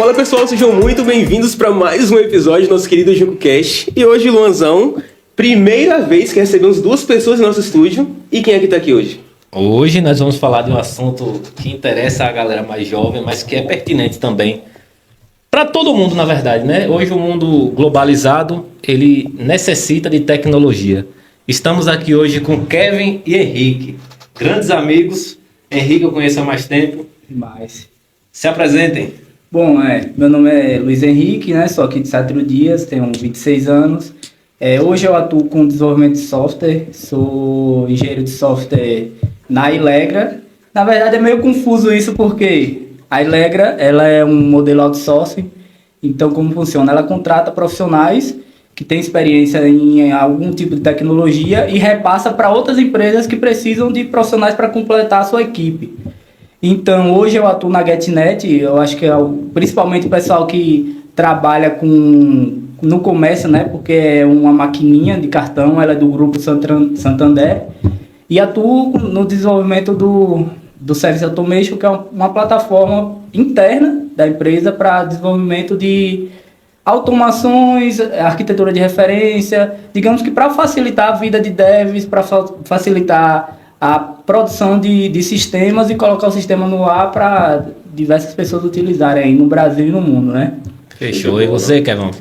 Fala pessoal, sejam muito bem-vindos para mais um episódio do nosso querido JuncoCast. E hoje, Luanzão, primeira vez que recebemos duas pessoas no nosso estúdio. E quem é que tá aqui hoje? Hoje nós vamos falar de um assunto que interessa a galera mais jovem, mas que é pertinente também para todo mundo, na verdade, né? Hoje o mundo globalizado, ele necessita de tecnologia. Estamos aqui hoje com Kevin e Henrique, grandes amigos. Henrique eu conheço há mais tempo. Demais. Se apresentem. Bom, meu nome é Luiz Henrique, né? Sou aqui de Sátiro Dias, tenho 26 anos. Hoje eu atuo com desenvolvimento de software, sou engenheiro de software na Ilegra. Na verdade é meio confuso isso porque a Ilegra, ela é um modelo outsourcing. Então como funciona? Ela contrata profissionais que têm experiência em algum tipo de tecnologia e repassa para outras empresas que precisam de profissionais para completar a sua equipe. Então, hoje eu atuo na GetNet, eu acho que é principalmente o pessoal que trabalha no comércio, né? Porque é uma maquininha de cartão, ela é do grupo Santander. E atuo no desenvolvimento do Service Automation, que é uma plataforma interna da empresa para desenvolvimento de automações, arquitetura de referência, digamos que para facilitar a vida de devs, para facilitar a produção de sistemas e colocar o sistema no ar para diversas pessoas utilizarem aí no Brasil e no mundo, né? Fechou. E você, Kevin?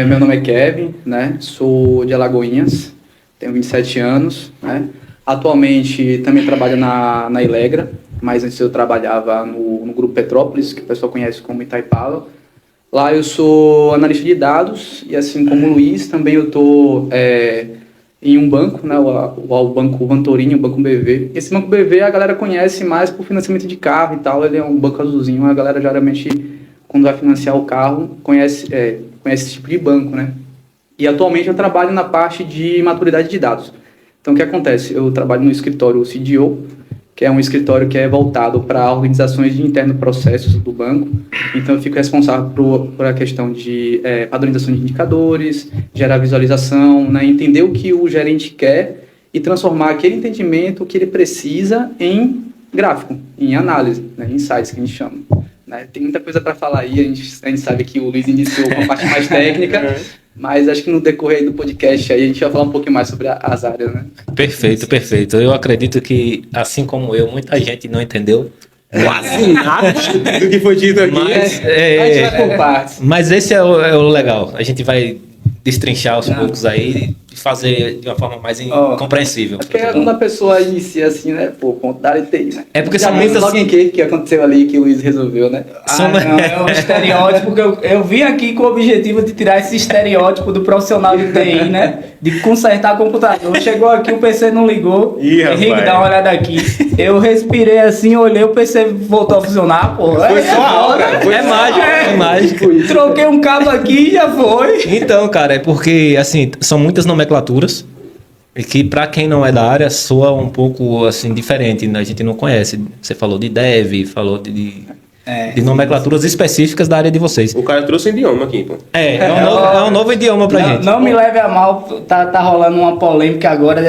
Meu nome é Kevin, né? Sou de Alagoinhas, tenho 27 anos, né? Atualmente também trabalho na Ilegra, mas antes eu trabalhava no Grupo Petrópolis, que o pessoal conhece como Itaipava. Lá eu sou analista de dados e assim como o Luiz, também eu estou em um banco, né, o Banco Vantorini, o Banco BV. Esse Banco BV a galera conhece mais por financiamento de carro e tal, ele é um banco azulzinho, a galera geralmente, quando vai financiar o carro, conhece esse tipo de banco, né? E atualmente eu trabalho na parte de maturidade de dados. Então o que acontece? Eu trabalho no escritório CDO, que é um escritório que é voltado para organizações de interno processos do banco. Então, eu fico responsável por a questão de padronização de indicadores, gerar visualização, né, entender o que o gerente quer e transformar aquele entendimento que ele precisa em gráfico, em análise, né, em insights, que a gente chama. Né. Tem muita coisa para falar aí, a gente sabe que o Luiz iniciou com a parte mais técnica, mas acho que no decorrer do podcast aí a gente vai falar um pouquinho mais sobre as áreas, né? Perfeito, perfeito. Eu acredito que, assim como eu, muita gente não entendeu Quase nada do que foi dito aqui. Mas, a gente vai por partes. Mas esse é o legal. A gente vai destrinchar aos poucos aí e fazer de uma forma mais compreensível. É porque quando a pessoa inicia assim, né? Pô, ponto da área de TI, né? É porque já são muitas... logo em que aconteceu ali que o Luiz resolveu, né? Não, é um estereótipo que eu vim aqui com o objetivo de tirar esse estereótipo do profissional de TI, né? De consertar computador. Chegou aqui, o PC não ligou. Henrique, dá uma olhada aqui. Eu respirei assim, olhei, o PC voltou a funcionar, pô. Foi só a hora. É mágico, é mágico. Troquei um cabo aqui e já foi. Então, cara, é porque, assim, são muitas nomenclaturas e que, para quem não é da área, soa um pouco, assim, diferente, né? A gente não conhece. Você falou de dev, falou de nomenclaturas específicas da área de vocês. O cara trouxe um idioma aqui, pô. É um novo idioma pra gente. Não me leve a mal, tá rolando uma polêmica agora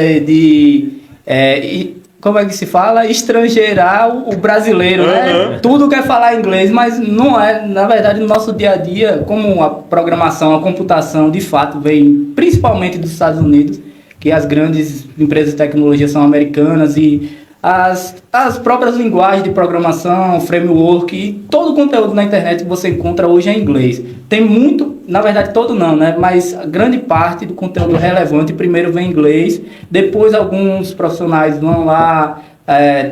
como é que se fala? Estrangeirar o brasileiro, né? Tudo quer falar inglês, mas não é. Na verdade, no nosso dia a dia, como a programação, a computação, de fato, vem principalmente dos Estados Unidos, que as grandes empresas de tecnologia são americanas e as próprias linguagens de programação, framework e todo o conteúdo na internet que você encontra hoje é em inglês. Tem muito, na verdade todo não, né? Mas a grande parte do conteúdo relevante primeiro vem em inglês, depois alguns profissionais vão lá,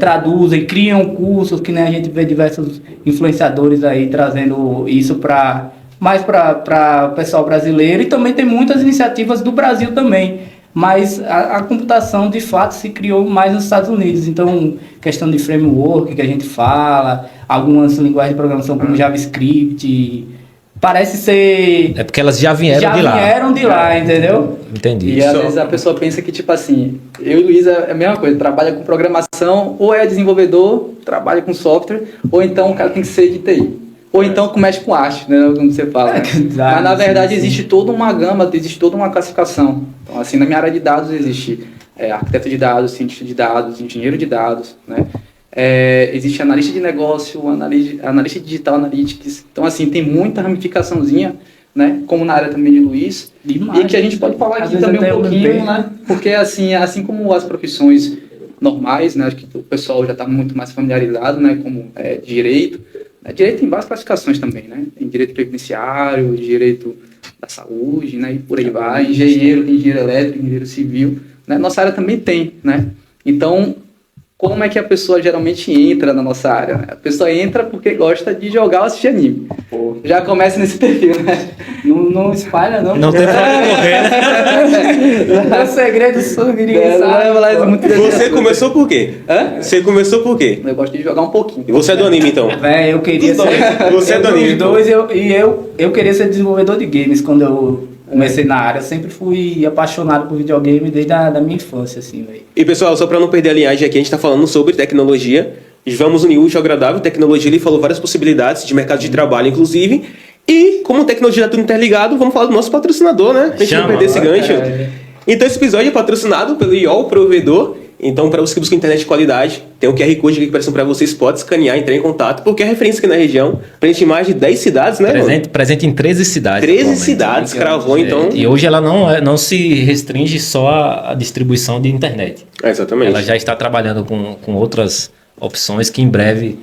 traduzem, criam cursos, que nem a gente vê diversos influenciadores aí trazendo isso mais para o pessoal brasileiro, e também tem muitas iniciativas do Brasil também. Mas a computação, de fato, se criou mais nos Estados Unidos. Então, questão de framework que a gente fala, algumas linguagens de programação como JavaScript, parece ser... É porque elas já vieram de lá. Já vieram de lá, entendeu? Entendi. E às vezes a pessoa pensa que, tipo assim, eu e o Luiz é a mesma coisa, trabalha com programação, ou é desenvolvedor, trabalha com software, ou então o cara tem que ser de TI. Ou então mexe com arte, né, como você fala. Né? Mas na verdade existe toda uma gama, existe toda uma classificação. Então assim, na minha área de dados existe arquiteto de dados, cientista de dados, engenheiro de dados, né? existe analista de negócio, analista digital analytics. Então, assim, tem muita ramificaçãozinha, né? Como na área também de Luiz. Demais. E que a gente pode falar aqui também um pouquinho, né? Porque, assim como as profissões normais, né? Acho que o pessoal já está muito mais familiarizado, né? Como direito. Direito tem várias classificações também, né? Tem direito previdenciário, direito da saúde, né? E por aí vai. Engenheiro, tem engenheiro elétrico, engenheiro civil, né? Nossa área também tem, né? Então, como é que a pessoa geralmente entra na nossa área, né? A pessoa entra porque gosta de jogar ou assistir anime. Pô, já começa nesse perfil, né? Não espalha, não. Não tem pra onde correr. É o segredo sul, ninguém sabe. Você começou por quê? Hã? Você começou por quê? Eu gosto de jogar um pouquinho. E você é do anime, então? Véi, eu queria ser... Você é do anime, Os então? dois, eu queria ser desenvolvedor de games quando eu comecei na área. Eu sempre fui apaixonado por videogame desde a minha infância, assim, velho. E pessoal, só para não perder a linhagem aqui, a gente está falando sobre tecnologia. Vamos unir o útil ao agradável. Tecnologia, ele falou várias possibilidades de mercado de trabalho, inclusive. E como tecnologia está tudo interligado, vamos falar do nosso patrocinador, né? Pra gente não perder esse gancho. Então esse episódio é patrocinado pelo IOL Provedor. Então, para você que busca internet de qualidade, tem um QR Code aqui que aparece para vocês, pode escanear, entrar em contato, porque é referência aqui na região, presente em mais de 10 cidades, né? Presente em 13 cidades. 13 cidades, cravou, então. E hoje ela não se restringe só à distribuição de internet. Exatamente. Ela já está trabalhando com outras opções que em breve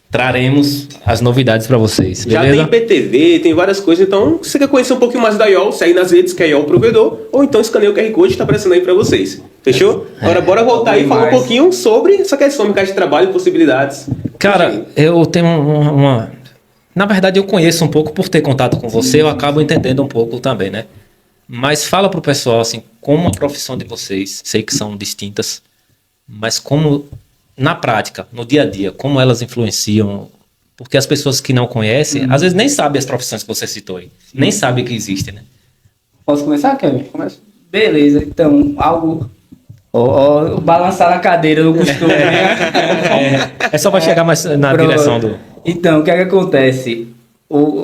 traremos as novidades para vocês. Já Beleza? tem IPTV, tem várias coisas, então se você quer conhecer um pouquinho mais da IOL, segue nas redes que é IOL Provedor, ou então escaneia o QR Code que está aparecendo aí para vocês. Fechou? Agora bora voltar aí e falar um pouquinho sobre essa questão do mercado de trabalho, possibilidades. Cara, eu tenho uma... Na verdade, eu conheço um pouco por ter contato com você, eu acabo entendendo um pouco também, né? Mas fala pro pessoal, assim, como a profissão de vocês, sei que são distintas, mas como, na prática, no dia a dia, como elas influenciam... Porque as pessoas que não conhecem, às vezes nem sabem as profissões que você citou aí. Nem sabem que existem, né? Posso começar, Kevin? Começa. Beleza, então, algo... balançar na cadeira no costume. É só para chegar mais na direção do... Então, o que é que acontece?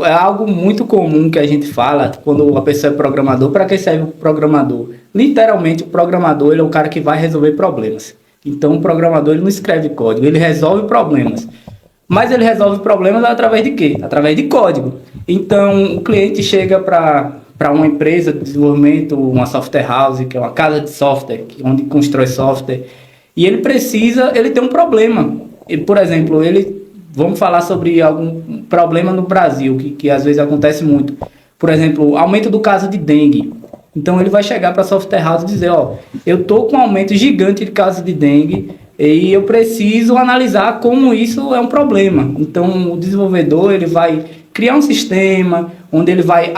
É algo muito comum que a gente fala quando a pessoa é programador. Para que serve o programador? Literalmente, o programador ele é o cara que vai resolver problemas. Então, o programador ele não escreve código, ele resolve problemas. Mas ele resolve problemas através de quê? Através de código. Então, o cliente chega para uma empresa de desenvolvimento, uma software house, que é uma casa de software, onde constrói software, e ele tem um problema. Por exemplo, vamos falar sobre algum problema no Brasil, que às vezes acontece muito. Por exemplo, aumento do caso de dengue. Então ele vai chegar para a software house e dizer, eu estou com um aumento gigante de casos de dengue e eu preciso analisar como isso é um problema. Então o desenvolvedor ele vai criar um sistema onde ele vai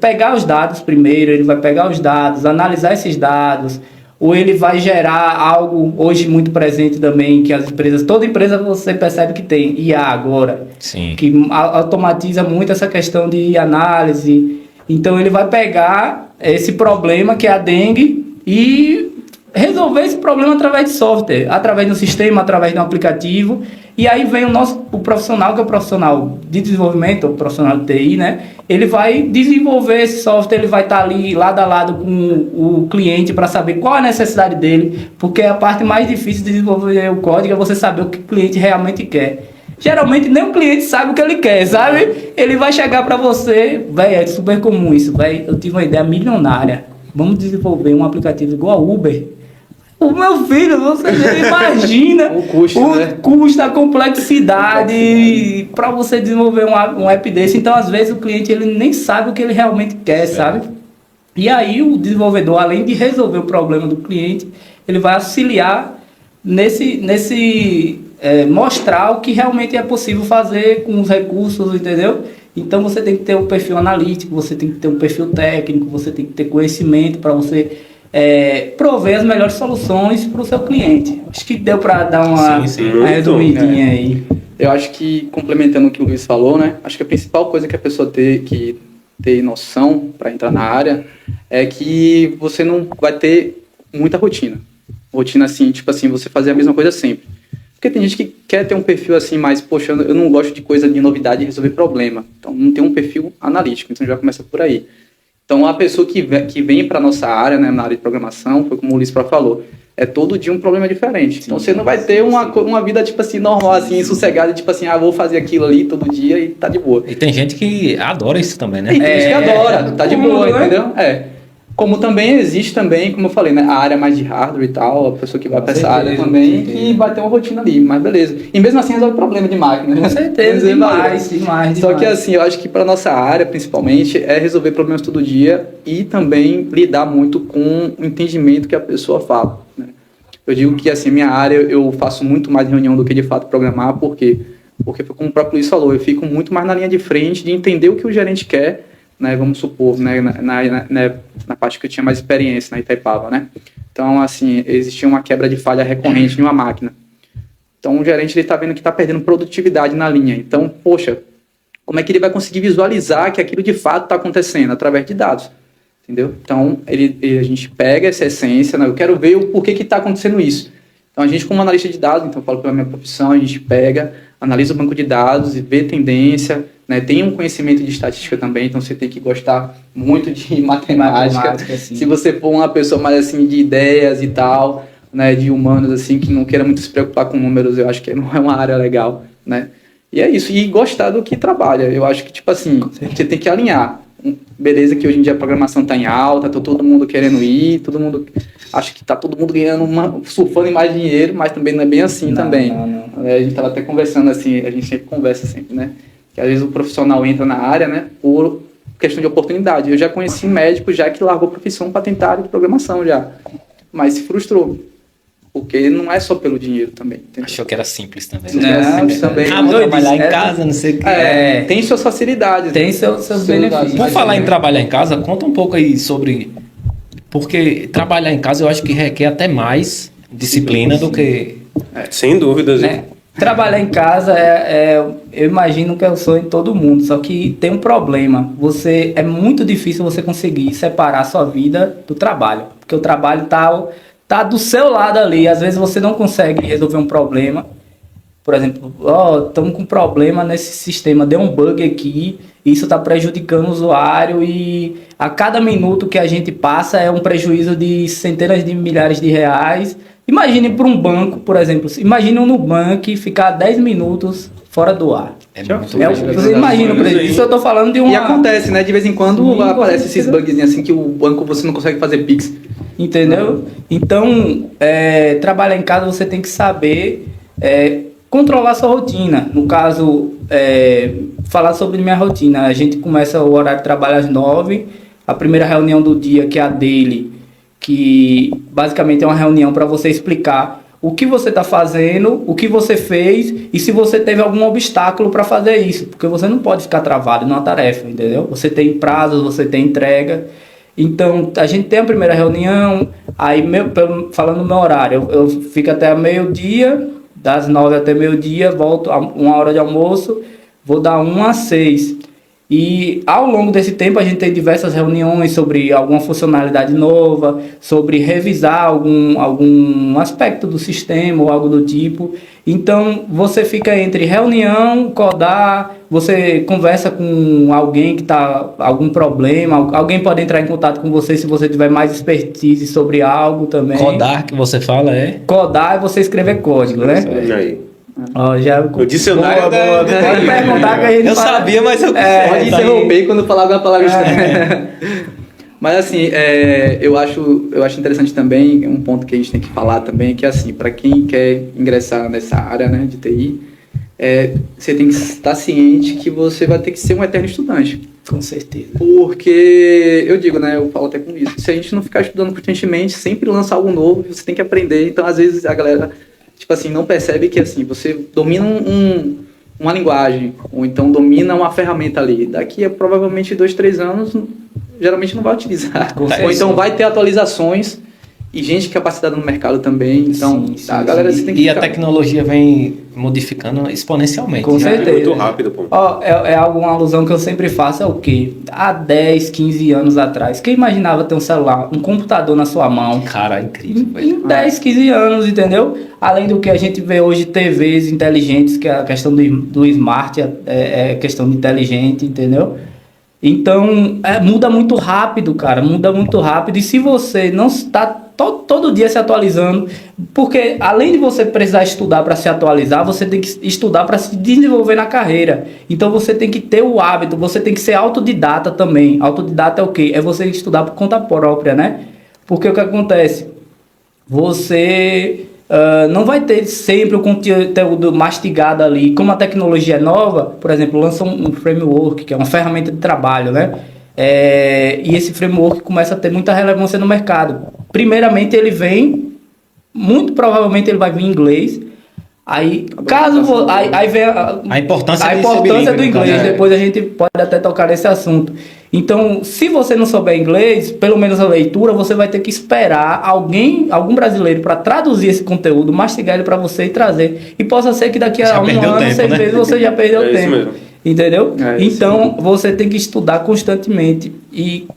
pegar os dados primeiro, ele vai pegar os dados, analisar esses dados, ou ele vai gerar algo hoje muito presente também, que as empresas, toda empresa você percebe que tem IA agora, Sim. que automatiza muito essa questão de análise. Então ele vai pegar esse problema que é a dengue e resolver esse problema através de software, através de um sistema, através de um aplicativo. E aí vem o profissional, que é o profissional de desenvolvimento, o profissional de TI, né? Ele vai desenvolver esse software, ele vai estar ali lado a lado com o cliente para saber qual é a necessidade dele, porque a parte mais difícil de desenvolver o código é você saber o que o cliente realmente quer. Geralmente nem o cliente sabe o que ele quer, sabe? Ele vai chegar para você, velho, é super comum isso, velho. Eu tive uma ideia milionária. Vamos desenvolver um aplicativo igual a Uber. O meu filho, você nem imagina O custo, né? custo, a complexidade para você desenvolver um app desse. Então, às vezes, o cliente ele nem sabe o que ele realmente quer, sabe? E aí, o desenvolvedor, além de resolver o problema do cliente, ele vai auxiliar mostrar o que realmente é possível fazer com os recursos, entendeu? Então, você tem que ter um perfil analítico, você tem que ter um perfil técnico, você tem que ter conhecimento para você... prover as melhores soluções para o seu cliente. Acho que deu para dar uma resumidinha aí. Eu acho que, complementando o que o Luiz falou, né? Acho que a principal coisa que a pessoa tem que ter noção para entrar na área é que você não vai ter muita rotina. Rotina assim, tipo assim, você fazer a mesma coisa sempre. Porque tem gente que quer ter um perfil assim mais, poxa, eu não gosto de coisa de novidade e resolver problema. Então não tem um perfil analítico, então já começa por aí. Então, a pessoa que vem para a nossa área, né, na área de programação, foi como o Luiz falou, é todo dia um problema diferente. Então você não vai ter uma vida, tipo assim, normal, assim, sossegada, tipo assim, vou fazer aquilo ali todo dia e tá de boa. E tem gente que adora isso também, né? E tem gente que adora, tá de boa, né? entendeu? Como também existe também, como eu falei, né, a área mais de hardware e tal, a pessoa que vai pra essa área também, que vai ter uma rotina ali, mas beleza. E mesmo assim resolve problema de máquina. Com certeza, demais. Só que assim, eu acho que para nossa área, principalmente, é resolver problemas todo dia e também lidar muito com o entendimento que a pessoa fala, né? Eu digo que assim, minha área, eu faço muito mais reunião do que de fato programar, porque como o próprio Luiz falou, eu fico muito mais na linha de frente de entender o que o gerente quer, né, vamos supor, né, na parte que eu tinha mais experiência, na Itaipava, né? Então, assim, existia uma quebra de falha recorrente em uma máquina. Então, o gerente está vendo que está perdendo produtividade na linha. Então, poxa, como é que ele vai conseguir visualizar que aquilo de fato está acontecendo? Através de dados, entendeu? Então, a gente pega essa essência, né, eu quero ver o porquê que está acontecendo isso. Então, a gente, como analista de dados, então eu falo pela minha profissão, a gente pega, analisa o banco de dados e vê tendência, né? Tem um conhecimento de estatística também, então você tem que gostar muito de matemática. Se você for uma pessoa mais assim de ideias e tal, né, de humanos assim, que não queira muito se preocupar com números, eu acho que não é uma área legal, né? E é isso, e gostar do que trabalha. Eu acho que, tipo assim, você tem que alinhar. Beleza que hoje em dia a programação tá em alta, tá todo mundo querendo ir, todo mundo... Acho que tá todo mundo ganhando, surfando em mais dinheiro, mas também não é bem assim também. Não. A gente tava até conversando assim, a gente sempre conversa sempre, né? Que às vezes o profissional entra na área, né, por questão de oportunidade. Eu já conheci médico já que largou a profissão para tentar área de programação já, mas se frustrou, porque não é só pelo dinheiro também. Entendeu? Achou que era simples também. Vou trabalhar em casa, não sei o que. Tem suas facilidades. Tem seus benefícios. Por falar em trabalhar em casa, conta um pouco aí sobre... Porque trabalhar em casa eu acho que requer até mais disciplina do que... Sem dúvidas. Né? Trabalhar em casa eu imagino que é o sonho de todo mundo, só que tem um problema. É muito difícil você conseguir separar a sua vida do trabalho, porque o trabalho tá do seu lado ali. Às vezes você não consegue resolver um problema. Por exemplo, estamos com um problema nesse sistema, deu um bug aqui, isso está prejudicando o usuário e a cada minuto que a gente passa é um prejuízo de centenas de milhares de reais. Imagine para um banco, por exemplo, imagine um Nubank ficar 10 minutos fora do ar. Você imagina, por exemplo, isso eu estou falando de uma... E acontece, né? De vez em quando aparece esses bugs assim que o banco você não consegue fazer Pix. Entendeu? Então, trabalhar em casa você tem que saber controlar sua rotina. No caso, falar sobre minha rotina. A gente começa o horário de trabalho às 9h, a primeira reunião do dia, que é a dele, que basicamente é uma reunião para você explicar o que você está fazendo, o que você fez e se você teve algum obstáculo para fazer isso, porque você não pode ficar travado numa tarefa, entendeu? Você tem prazos, você tem entrega. Então, a gente tem a primeira reunião, aí falando do meu horário, eu fico até meio-dia, das 9 até meio-dia, volto a 1 hora de almoço, vou dar 1 às 6. E ao longo desse tempo a gente tem diversas reuniões sobre alguma funcionalidade nova, sobre revisar algum aspecto do sistema ou algo do tipo. Então você fica entre reunião, codar, você conversa com alguém que está algum problema, alguém pode entrar em contato com você se você tiver mais expertise sobre algo também. Codar que você fala Codar é você escrever código, né? Aí. O dicionário pode perguntar que a gente eu fala. Sabia, mas eu pode interromper quando falar alguma palavra estranha. Mas assim, eu acho interessante também, um ponto que a gente tem que falar também, que assim, para quem quer ingressar nessa área, né, de TI, você tem que estar ciente que você vai ter que ser um eterno estudante. Com certeza. Porque, eu digo, né, eu falo até com isso, se a gente não ficar estudando constantemente, sempre lança algo novo, você tem que aprender. Então, às vezes, a galera... tipo assim, não percebe que assim, você domina uma linguagem, ou então domina uma ferramenta ali. Daqui a provavelmente 2, 3 anos, geralmente não vai utilizar. Ou então vai ter atualizações e gente capacitada no mercado também. Então, a galera você tem que... E a tecnologia vem modificando exponencialmente. Com certeza. É muito rápido, pô. Uma alusão que eu sempre faço é o quê? Há 10, 15 anos atrás, quem imaginava ter um celular, um computador na sua mão? Cara, é incrível. Em 10, 15 anos, entendeu? Além do que a gente vê hoje, TVs inteligentes, que é a questão do smart, é questão de inteligente, entendeu? Então, muda muito rápido, cara, muda muito rápido. E se você não está todo dia se atualizando, porque além de você precisar estudar para se atualizar, você tem que estudar para se desenvolver na carreira. Então você tem que ter o hábito, você tem que ser autodidata também. Autodidata é o quê? É você estudar por conta própria, né? Porque o que acontece? Você não vai ter sempre o conteúdo mastigado ali. Como a tecnologia é nova, por exemplo, lança um framework, que é uma ferramenta de trabalho, né? E esse framework começa a ter muita relevância no mercado. Primeiramente, ele vem, muito provavelmente ele vai vir em inglês. Aí vem A importância, do inglês. Depois a gente pode até tocar nesse assunto. Então, se você não souber inglês, pelo menos a leitura, você vai ter que esperar algum brasileiro para traduzir esse conteúdo, mastigar ele para você e trazer. E possa ser que daqui a um ano, 6 meses, você já perdeu o tempo. Entendeu? Então, você tem que estudar constantemente. E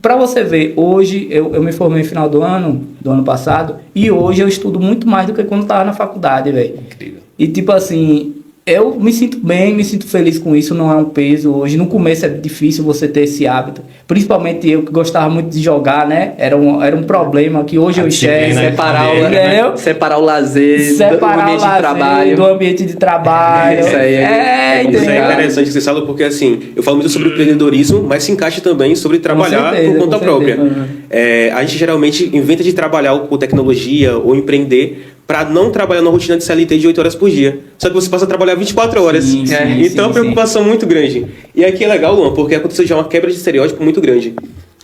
para você ver, hoje eu me formei no final do ano passado, e hoje eu estudo muito mais do que quando estava na faculdade, velho. Incrível. E tipo assim, eu me sinto bem, me sinto feliz com isso, não é um peso hoje. No começo é difícil você ter esse hábito, principalmente eu que gostava muito de jogar, né? Era um problema que hoje eu enxergo. Separar o lazer do ambiente de trabalho. Do ambiente de trabalho. Isso aí Isso é interessante que você fala, porque assim, eu falo muito sobre empreendedorismo, mas se encaixa também sobre trabalhar por conta própria. A gente geralmente inventa de trabalhar com tecnologia ou empreender para não trabalhar na rotina de CLT de 8 horas por dia. Só que você passa a trabalhar 24 horas. Então é uma preocupação muito grande. E aqui é legal, Luan, porque aconteceu já uma quebra de estereótipo muito grande.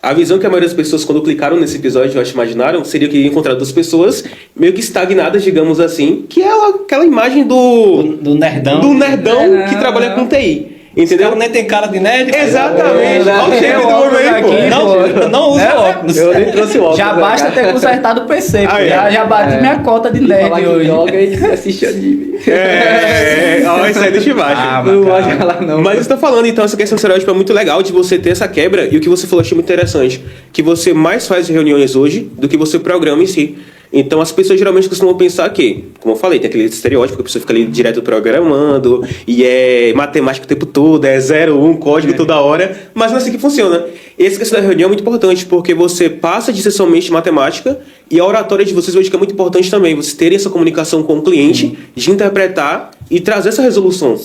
A visão que a maioria das pessoas, quando clicaram nesse episódio, eu acho que imaginaram, seria que ia encontrar duas pessoas meio que estagnadas, digamos assim, que é aquela imagem do nerdão. Do nerdão que trabalha com TI. Entendeu? Nem tem cara de nerd. Exatamente. Olha o cheiro do homem aí, pô. Não uso óculos. Eu nem trouxe óculos. Já basta ter consertado o PC, já bati minha cota de nerd hoje. Joga e assiste anime. Isso aí deixa embaixo. Não pode falar não. Mas eu estou falando, então, essa questão do estereótipo é muito legal de você ter essa quebra, e o que você falou eu achei muito interessante, que você mais faz reuniões hoje do que você programa em si. Então as pessoas geralmente costumam pensar que, como eu falei, tem aquele estereótipo que a pessoa fica ali direto programando, e é matemática o tempo todo, é 0, 1, código toda hora, mas não é assim que funciona. Essa questão da reunião é muito importante, porque você passa de ser somente matemática, e a oratória de vocês hoje que é muito importante também, vocês terem essa comunicação com o cliente, de interpretar e trazer essa solução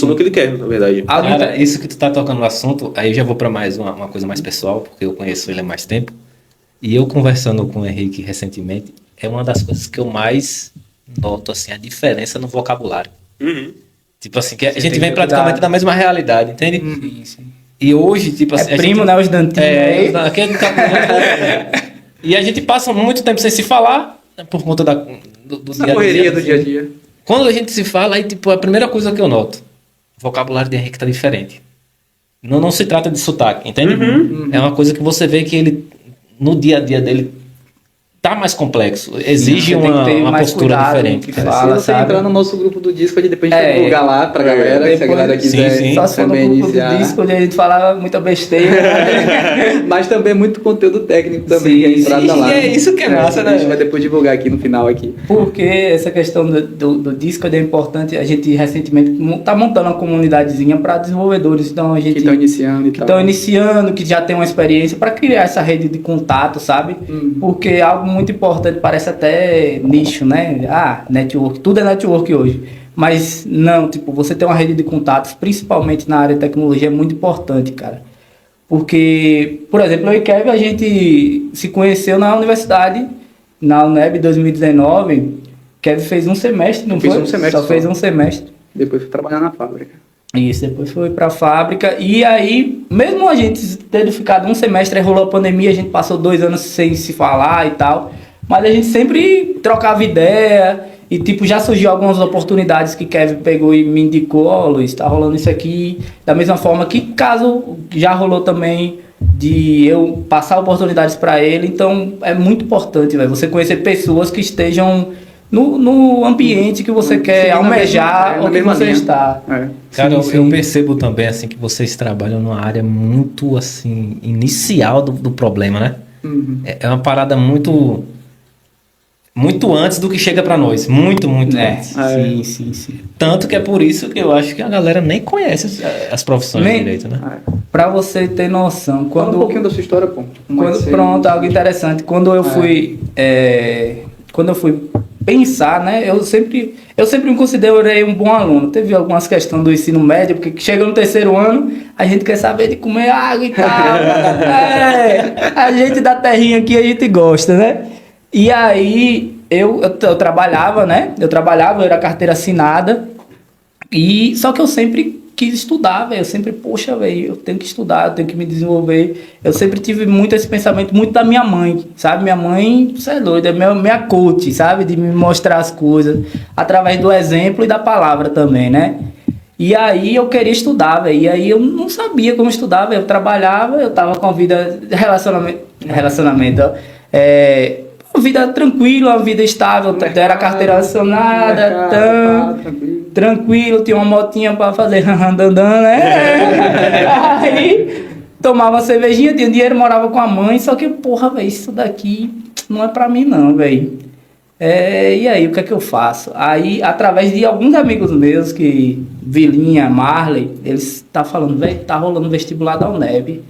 do que ele quer, na verdade. Cara, isso que tu tá tocando no assunto, aí eu já vou para mais uma coisa mais pessoal, porque eu conheço ele há mais tempo, e eu conversando com o Henrique recentemente, é uma das coisas que eu mais noto, assim, a diferença no vocabulário. Tipo assim, que a gente vem praticamente da mesma realidade, entende? Sim. E hoje, tipo assim... primo, né? Os dantinhos aí. E a gente passa muito tempo sem se falar, por conta do correria do dia a dia. Quando a gente se fala, aí, tipo, a primeira coisa que eu noto, o vocabulário de Henrique tá diferente. Não se trata de sotaque, entende? É uma coisa que você vê que ele, no dia a dia dele, tá mais complexo, exige uma postura diferente. Se você entrar no nosso grupo do Discord, depois a gente vai divulgar lá pra galera, se a galera quiser só se for no grupo do Discord, a gente fala muita besteira. Mas também muito conteúdo técnico também, que a gente trata lá. É isso que é massa, né? A gente vai depois divulgar aqui no final aqui. Porque essa questão do Discord é importante, a gente recentemente tá montando uma comunidadezinha para desenvolvedores, então a gente... Que estão iniciando e tal. Estão iniciando, que já tem uma experiência, para criar essa rede de contato, sabe? Porque algo muito importante, parece até nicho, né? Network, tudo é network hoje. Mas não, tipo, você ter uma rede de contatos, principalmente na área de tecnologia, é muito importante, cara. Porque, por exemplo, eu e Kevin, a gente se conheceu na universidade, na UNEB 2019. Kevin fez um semestre, não foi? Fiz um semestre só fez um semestre. Depois fui trabalhar na fábrica. Isso, depois foi pra fábrica. E aí, mesmo a gente tendo ficado um semestre, aí rolou a pandemia, a gente passou 2 anos sem se falar e tal. Mas a gente sempre trocava ideia. E tipo, já surgiu algumas oportunidades que Kevin pegou e me indicou, Luiz, tá rolando isso aqui. Da mesma forma que caso já rolou também de eu passar oportunidades para ele. Então é muito importante, velho, você conhecer pessoas que estejam no ambiente que você quer almejar ou que você está. Cara, eu percebo também assim que vocês trabalham numa área muito assim inicial do problema, né? É uma parada muito antes do que chega pra nós. Muito antes. Sim. Tanto que é por isso que eu acho que a galera nem conhece as profissões de direito, né? Pra você ter noção, Conta um pouquinho da sua história, pô. Pronto, algo interessante. Quando eu fui pensar, né? Eu sempre me considerei um bom aluno. Teve algumas questões do ensino médio, porque chega no terceiro ano, a gente quer saber de comer água e tal. A gente da terrinha aqui, a gente gosta, né? E aí, eu trabalhava, né? Eu era carteira assinada, só que eu sempre quis estudar, velho. Eu sempre, poxa, velho, eu tenho que estudar, eu tenho que me desenvolver. Eu sempre tive muito esse pensamento, muito da minha mãe, sabe? Minha mãe, você é doido, é minha coach, sabe? De me mostrar as coisas, através do exemplo e da palavra também, né? E aí eu queria estudar, velho. E aí eu não sabia como estudar, velho. Eu trabalhava, eu tava com a vida, relacionamento, uma vida tranquila, uma vida estável, era carteira acionada, tranquilo, tinha uma motinha pra fazer dandan, né? Aí tomava cervejinha, tinha dinheiro, morava com a mãe, só que, porra, velho, isso daqui não é pra mim não, velho. E aí, o que é que eu faço? Aí, através de alguns amigos meus, que Vilinha, Marley, eles tá falando, velho, tá rolando vestibular da UNEB,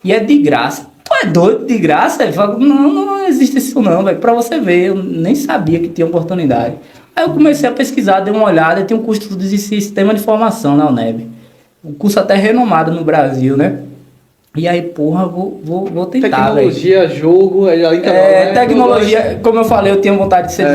e é de graça. Tu é doido de graça? Eu falo, não existe isso não, velho. Pra você ver, eu nem sabia que tinha oportunidade. Aí eu comecei a pesquisar, dei uma olhada, e tem um curso de sistema de informação na UNEB. Um curso até renomado no Brasil, né? E aí, porra, vou tentar, velho. Tecnologia, jogo, né? Tecnologia, como eu falei, eu tinha vontade de ser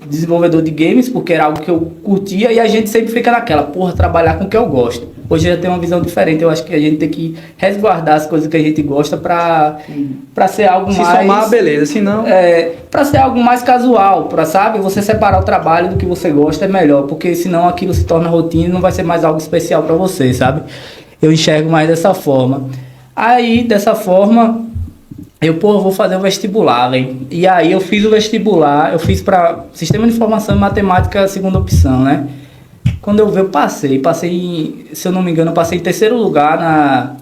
desenvolvedor de games, porque era algo que eu curtia, e a gente sempre fica naquela, porra, trabalhar com o que eu gosto. Hoje eu já tenho uma visão diferente, eu acho que a gente tem que resguardar as coisas que a gente gosta pra ser algo mais... Se somar, beleza, senão... Pra ser algo mais casual, sabe? Você separar o trabalho do que você gosta é melhor, porque senão aquilo se torna rotina e não vai ser mais algo especial pra você, sabe? Eu enxergo mais dessa forma. Aí, dessa forma, eu vou fazer o vestibular, velho. E aí eu fiz o vestibular, eu fiz pra Sistema de Informação e Matemática, segunda opção, né? Quando eu vi, eu passei, se eu não me engano, eu passei em terceiro lugar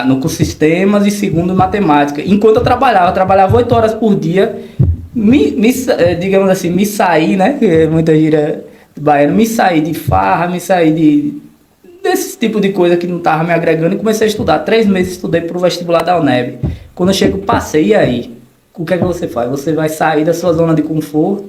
no curso Sistemas e segundo em Matemática. Enquanto eu trabalhava 8 horas por dia, digamos assim, me saí, né? Muita gíria baiana, me saí de farra, me saí desse tipo de coisa que não estava me agregando e comecei a estudar. 3 meses estudei para o vestibular da UNEB. Quando eu chego, passei, e aí? O que é que você faz? Você vai sair da sua zona de conforto,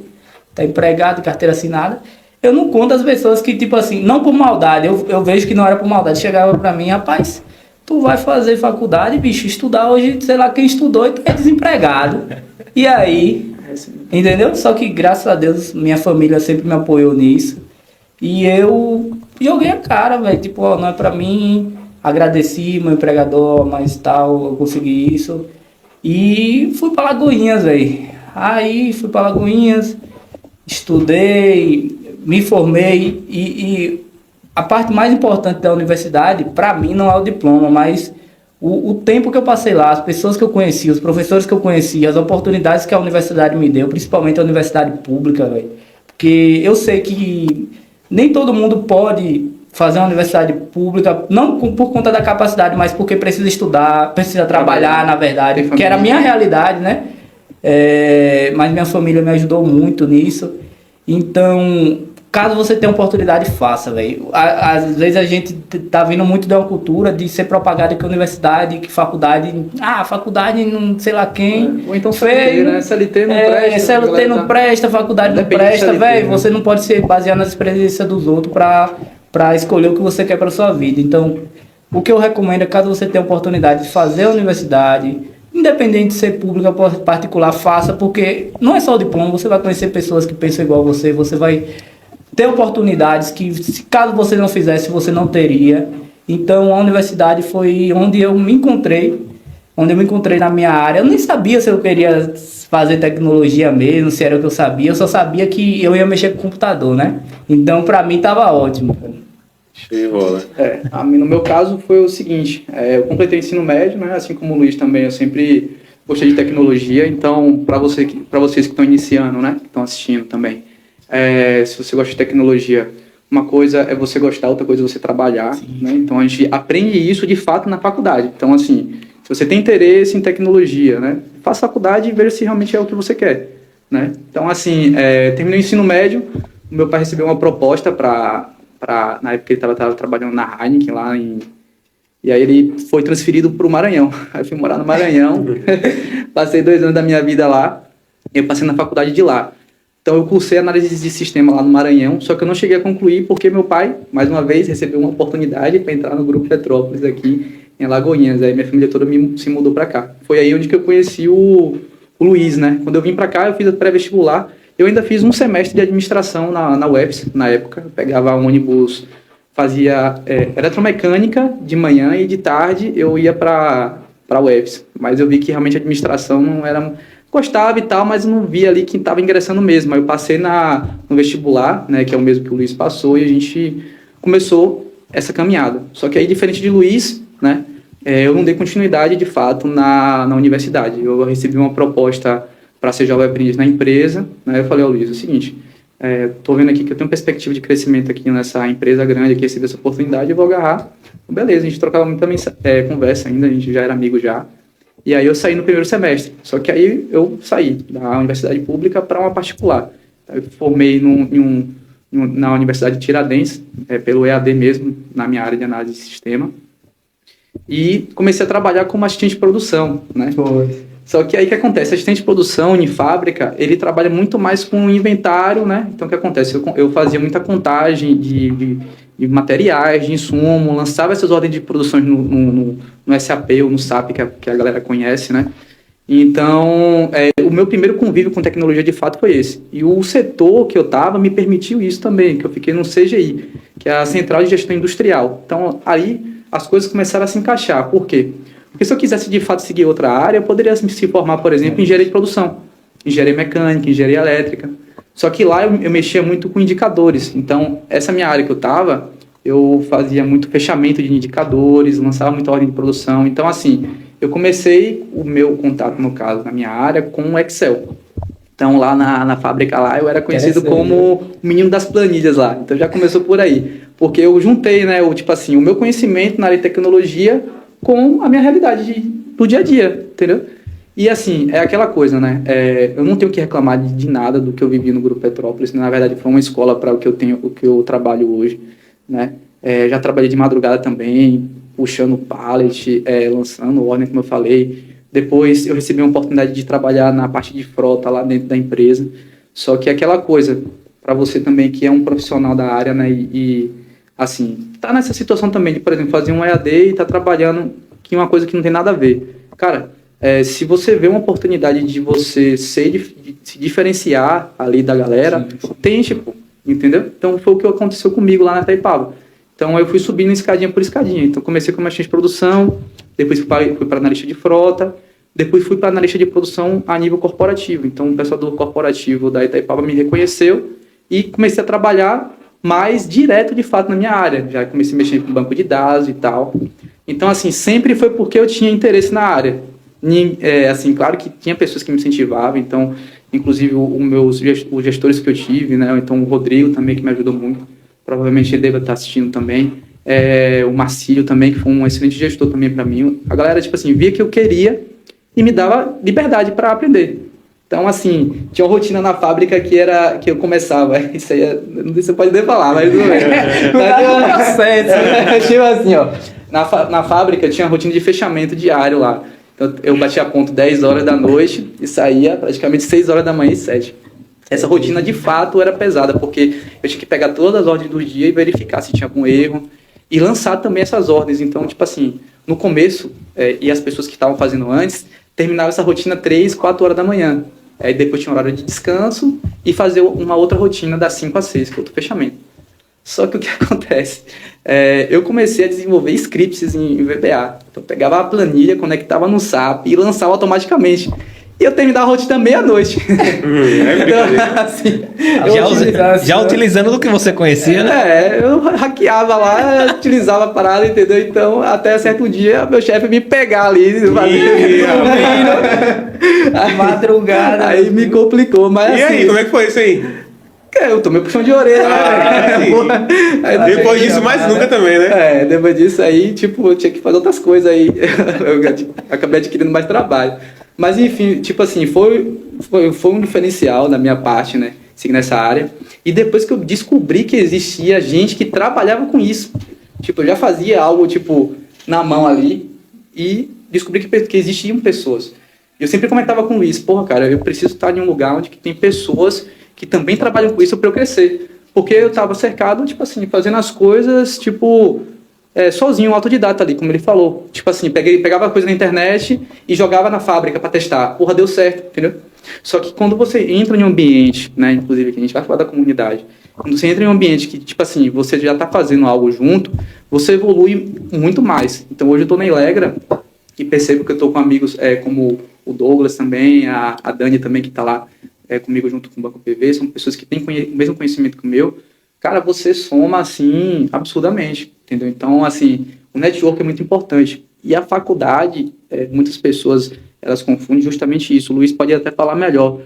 tá empregado, carteira assinada. Eu não conto as pessoas que, tipo assim, não por maldade, eu vejo que não era por maldade. Chegava pra mim, rapaz, tu vai fazer faculdade, bicho, estudar hoje, sei lá quem estudou e tu é desempregado. E aí, entendeu? Só que, graças a Deus, minha família sempre me apoiou nisso. E eu joguei a cara, velho, tipo, ó, não é pra mim, agradeci meu empregador, mas tal, eu consegui isso. E fui pra Lagoinhas, velho. Aí, fui pra Lagoinhas, estudei, me formei e a parte mais importante da universidade, para mim, não é o diploma, mas o tempo que eu passei lá, as pessoas que eu conheci, os professores que eu conheci, as oportunidades que a universidade me deu, principalmente a universidade pública, velho. Porque eu sei que nem todo mundo pode fazer uma universidade pública, não por conta da capacidade, mas porque precisa estudar, precisa trabalhar, na verdade, que era a minha realidade, né? Mas minha família me ajudou muito nisso. Então, caso você tenha oportunidade, faça, velho. Às vezes a gente tá vindo muito de uma cultura de ser propagada que universidade, que faculdade... faculdade não sei lá quem... Ou então CLT, né? CLT não presta. CLT não presta, faculdade não presta, velho. Você não pode se basear nas experiências dos outros pra escolher o que você quer pra sua vida. Então, o que eu recomendo é, caso você tenha oportunidade de fazer a universidade... Independente de ser pública ou particular, faça, porque não é só o diploma, você vai conhecer pessoas que pensam igual a você vai ter oportunidades que, caso você não fizesse, você não teria. Então, a universidade foi onde eu me encontrei na minha área. Eu nem sabia se eu queria fazer tecnologia mesmo, se era o que eu sabia, eu só sabia que eu ia mexer com o computador, né? Então, pra mim, tava ótimo. Show de bola. No meu caso foi o seguinte, eu completei o ensino médio, né, assim como o Luiz também, eu sempre gostei de tecnologia, então para vocês que estão iniciando, né, que estão assistindo também, se você gosta de tecnologia, uma coisa é você gostar, outra coisa é você trabalhar, né, então a gente aprende isso de fato na faculdade, então assim, se você tem interesse em tecnologia, né, faça faculdade e veja se realmente é o que você quer, né, então assim, terminei o ensino médio, o meu pai recebeu uma proposta na época ele estava trabalhando na Heineken, lá em E aí ele foi transferido para o Maranhão. Aí eu fui morar no Maranhão, passei 2 anos da minha vida lá, e eu passei na faculdade de lá. Então eu cursei análise de sistema lá no Maranhão, só que eu não cheguei a concluir porque meu pai, mais uma vez, recebeu uma oportunidade para entrar no Grupo Petrópolis aqui em Alagoinhas. Aí minha família toda se mudou para cá. Foi aí onde que eu conheci o Luiz, né? Quando eu vim para cá, eu fiz a pré-vestibular. Eu ainda fiz um semestre de administração na UEPS, na época. Eu pegava um ônibus, fazia eletromecânica de manhã e de tarde eu ia para a UEPS. Mas eu vi que realmente a administração não era... Gostava e tal, mas não via ali quem estava ingressando mesmo. Aí eu passei no vestibular, né, que é o mesmo que o Luiz passou, e a gente começou essa caminhada. Só que aí, diferente de Luiz, né, eu não dei continuidade, de fato, na universidade. Eu recebi uma proposta para ser jovem aprendiz na empresa, né, eu falei ao Luiz, é o seguinte, estou vendo aqui que eu tenho perspectiva de crescimento aqui nessa empresa grande, que recebi essa oportunidade, eu vou agarrar. Beleza, a gente trocava muita conversa ainda, a gente já era amigo já. E aí eu saí no primeiro semestre. Só que aí eu saí da universidade pública para uma particular. Eu formei na Universidade de Tiradentes, pelo EAD mesmo, na minha área de análise de sistema. E comecei a trabalhar como assistente de produção, né? Só que aí o que acontece? Assistente de produção em fábrica, ele trabalha muito mais com inventário, né? Então o que acontece? Eu fazia muita contagem de materiais, de insumo, lançava essas ordens de produção no SAP ou no SAP, que a galera conhece, né? Então, o meu primeiro convívio com tecnologia, de fato, foi esse. E o setor que eu estava me permitiu isso também, que eu fiquei no CGI, que é a Central de Gestão Industrial. Então, aí as coisas começaram a se encaixar. Por quê? Porque se eu quisesse, de fato, seguir outra área, eu poderia se formar, por exemplo, em engenharia de produção, engenharia mecânica, engenharia elétrica. Só que lá eu mexia muito com indicadores. Então, essa minha área que eu estava, eu fazia muito fechamento de indicadores, lançava muita ordem de produção. Então, assim, eu comecei o meu contato, no caso, na minha área, com o Excel. Então, lá na fábrica lá, eu era conhecido como o menino das planilhas lá. Então, já começou por aí. Porque eu juntei, né, o meu conhecimento na área de tecnologia com a minha realidade do dia a dia, entendeu? E assim, é aquela coisa, né? Eu não tenho que reclamar de nada do que eu vivi no Grupo Petrópolis. Na verdade, foi uma escola para o que eu trabalho hoje, né? Já trabalhei de madrugada também, puxando pallet, lançando ordem, como eu falei. Depois eu recebi uma oportunidade de trabalhar na parte de frota lá dentro da empresa. Só que é aquela coisa, para você também que é um profissional da área, né? E assim, tá nessa situação também de, por exemplo, fazer um EAD e tá trabalhando em uma coisa que não tem nada a ver. Cara, se você vê uma oportunidade de você se diferenciar ali da galera, tente, pô, entendeu? Então foi o que aconteceu comigo lá na Itaipava. Então eu fui subindo escadinha por escadinha. Então comecei como assistente de produção, depois fui para analista de frota, depois fui para analista de produção a nível corporativo. Então o pessoal do corporativo da Itaipava me reconheceu e comecei a trabalhar mais direto de fato na minha área. Já comecei a mexer com banco de dados e tal. Então assim, sempre foi porque eu tinha interesse na área. Assim, claro que tinha pessoas que me incentivavam, então, inclusive os gestores que eu tive, né, então o Rodrigo também, que me ajudou muito, provavelmente ele deve estar assistindo também, o Marcílio também, que foi um excelente gestor também para mim. A galera, tipo assim, via que eu queria e me dava liberdade para aprender. Então, assim, tinha uma rotina na fábrica que eu começava, isso aí, não sei se você pode nem falar, mas tudo bem. Tipo assim, ó, na fábrica tinha a rotina de fechamento diário lá. Então, eu batia ponto 10 horas da noite e saía praticamente 6 horas da manhã e 7. Essa rotina, de fato, era pesada, porque eu tinha que pegar todas as ordens do dia e verificar se tinha algum erro e lançar também essas ordens. Então, tipo assim, no começo, e as pessoas que estavam fazendo antes, terminava essa rotina 3, 4 horas da manhã. Aí depois tinha um horário de descanso e fazer uma outra rotina das 5 às 6, que é outro fechamento. Só que o que acontece? Eu comecei a desenvolver scripts em VBA. Então, eu pegava a planilha, conectava no SAP e lançava automaticamente. E eu terminava a rotina meia-noite. Então, assim, já utilizando do que você conhecia, né? Eu hackeava lá, utilizava a parada, entendeu? Então, até certo dia, meu chefe me pegar ali, madrugada. Aí me complicou, mas E assim... aí, como é que foi isso aí? Eu tomei puxão de orelha, né? Depois disso, mais nunca também, né? Depois disso aí, tipo, eu tinha que fazer outras coisas aí. Eu acabei adquirindo mais trabalho. Mas, enfim, tipo assim, foi um diferencial da minha parte, né? Seguir nessa área. E depois que eu descobri que existia gente que trabalhava com isso. Tipo, eu já fazia algo, tipo, na mão ali e descobri que existiam pessoas. Eu sempre comentava com o Luiz, porra, cara, eu preciso estar em um lugar onde tem pessoas que também trabalham com isso para eu crescer. Porque eu estava cercado, tipo assim, fazendo as coisas, tipo, sozinho, autodidata ali, como ele falou. Tipo assim, pegava coisa na internet e jogava na fábrica para testar. Porra, deu certo, entendeu? Só que quando você entra em um ambiente, né, inclusive que a gente vai falar da comunidade, quando você entra em um ambiente que, tipo assim, você já está fazendo algo junto, você evolui muito mais. Então hoje eu estou na Ilegra e percebo que eu estou com amigos como o Douglas também, a Dani também que está lá comigo junto com o Banco PV, são pessoas que têm o mesmo conhecimento que o meu. Cara, você soma, assim, absurdamente, entendeu? Então, assim, o network é muito importante. E a faculdade, muitas pessoas, elas confundem justamente isso. O Luiz pode até falar melhor.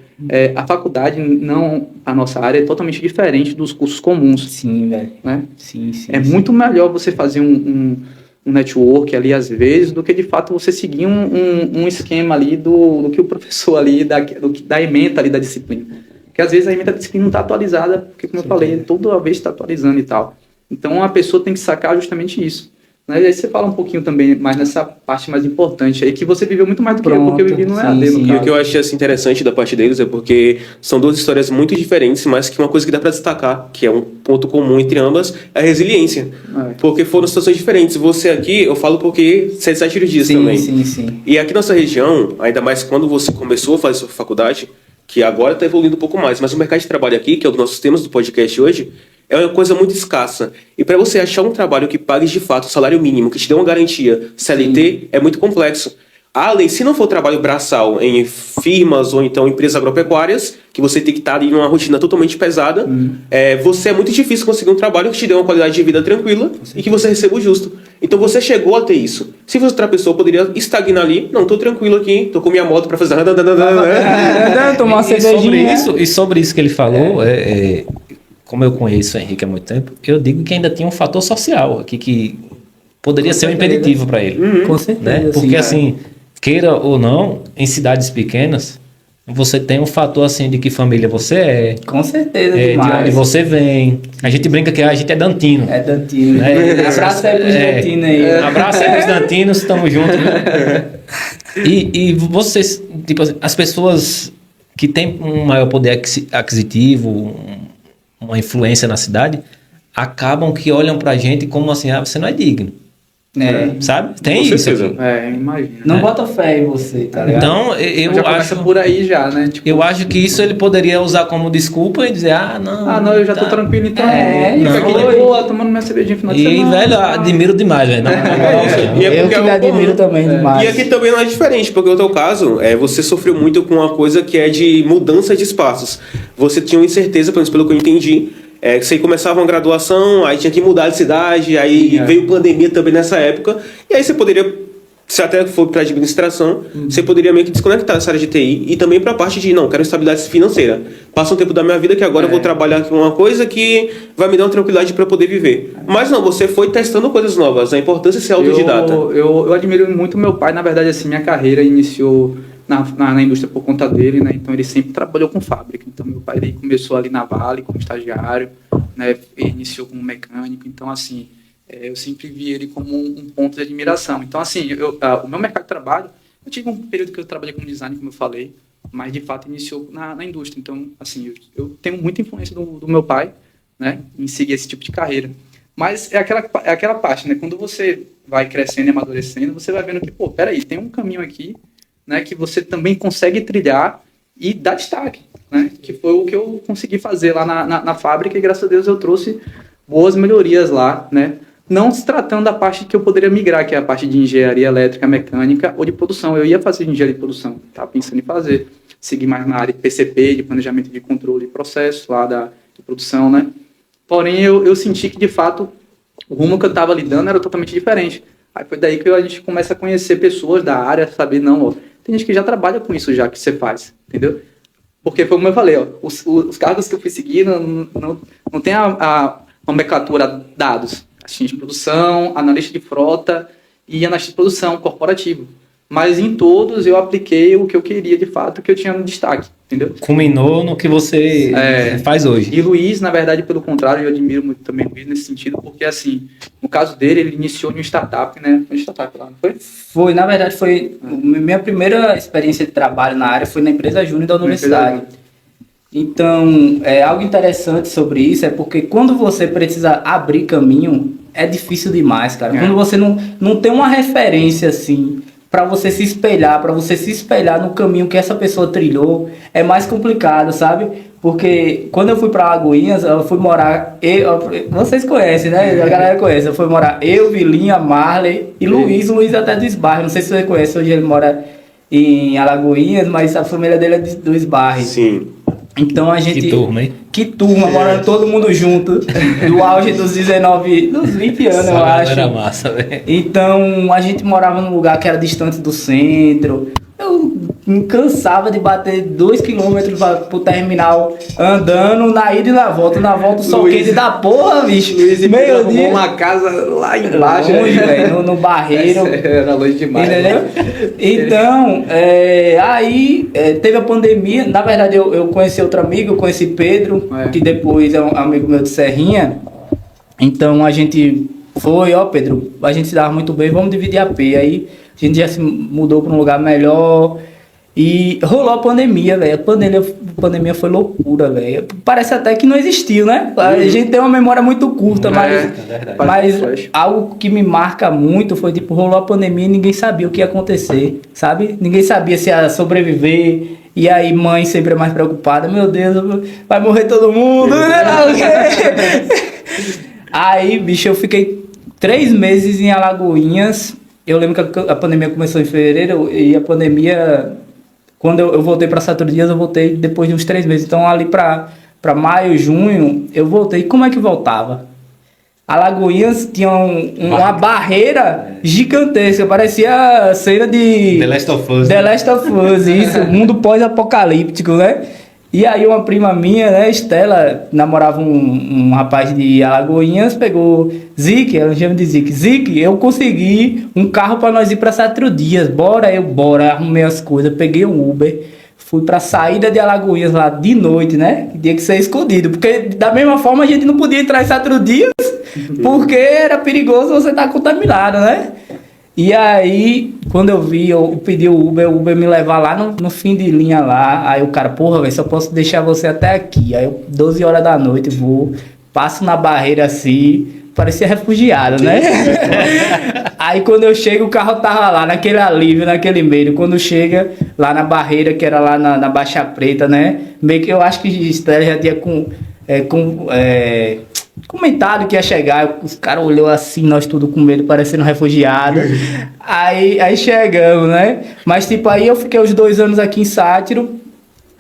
A faculdade, não, a nossa área é totalmente diferente dos cursos comuns. Sim, velho. Né? Sim. Muito melhor você fazer um network ali, às vezes, do que, de fato, você seguir um esquema ali do que o professor ali, da ementa ali da disciplina. Porque, às vezes, a ementa da disciplina não está atualizada, porque, como eu falei, toda vez está atualizando e tal. Então, a pessoa tem que sacar justamente isso. Né? E aí você fala um pouquinho também mais nessa parte mais importante aí, que você viveu muito mais do que eu, porque eu vivi no EAD, no caso. E o que eu achei assim, interessante da parte deles é porque são duas histórias muito diferentes, mas que uma coisa que dá para destacar, que é um ponto comum entre ambas, é a resiliência. Porque foram situações diferentes. Você aqui, eu falo porque você é de 7 dias também. Sim. E aqui na nossa região, ainda mais quando você começou a fazer sua faculdade, que agora está evoluindo um pouco mais, mas o mercado de trabalho aqui, que é um dos nossos temas do podcast hoje, é uma coisa muito escassa. E para você achar um trabalho que pague de fato o salário mínimo, que te dê uma garantia CLT, é muito complexo. A lei, se não for trabalho braçal em firmas ou então empresas agropecuárias, que você tem que estar em uma rotina totalmente pesada, você é muito difícil conseguir um trabalho que te dê uma qualidade de vida tranquila e que você receba o justo. Então você chegou a ter isso. Se fosse outra pessoa, poderia estagnar ali. Não, tô tranquilo aqui, tô com minha moto para fazer... Tomar uma cervejinha. Sobre isso que ele falou, como eu conheço o Henrique há muito tempo, eu digo que ainda tinha um fator social aqui que poderia ser um impeditivo para ele. Com certeza. Né? Porque assim, queira ou não, em cidades pequenas, você tem um fator assim de que família você é. Com certeza, de onde você vem. A gente brinca que a gente é dantino. É dantino. Abraço aí pros dantinos aí. Abraço aí pros dantinos, estamos juntos. E vocês, tipo assim, as pessoas que têm um maior poder aquisitivo, uma influência na cidade, acabam que olham pra gente como assim, você não é digno. Sabe? Tem Com isso certeza. aqui. Imagina. Não bota fé em você, tá ligado? Então, eu já começa acho... por aí já, né? Tipo, Eu acho que isso ele poderia usar como desculpa e dizer, não, eu já tô tranquilo, então. não. Fica aqui de boa, tomando minha cervejinha no final de E, semana. velho, eu admiro demais, velho. E é Eu porque que lhe admiro também demais. E aqui também não é diferente, porque no teu caso, você sofreu muito com uma coisa que é de mudança de espaços. Você tinha uma incerteza, pelo menos pelo que eu entendi, você começava uma graduação, aí tinha que mudar de cidade, aí veio pandemia também nessa época, e aí você poderia, se até for para administração, você poderia meio que desconectar dessa área de TI e também para a parte de, não, quero estabilidade financeira. Passa um tempo da minha vida que agora eu vou trabalhar com uma coisa que vai me dar uma tranquilidade para poder viver. Mas não, você foi testando coisas novas, a importância é ser autodidata. Eu admiro muito meu pai, na verdade, assim, minha carreira iniciou na indústria por conta dele, né? Então ele sempre trabalhou com fábrica. Então meu pai ele começou ali na Vale como estagiário, né? Ele iniciou como mecânico. Então assim, eu sempre vi ele como um ponto de admiração. Então assim, o meu mercado de trabalho, eu tive um período que eu trabalhei como design, como eu falei, mas de fato iniciou na indústria. Então assim, eu tenho muita influência do meu pai, né? Em seguir esse tipo de carreira. Mas é aquela parte, né? Quando você vai crescendo e amadurecendo, você vai vendo que, peraí, tem um caminho aqui, né, que você também consegue trilhar e dar destaque, né, que foi o que eu consegui fazer lá na fábrica e graças a Deus eu trouxe boas melhorias lá, né, não se tratando da parte que eu poderia migrar, que é a parte de engenharia elétrica, mecânica ou de produção. Eu ia fazer engenharia de produção, estava pensando em seguir mais na área de PCP, de planejamento de controle de processo lá de produção, né, porém eu senti que de fato o rumo que eu estava lidando era totalmente diferente. Aí foi daí que a gente começa a conhecer pessoas da área, saber, tem gente que já trabalha com isso já que você faz, entendeu? Porque, como eu falei, os cargos que eu fui seguir não tem a nomenclatura dados. Assistente de produção, analista de frota e analista de produção corporativo. mas em todos eu apliquei o que eu queria de fato, que eu tinha no destaque, entendeu? Culminou no que você faz hoje. E Luiz, na verdade, pelo contrário, eu admiro muito também o Luiz nesse sentido, porque assim, no caso dele, ele iniciou em uma startup, né? Uma startup lá, não foi? Foi, na verdade, minha primeira experiência de trabalho na área foi na empresa júnior da universidade. Então, algo interessante sobre isso é porque quando você precisa abrir caminho, é difícil demais, cara. Quando você não tem uma referência assim para você se espelhar no caminho que essa pessoa trilhou, é mais complicado, sabe? Porque quando eu fui para Alagoinhas, eu fui morar, vocês conhecem, né? A galera conhece. Eu fui morar Vilinha, Marley e Luiz até do Esbarre. Não sei se você conhece, hoje ele mora em Alagoinhas, mas a família dele é do Esbarre. Sim. Então a gente... Que turma, hein? Morando todo mundo junto, do auge dos 20 anos, eu acho. Era massa, velho. Então a gente morava num lugar que era distante do centro. Eu me cansava de bater 2 km pro terminal andando na ida e na volta. Na volta o sol quente da porra, bicho. Luiz arrumou uma casa lá embaixo. Longe, velho, no Barreiro. Era longe demais. Entendeu? Então, aí teve a pandemia. Na verdade, eu conheci outro amigo, eu conheci Pedro, que depois é um amigo meu de Serrinha. Então a gente foi, Pedro, a gente se dava muito bem, vamos dividir a P. Aí a gente já se mudou para um lugar melhor e rolou a pandemia, velho. A pandemia foi loucura, velho. Parece até que não existiu, né? A gente tem uma memória muito curta, mas algo que me marca muito foi, tipo, rolou a pandemia e ninguém sabia o que ia acontecer, sabe? Ninguém sabia se ia sobreviver. E aí, mãe sempre é mais preocupada. Meu Deus, vai morrer todo mundo. Aí, bicho, eu fiquei 3 meses em Alagoinhas. Eu lembro que a pandemia começou em fevereiro e a pandemia, quando eu voltei para Saturnino Dias, eu voltei depois de uns 3 meses. Então, ali para maio, junho, eu voltei. Como é que voltava? Alagoinhas tinha uma barreira gigantesca, parecia cena de The Last of Us. The Last of Us, isso, mundo pós-apocalíptico, né? E aí uma prima minha, né, Estela, namorava um rapaz de Alagoinhas, pegou Zique, ela chama de Zique. Zique, eu consegui um carro para nós ir para Saturnino Dias, bora, arrumei as coisas, peguei um Uber, fui pra saída de Alagoinhas lá de noite, né? Que tinha que ser escondido, porque da mesma forma a gente não podia entrar em Saturnino Dias, porque era perigoso você estar contaminado, né? E aí, quando eu vi, eu pedi o Uber me levar lá no fim de linha lá. Aí o cara, porra, velho, só posso deixar você até aqui. Aí eu, 12 horas da noite, passo na barreira assim, parecia refugiado, né? Aí quando eu chego, o carro tava lá, naquele alívio, naquele meio. Quando chega lá na barreira, que era lá na Baixa Preta, né? Meio que eu acho que Estela já tinha comentado que ia chegar, os caras olhou assim, nós tudo com medo, parecendo refugiado. aí chegamos, né? Mas tipo, aí eu fiquei os 2 anos aqui em Sátiro,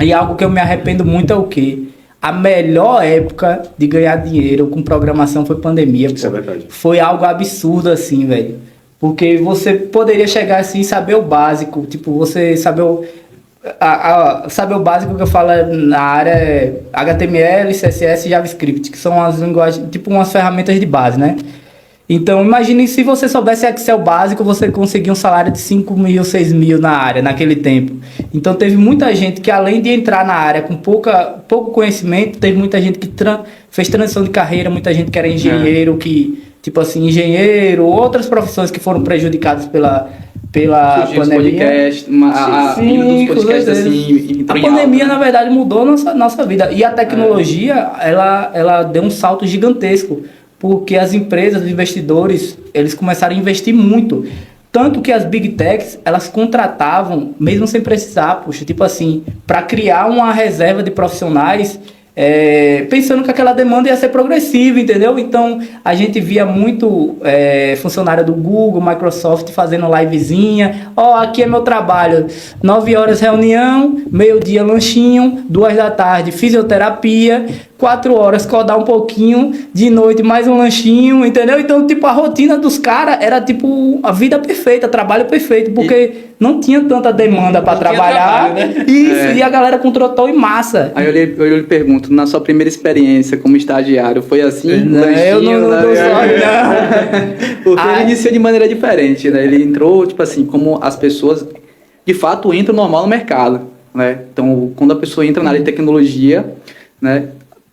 e algo que eu me arrependo muito é o quê? A melhor época de ganhar dinheiro com programação foi pandemia. Isso é verdade. Foi algo absurdo assim, velho. Porque você poderia chegar assim e saber o básico, tipo, você saber saber o básico que eu falo na área é HTML, CSS e JavaScript, que são as linguagens, tipo umas ferramentas de base, né? Então, imagine se você soubesse Excel básico, você conseguia um salário de 5 mil, 6 mil na área, naquele tempo. Então, teve muita gente que, além de entrar na área com pouco conhecimento, teve muita gente que fez transição de carreira, muita gente que era engenheiro, tipo assim, engenheiro, outras profissões que foram prejudicadas pela pandemia. Podcast, dos podcasts assim, a pandemia, na verdade, mudou nossa vida. E a tecnologia, ela deu um salto gigantesco, porque as empresas, os investidores, eles começaram a investir muito. Tanto que as Big Techs, elas contratavam, mesmo sem precisar, tipo assim, para criar uma reserva de profissionais, pensando que aquela demanda ia ser progressiva, entendeu? Então, a gente via muito funcionário do Google, Microsoft fazendo livezinha. Aqui é meu trabalho. 9 horas reunião, meio-dia lanchinho, 2 da tarde fisioterapia, 4 horas, acordar um pouquinho, de noite mais um lanchinho, entendeu? Então, tipo, a rotina dos caras era, tipo, a vida perfeita, trabalho perfeito, porque não tinha tanta demanda para trabalhar. Trabalho, né? Isso, e a galera contratou em massa. Aí eu lhe pergunto, na sua primeira experiência como estagiário, foi assim? Não, eu não dou sorte, não. Porque ele iniciou de maneira diferente, né? Ele entrou, tipo assim, como as pessoas, de fato, entram normal no mercado, né? Então, quando a pessoa entra na área de tecnologia, né?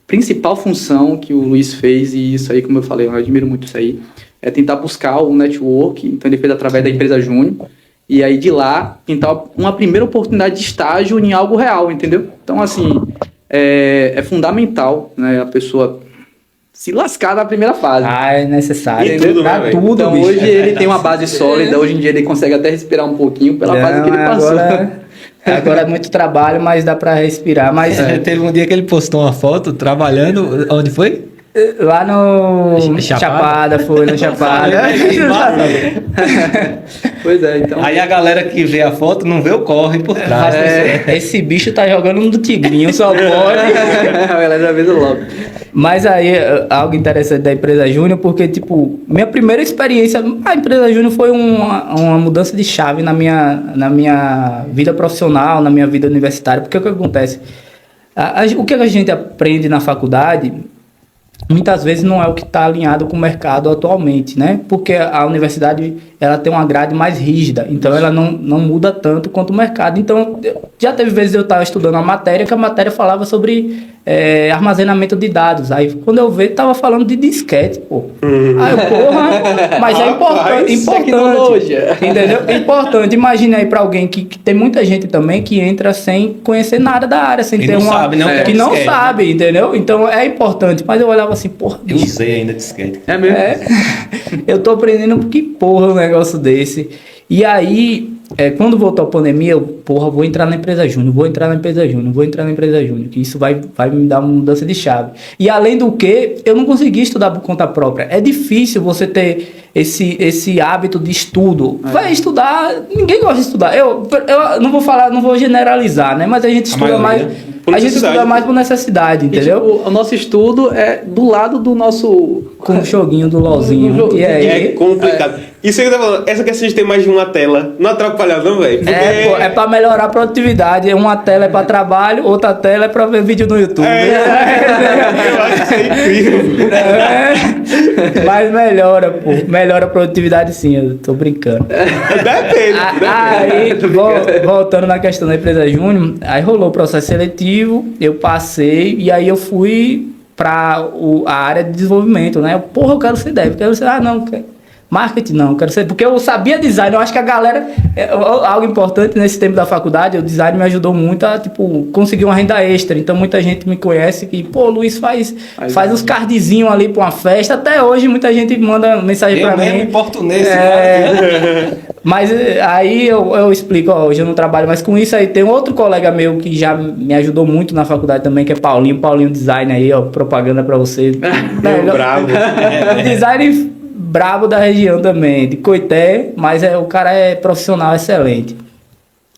Principal função que o Luiz fez, e isso aí, como eu falei, eu admiro muito isso aí, é tentar buscar o network. Então, ele fez através da empresa Júnior, e aí de lá, tentar uma primeira oportunidade de estágio em algo real, entendeu? Então, assim, é fundamental, né, a pessoa se lascar na primeira fase. Ah, é necessário. E tudo, Pra né, velho? tudo, Então, bicho. hoje ele tem uma base sólida, hoje em dia ele consegue até respirar um pouquinho pela fase que ele passou. Agora é muito trabalho, mas dá pra respirar. Mas Teve um dia que ele postou uma foto trabalhando. Onde foi? lá no Chapada? foi na Chapada. Pois é, então... Aí a galera que vê a foto não vê o corre por trás. Esse bicho tá jogando um do Tigrinho, só pode. a galera já vê logo. Mas aí, algo interessante da empresa Júnior, porque, tipo, minha primeira experiência, a empresa Júnior foi uma mudança de chave na minha vida profissional, na minha vida universitária. Porque o que acontece? O que a gente aprende na faculdade, muitas vezes não é o que está alinhado com o mercado atualmente, né? Porque a universidade, ela tem uma grade mais rígida, então ela não muda tanto quanto o mercado. Então, já teve vezes eu estava estudando uma matéria, que a matéria falava sobre armazenamento de dados. Aí, quando eu vi, tava falando de disquete, pô. Aí eu, porra, mas é importante, entendeu? É importante. Imagina aí para alguém que tem muita gente também que entra sem conhecer nada da área, sem E ter não uma... sabe, não, que não disquete, sabe, entendeu? Então, é importante. Mas eu olhava assim, porra, Eu usei ainda disquete. É mesmo? eu tô aprendendo que porra um negócio desse. E aí, quando voltou a pandemia, eu, porra, vou entrar na empresa Júnior, que isso vai me dar uma mudança de chave. E além do que, eu não consegui estudar por conta própria. É difícil você ter esse hábito de estudo. Vai estudar, ninguém gosta de estudar. Eu não vou generalizar, né? Mas a gente estuda mais... A gente estuda mais por necessidade, entendeu? E, tipo, o nosso estudo é do lado do nosso... Com o joguinho do LOLzinho. E aí... É complicado. Isso aí que eu tô falando, essa questão de ter mais de uma tela, não atrapalha não, velho? Porque... É pra melhorar a produtividade. Uma tela é pra trabalho, outra tela é pra ver vídeo no YouTube. Eu acho isso aí incrível. Mas melhora, pô. Melhora a produtividade sim, eu tô brincando. Depende. Aí, voltando na questão da empresa Júnior, aí rolou o processo seletivo, eu passei e aí eu fui pra a área de desenvolvimento, né? Porra, eu quero ser dev, marketing não, quero ser... Porque eu sabia design, eu acho que a galera... algo importante nesse tempo da faculdade, o design me ajudou muito a, tipo, conseguir uma renda extra. Então, muita gente me conhece que, pô, Luiz faz os cardzinhos ali pra uma festa. Até hoje, muita gente manda mensagem pra mim. Eu mesmo em português. Mas aí eu explico, ó, hoje eu não trabalho mais com isso. Aí tem outro colega meu que já me ajudou muito na faculdade também, que é Paulinho Design aí, ó, propaganda pra você. Bravo. Design brabo da região também, de Coité, mas o cara é profissional excelente.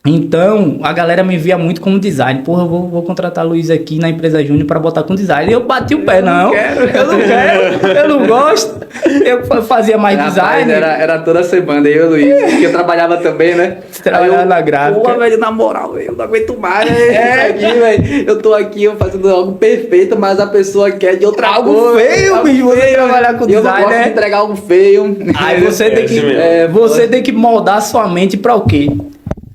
Então, a galera me via muito como design. Porra, eu vou contratar o Luiz aqui na empresa Júnior para botar com design. E eu bati o pé, eu não quero, eu não gosto. Eu fazia mais design. Era toda semana, eu e o Luiz, que eu trabalhava também, né? Trabalhava na gráfica. Pô, velho, na moral, eu não aguento mais, aqui, velho. Eu tô aqui, eu fazendo algo perfeito, mas a pessoa quer de outra algo coisa. Feio, bicho, você trabalhar com design, eu não gosto de entregar algo feio. Aí você tem que moldar sua mente para o quê?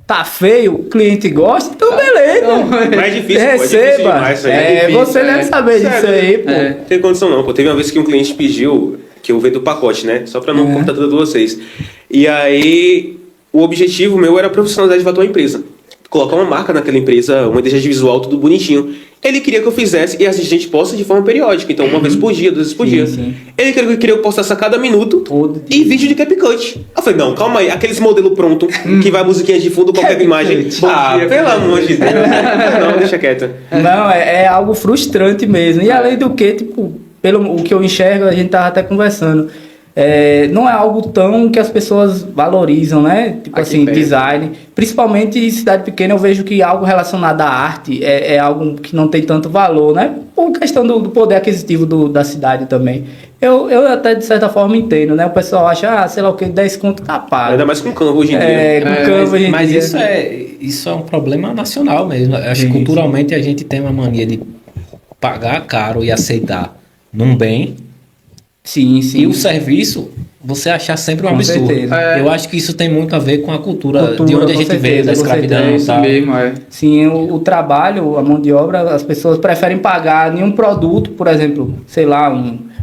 Tá feio, o cliente gosta, então beleza. Mais difícil, receba. Você deve saber Sério, disso aí, pô. Não tem condição não, pô. Teve uma vez que um cliente pediu que eu vendo o pacote, né? Só pra não contar tudo pra vocês. E aí, o objetivo meu era profissionalizar de fato a empresa. Colocar uma marca naquela empresa, uma identidade visual, tudo bonitinho. Ele queria que eu fizesse, e assim, a gente posta de forma periódica, então uma vez por dia, 2 vezes por dia. Sim. Ele queria que eu postasse a cada minuto e vídeo de CapCut. Eu falei, não, calma aí, aqueles modelos pronto, que vai musiquinha de fundo, qualquer imagem. Pelo amor de Deus. Não, deixa quieto. Não, é algo frustrante mesmo. E além do que, tipo, pelo o que eu enxergo, a gente tava até conversando. não é algo tão que as pessoas valorizam, né? Tipo Aqui assim, perto. design. Principalmente em cidade pequena, eu vejo que algo relacionado à arte é algo que não tem tanto valor, né? Por questão do poder aquisitivo da cidade também. Eu até, de certa forma, entendo, né? O pessoal acha, sei lá o que, 10 conto tá pago. Ainda mais com Canva hoje em dia. Com Canva hoje em Mas dia. isso é um problema nacional mesmo. Acho que Sim, culturalmente a gente tem uma mania de pagar caro e aceitar num bem Sim, e sim. o serviço você achar sempre um Com absurdo. certeza. Eu acho que isso tem muito a ver com a cultura Cultura, de onde a com gente veio, certeza, da com escravidão certeza. e Isso tal. mesmo, é. Sim, o trabalho, a mão de obra, as pessoas preferem pagar nenhum produto, por exemplo, sei lá,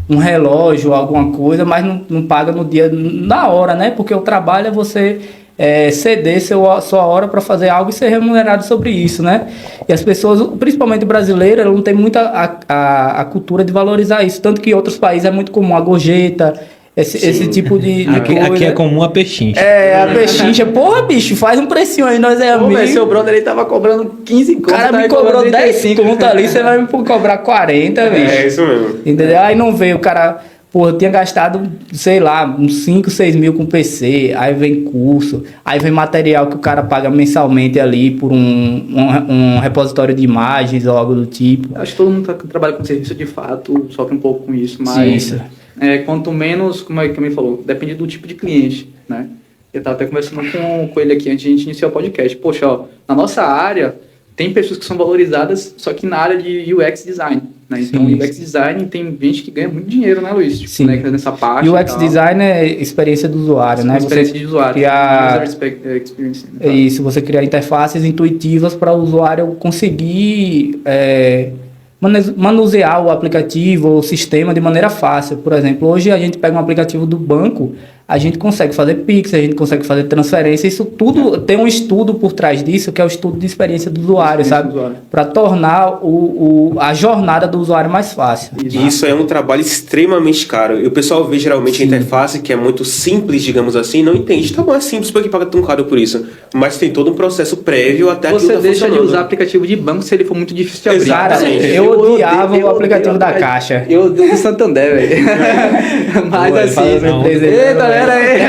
um relógio, alguma coisa, mas não paga no dia, na hora, né? Porque o trabalho é você ceder sua hora para fazer algo e ser remunerado sobre isso, né? E as pessoas, principalmente brasileiras, não tem muita a cultura de valorizar isso. Tanto que em outros países é muito comum a gorjeta, esse tipo de coisa. Aqui é comum a pechincha. A pechincha. Porra, bicho, faz um precinho aí, nós é Pô, amigo. velho, seu brother ele tava cobrando 15 O conto. cara me tava cobrou cobrando 10 35. conto ali, você vai me cobrar 40, bicho. É isso mesmo. Entendeu? Aí não veio, o cara, porra, eu tinha gastado, sei lá, uns 5, 6 mil com PC, aí vem curso, aí vem material que o cara paga mensalmente ali por um repositório de imagens ou algo do tipo. Acho que todo mundo que trabalha com serviço de fato sofre um pouco com isso, mas Sim. quanto menos, como é que me falou, depende do tipo de cliente, né? Eu estava até conversando com ele aqui antes de a gente iniciar o podcast. Poxa, ó, na nossa área tem pessoas que são valorizadas, só que na área de UX design, né? Então, Sim. UX design tem gente que ganha muito dinheiro, né, Luiz? Tipo, Sim. né, nessa parte. E o e UX tal. design é experiência do usuário, né? Experiência de usuário. criar- User experience. né? É isso, você criar interfaces intuitivas para o usuário conseguir manusear o aplicativo ou o sistema de maneira fácil. Por exemplo, hoje a gente pega um aplicativo do banco, a gente consegue fazer Pix, a gente consegue fazer transferência, isso tudo tem um estudo por trás disso, que é o estudo de experiência do usuário, Experiência sabe? do usuário. Para tornar a jornada do usuário mais fácil. E isso é um trabalho extremamente caro. E o pessoal vê geralmente a interface, que é muito simples, digamos assim, não entende. Tá bom, é simples, por que paga tão caro por isso? Mas tem todo um processo prévio até aquilo Você tá deixa de funcionando. usar aplicativo de banco se ele for muito difícil de abrir. Cara, Exatamente. eu odiava odeio- o aplicativo odeio da Caixa. Eu odeio o Santander, velho. Mas Boa, ele fala assim... não. Eita, pera aí.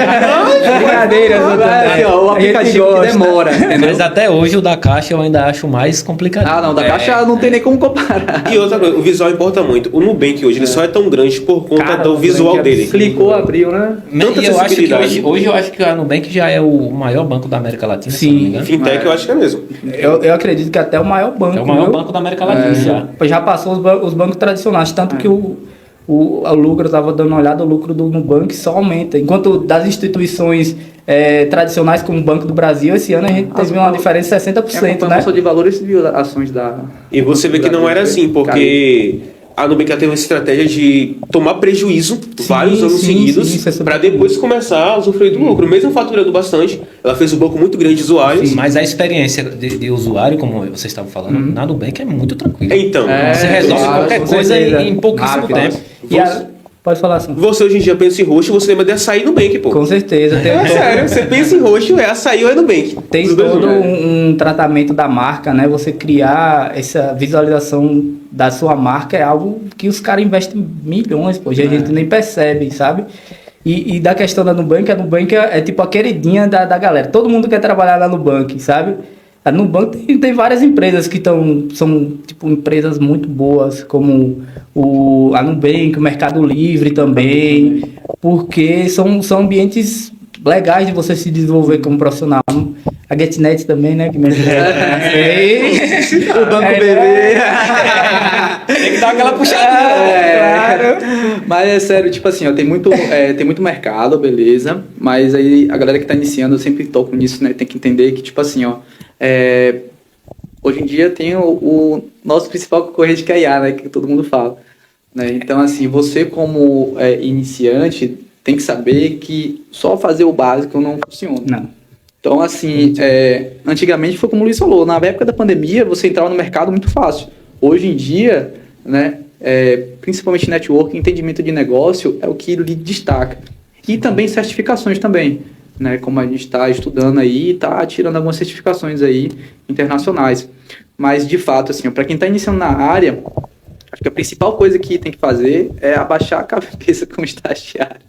Brincadeira, Mas, assim, ó, o A gente aplicativo que gosta. demora, entendeu? Mas até hoje o da Caixa eu ainda acho mais complicado. Ah, não, da Caixa não tem nem como comparar. E outra coisa, o visual importa muito. O Nubank hoje ele só é tão grande por conta Cara, do o visual Nubank é dele. Clicou, abriu, né? Tanta E eu acho que acessibilidade. hoje eu acho que a Nubank já é o maior banco da América Latina, se Sim. não me engano. Fintech eu acho que é mesmo. Eu acredito que até o maior banco. É o maior viu? banco da América Latina já. Já passou os bancos tradicionais, tanto que o lucro, eu estava dando uma olhada, o lucro do Nubank só aumenta. Enquanto das instituições tradicionais como o Banco do Brasil, esse ano a gente teve uma diferença de 60%, né? Bolsa de valores e viu ações da... E você vê que não era assim, porque a Nubank ela teve uma estratégia de tomar prejuízo vários anos sim, seguidos sim, isso é para depois começar a usufruir do lucro. Mesmo faturando bastante, ela fez um banco muito grande de usuários. Mas a experiência de usuário, como vocês estavam falando, na Nubank é muito tranquila. Então, Você resolve claro, qualquer com coisa certeza. em pouquíssimo Rápido. tempo. Pode falar assim. você hoje em dia pensa em roxo, você lembra de açaí no Nubank, pô. Com certeza. É sério, você pensa em roxo, é açaí ou é Nubank. Tem Os dois todo juntos. um tratamento da marca, né? Você criar essa visualização da sua marca é algo que os caras investem milhões, pô. A gente nem percebe, sabe? E da questão da Nubank, a Nubank é tipo a queridinha da galera. Todo mundo quer trabalhar lá no Nubank, sabe? A Nubank tem várias empresas que são tipo empresas muito boas, como a Nubank, o Mercado Livre também, porque são ambientes legais de você se desenvolver como profissional. A GetNet também, né? Que me ajuda. O Banco BB. Tem que dar aquela puxadinha. Claro. Mas é sério, tipo assim, ó, tem muito mercado, beleza. Mas aí a galera que tá iniciando, eu sempre toco nisso, né? Tem que entender que, tipo assim, ó, hoje em dia tem o nosso principal concorrente que é a IA, né? Que todo mundo fala. Né? Então, assim, você como iniciante tem que saber que só fazer o básico não funciona. Não. Então, assim, antigamente foi como o Luiz falou, na época da pandemia você entrava no mercado muito fácil. Hoje em dia, né, principalmente network, entendimento de negócio é o que lhe destaca. E também certificações também, né, como a gente está estudando aí e está tirando algumas certificações aí internacionais. Mas, de fato, assim, para quem está iniciando na área, Acho que a principal coisa que tem que fazer é abaixar a cabeça como estagiário.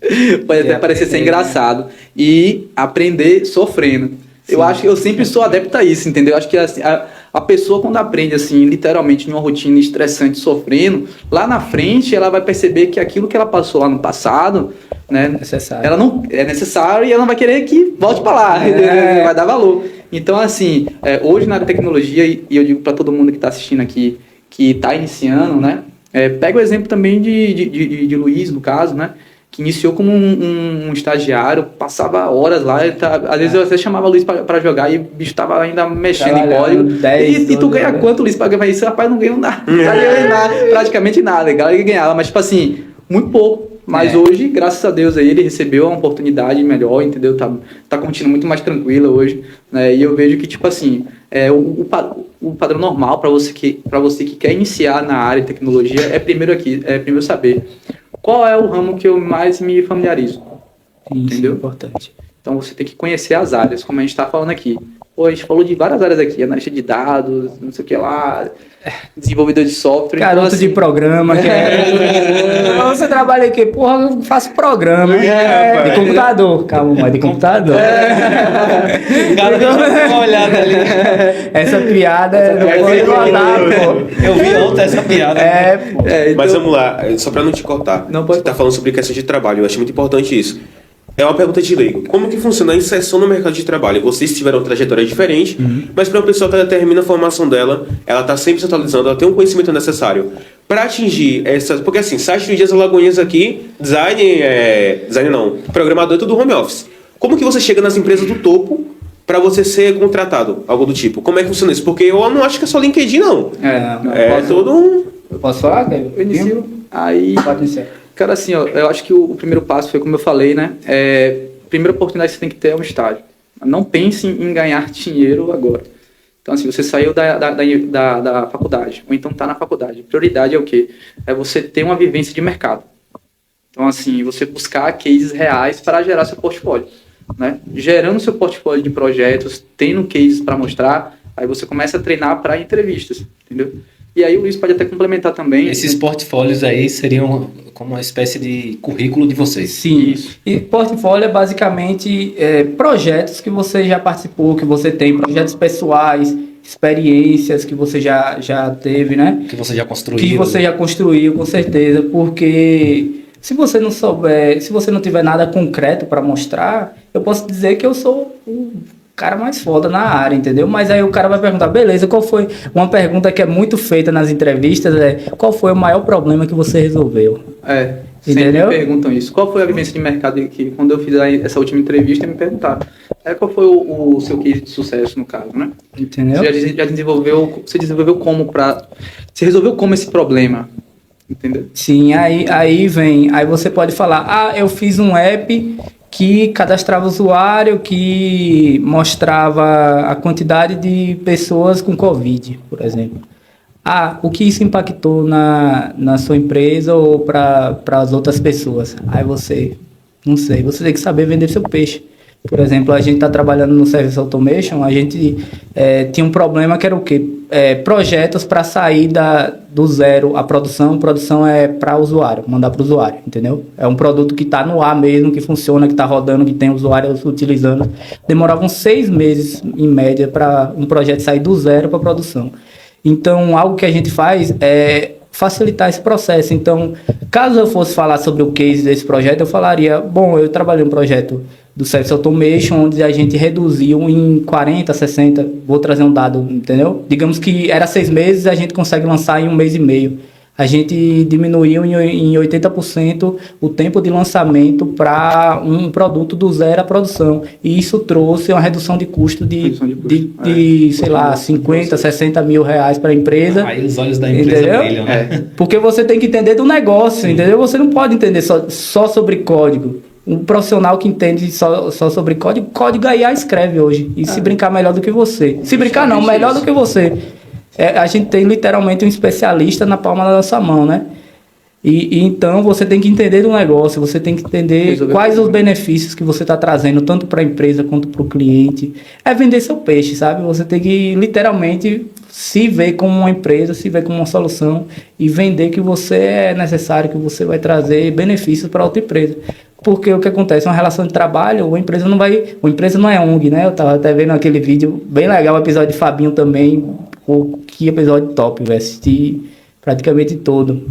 Pode até parecer ser engraçado. E aprender sofrendo. Eu acho que eu sempre sou adepto a isso, entendeu? Acho que assim, a pessoa quando aprende assim, literalmente numa rotina estressante, sofrendo, lá na frente ela vai perceber que aquilo que ela passou lá no passado, né, Necessário. ela não é necessário e ela não vai querer que volte para lá, entendeu? Vai dar valor. Então assim, hoje na área de tecnologia, e eu digo para todo mundo que está assistindo aqui, que está iniciando, né, pega o exemplo também de Luiz, no caso, né, que iniciou como um estagiário, passava horas lá, às vezes eu até chamava o Luiz para jogar e o bicho tava ainda mexendo em código. 10, E tu ganha quanto, Luiz, para ganhar isso? Rapaz, não ganhou nada, praticamente nada, legal, ele ganhava, mas tipo assim, muito pouco. Mas hoje, graças a Deus, aí, ele recebeu uma oportunidade melhor, entendeu? Tá curtindo muito mais tranquila hoje, né? E eu vejo que, tipo assim, o padrão normal para você que quer iniciar na área de tecnologia é primeiro saber qual é o ramo que eu mais me familiarizo, entendeu? Isso é importante. Então você tem que conhecer as áreas, como a gente está falando aqui. Pô, a gente falou de várias áreas aqui, analista de dados, não sei o que lá, desenvolvedor de software. Garoto então, assim, de programa. Você trabalha aqui? Porra, eu faço programa. De computador. Calma, mas de computador. O cara deu uma olhada ali. Essa piada não pode rodar, pô. Eu vi ontem essa piada. Pô. então, Mas vamos lá, só para não te cortar. Não, pode Você tá falando sobre questão de trabalho, eu acho muito importante isso. É uma pergunta de leigo. Como que funciona a inserção no mercado de trabalho? Vocês tiveram uma trajetória diferente, mas para uma pessoa que ela termina a formação dela, ela está sempre se atualizando, ela tem um conhecimento necessário. Para atingir essas... Porque assim, Site do Dias Alagoinhas aqui, programador é tudo home office. Como que você chega nas empresas do topo para você ser contratado? Algo do tipo. Como é que funciona isso? Porque eu não acho que é só LinkedIn, não. Todo um... Posso falar, Kevin? Eu inicio, aí... Pode iniciar. Cara, assim, ó, eu acho que o primeiro passo foi como eu falei, né? A primeira oportunidade que você tem que ter é um estágio. Não pense em ganhar dinheiro agora. Então, assim, você saiu da faculdade, ou então está na faculdade. A prioridade é o quê? É você ter uma vivência de mercado. Então, assim, você buscar cases reais para gerar seu portfólio, né? Gerando seu portfólio de projetos, tendo cases para mostrar, aí você começa a treinar para entrevistas, entendeu? E aí o Luiz pode até complementar também. Esses portfólios aí seriam como uma espécie de currículo de vocês. Sim, isso. E portfólio é basicamente projetos que você já participou, que você tem, projetos pessoais, experiências que você já teve, né? Que você já construiu. Que você já construiu, com certeza, porque se você não souber, se você não tiver nada concreto para mostrar, eu posso dizer que eu sou o cara mais foda na área, entendeu? Mas aí o cara vai perguntar, beleza, qual foi... Uma pergunta que é muito feita nas entrevistas qual foi o maior problema que você resolveu? Sempre entendeu? me perguntam isso. Qual foi a vivência de mercado que quando eu fiz essa última entrevista, me perguntaram. Qual foi o seu case de sucesso, no caso, né? Entendeu? Você desenvolveu como para... Você resolveu como esse problema, entendeu? Sim, aí você pode falar, eu fiz um app que cadastrava usuário, que mostrava a quantidade de pessoas com Covid, por exemplo. O que isso impactou na sua empresa ou para as outras pessoas? Aí não sei, você tem que saber vender seu peixe. Por exemplo, a gente está trabalhando no Service Automation, a gente tinha um problema que era o quê? Projetos para sair do zero a produção. Produção é para usuário, mandar para o usuário, entendeu? É um produto que está no ar mesmo, que funciona, que está rodando, que tem usuários utilizando. Demoravam 6 meses, em média, para um projeto sair do zero para produção. Então, algo que a gente faz é facilitar esse processo. Então, caso eu fosse falar sobre o case desse projeto, eu falaria, eu trabalhei um projeto do Service Automation, onde a gente reduziu em 40, 60, vou trazer um dado, entendeu? Digamos que era 6 meses, a gente consegue lançar em 1 mês e meio. A gente diminuiu em 80% o tempo de lançamento para um produto do zero à produção. E isso trouxe uma redução de custo de sei lá, 50, 60 mil reais para a empresa. Aí os olhos da empresa brilham, né? Porque você tem que entender do negócio, entendeu? Você não pode entender só sobre código. Um profissional que entende só sobre código a IA escreve hoje. E se brincar melhor do que você. Se brincar não, melhor do que você. A gente tem literalmente um especialista na palma da nossa mão, né? E então você tem que entender do negócio, você tem que entender Resolver quais os problema. benefícios que você está trazendo, tanto para a empresa quanto para o cliente. É vender seu peixe, sabe? Você tem que literalmente se ver como uma empresa, se ver como uma solução e vender que você é necessário, que você vai trazer benefícios para outra empresa. Porque o que acontece, uma relação de trabalho, a empresa não vai... A empresa não é ONG, né? Eu estava até vendo aquele vídeo, bem legal, o episódio de Fabinho também. Pô, que episódio top, velho. Assisti praticamente todo.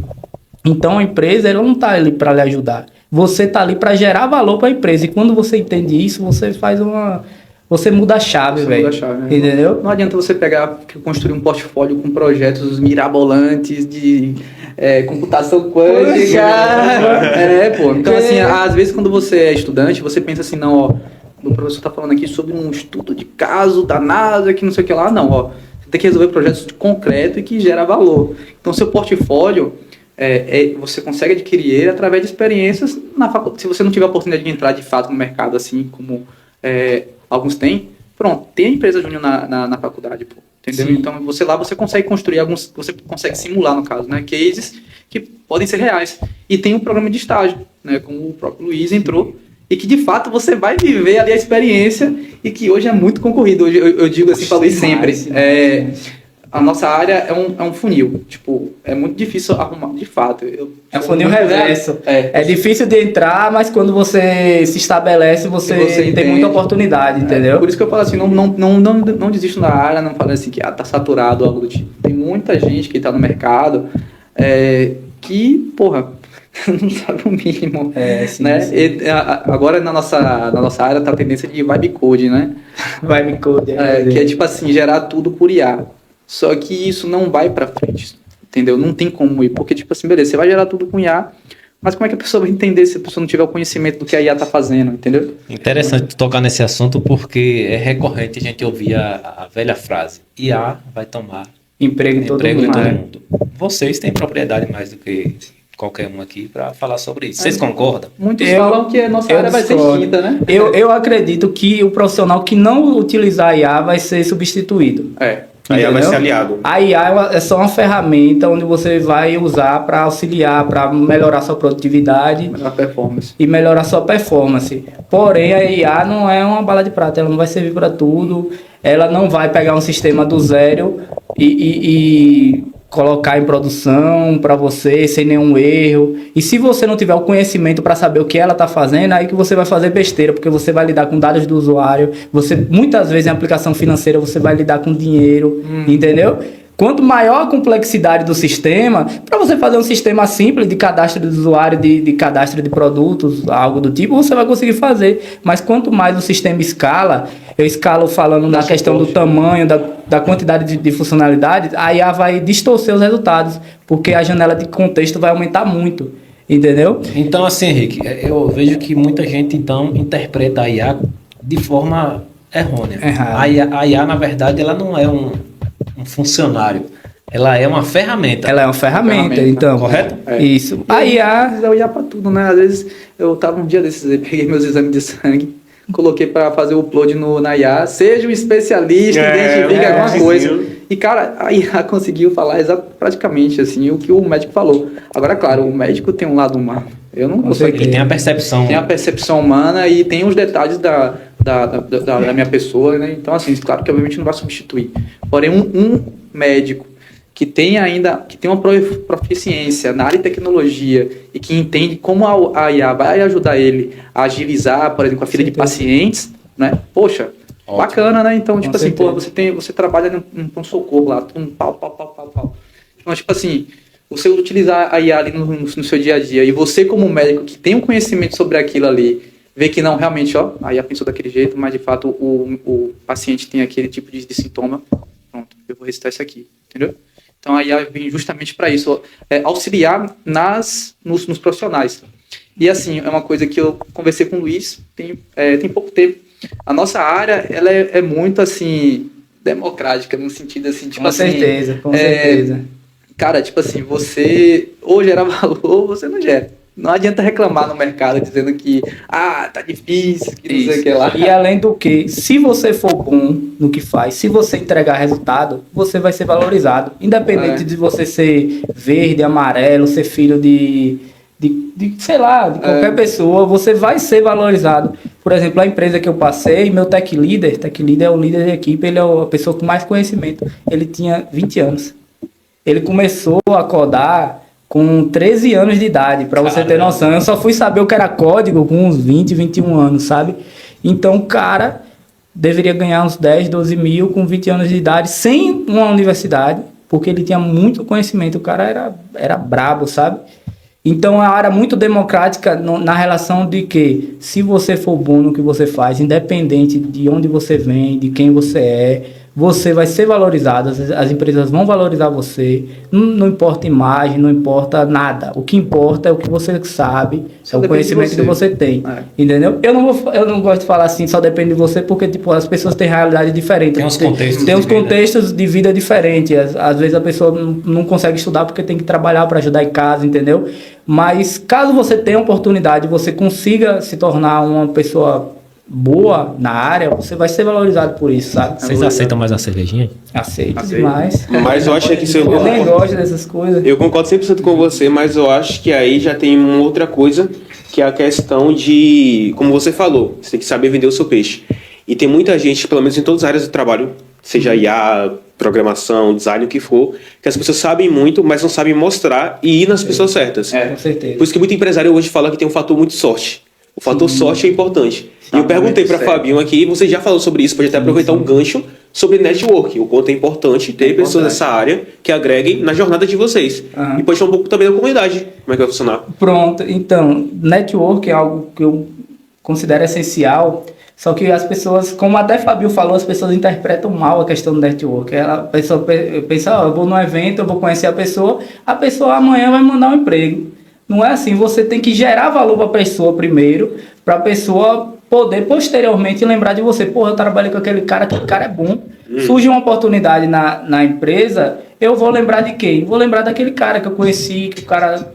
Então a empresa ela não está ali para lhe ajudar. Você está ali para gerar valor para a empresa. E quando você entende isso, você faz uma... Você muda a chave, Você velho. muda a chave, né? Entendeu? Não adianta você pegar, construir um portfólio com projetos mirabolantes de computação quântica. Pô. Então, assim, às vezes quando você é estudante, você pensa assim, não, ó, o professor está falando aqui sobre um estudo de caso da NASA, que não sei o que lá. Não, ó, você tem que resolver projetos de concreto e que gera valor. Então, seu portfólio... você consegue adquirir ele através de experiências na faculdade. Se você não tiver a oportunidade de entrar de fato no mercado, assim como alguns têm, pronto, tem a empresa júnior na faculdade, pô, entendeu? Sim. Então você consegue construir alguns, você consegue simular, no caso, né, cases que podem ser reais. E tem um programa de estágio, né, como o próprio Luiz entrou, e que de fato você vai viver ali a experiência e que hoje é muito concorrido. Hoje eu digo assim para o Luiz sempre, a nossa área é um funil. Tipo, é muito difícil arrumar, de fato. É um funil reverso. É difícil de entrar, mas quando você se estabelece, você tem entende. muita oportunidade, entendeu? Por isso que eu falo assim, não desisto da área, não falo assim que tá saturado, algo do tipo. Tem muita gente que tá no mercado que, porra, não sabe o mínimo. Sim, né? sim. Agora na nossa área tá a tendência de vibe code, né? Vibe code. Que é tipo assim, gerar tudo por IA. Só que isso não vai pra frente, entendeu? Não tem como ir, porque tipo assim, beleza, você vai gerar tudo com IA, mas como é que a pessoa vai entender se a pessoa não tiver o conhecimento do que a IA tá fazendo, entendeu? Interessante tocar nesse assunto porque é recorrente a gente ouvir a velha frase: IA vai tomar Emprego em todo emprego mundo. em todo mundo. Vocês têm propriedade mais do que qualquer um aqui para falar sobre isso. Vocês concordam? Muitos falam que a nossa área vai ser extinta, né? Eu acredito que o profissional que não utilizar a IA vai ser substituído. A IA vai Entendeu? ser aliado. A IA é só uma ferramenta onde você vai usar para auxiliar, para melhorar sua produtividade Melhor performance. e melhorar sua performance. Porém, a IA não é uma bala de prata, ela não vai servir para tudo, ela não vai pegar um sistema do zero e colocar em produção para você sem nenhum erro. E se você não tiver o conhecimento para saber o que ela está fazendo, aí que você vai fazer besteira, porque você vai lidar com dados do usuário, você muitas vezes em aplicação financeira você vai lidar com dinheiro, entendeu? Quanto maior a complexidade do sistema, para você fazer um sistema simples de cadastro de usuário, de cadastro de produtos, algo do tipo, você vai conseguir fazer. Mas quanto mais o sistema escala, eu escalo falando na questão do tamanho, da quantidade de funcionalidades, a IA vai distorcer os resultados, porque a janela de contexto vai aumentar muito, entendeu? Então, assim, Henrique, eu vejo que muita gente, então, interpreta a IA de forma errônea. Errado. A IA, na verdade, ela não é um funcionário. Ela é uma ferramenta. Ela é uma ferramenta, então. Correto? Isso. A IA... Eu ia pra tudo, né? Às vezes eu tava um dia desses, peguei meus exames de sangue, coloquei para fazer o upload na IA, seja um especialista, identifique alguma coisa. E, cara, a IA conseguiu falar praticamente assim o que o médico falou. Agora, claro, o médico tem um lado humano. Eu não consigo. Ele tem a percepção. Tem a percepção humana e tem os detalhes da minha pessoa, né? Então, assim, claro que obviamente não vai substituir. Porém, um médico que tem uma proficiência na área de tecnologia e que entende como a IA vai ajudar ele a agilizar, por exemplo, a fila de pacientes, né? Poxa, ótimo. Bacana, né? Então, tipo assim, pô, você trabalha num socorro lá, pau. Então, tipo assim, você utilizar a IA ali no seu dia a dia e você como médico que tem um conhecimento sobre aquilo ali, ver que não, realmente, ó, a IA pensou daquele jeito, mas de fato o paciente tem aquele tipo de sintoma, pronto, eu vou recitar isso aqui, entendeu? Então a IA vem justamente para isso, auxiliar nos profissionais. E assim, é uma coisa que eu conversei com o Luiz tem pouco tempo. A nossa área, ela é muito assim, democrática, no sentido assim, tipo com certeza. Cara, tipo assim, você ou gera valor ou você não gera. não adianta reclamar no mercado dizendo que tá difícil, que não sei o que lá. E além do que, se você for bom no que faz, se você entregar resultado, você vai ser valorizado. Independente de você ser verde, amarelo, ser filho de sei lá, de qualquer pessoa, você vai ser valorizado. Por exemplo, a empresa que eu passei, meu tech leader é o líder de equipe, ele é a pessoa com mais conhecimento. Ele tinha 20 anos. Ele começou a codar com 13 anos de idade, para você ter noção. Eu só fui saber o que era código com uns 20, 21 anos, sabe? Então, o cara deveria ganhar uns 10, 12 mil com 20 anos de idade, sem uma universidade, porque ele tinha muito conhecimento. O cara era brabo, sabe? Então, é uma área muito democrática na relação de que, se você for bom no que você faz, independente de onde você vem, de quem você é, você vai ser valorizado, as empresas vão valorizar você, não importa imagem, não importa nada. O que importa é o que você sabe, é o conhecimento que você tem, entendeu? Eu não gosto de falar assim, só depende de você, porque tipo, as pessoas têm realidade diferente. Tem uns contextos de vida diferentes. Às vezes a pessoa não consegue estudar porque tem que trabalhar para ajudar em casa, entendeu? Mas caso você tenha oportunidade, você consiga se tornar uma pessoa boa na área, você vai ser valorizado por isso, sabe? Vocês aceitam mais uma cervejinha? Aceito demais. Mas eu acho que se Eu nem gosto dessas coisas. Eu concordo 100% com você, mas eu acho que aí já tem uma outra coisa, que é a questão de, como você falou, você tem que saber vender o seu peixe. E tem muita gente, pelo menos em todas as áreas do trabalho, seja IA, programação, design, o que for, que as pessoas sabem muito, mas não sabem mostrar e ir nas pessoas certas. Com certeza. Por isso que muito empresário hoje fala que tem um fator muito sorte. O fator sorte é importante. E eu perguntei para Fabinho aqui, você já falou sobre isso, pode até aproveitar um gancho sobre network, o quanto é importante ter pessoas dessa área que agreguem na jornada de vocês. E pode falar um pouco também da comunidade, como é que vai funcionar. Pronto, então, network é algo que eu considero essencial, só que as pessoas, como até Fabio falou, as pessoas interpretam mal a questão do network. A pessoa pensa, eu vou num evento, eu vou conhecer a pessoa amanhã vai mandar um emprego. Não é assim, você tem que gerar valor para a pessoa primeiro, para a pessoa poder posteriormente lembrar de você. Porra, eu trabalhei com aquele cara é bom. Surge uma oportunidade na empresa, eu vou lembrar de quem? Vou lembrar daquele cara que eu conheci, que o cara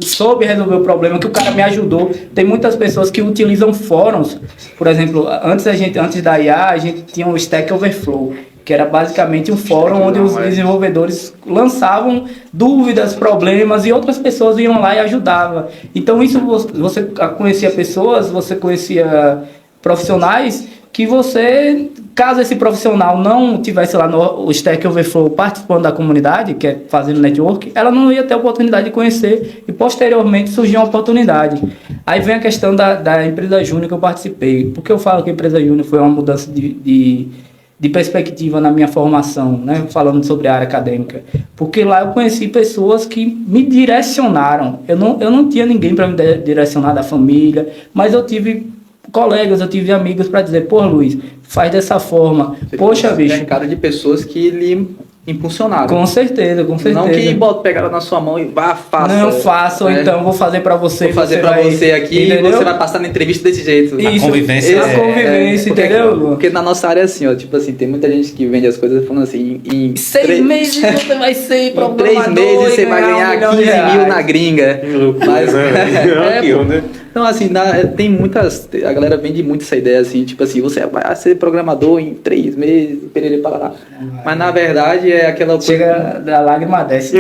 soube resolver o problema, que o cara me ajudou. Tem muitas pessoas que utilizam fóruns. Por exemplo, antes da IA, a gente tinha o Stack Overflow, que era basicamente um fórum onde os desenvolvedores lançavam dúvidas, problemas, e outras pessoas iam lá e ajudavam. Então, isso você conhecia pessoas, você conhecia profissionais que você, caso esse profissional não tivesse lá no Stack Overflow participando da comunidade, que é fazendo network, ela não ia ter a oportunidade de conhecer e posteriormente surgiu uma oportunidade. Aí vem a questão da empresa júnior que eu participei. Por que eu falo que a empresa júnior foi uma mudança de perspectiva na minha formação, né? Falando sobre a área acadêmica? Porque lá eu conheci pessoas que me direcionaram. Eu não tinha ninguém para me direcionar da família, mas eu tive colegas, eu tive amigos para dizer, pô, Luiz, faz dessa forma. Poxa, bicho. Mercado de pessoas que lhe impulsionaram. Com certeza, com certeza. Não que pegaram na sua mão e faça. Não, faça, ou então vou fazer para você. Vou fazer para você aqui, entendeu? E você vai passar na entrevista desse jeito. Isso, a convivência. A convivência, entendeu? Porque na nossa área é assim, ó, tipo assim, tem muita gente que vende as coisas falando assim, em 6 meses você vai ser programador. Em 3 meses você vai ganhar 15 mil na gringa. Mas, então, assim, tem muitas. A galera vende muito essa ideia, assim, tipo assim, você vai ser programador em 3 meses, perere parará. Mas na verdade é aquela coisa. Chega da lágrima desce.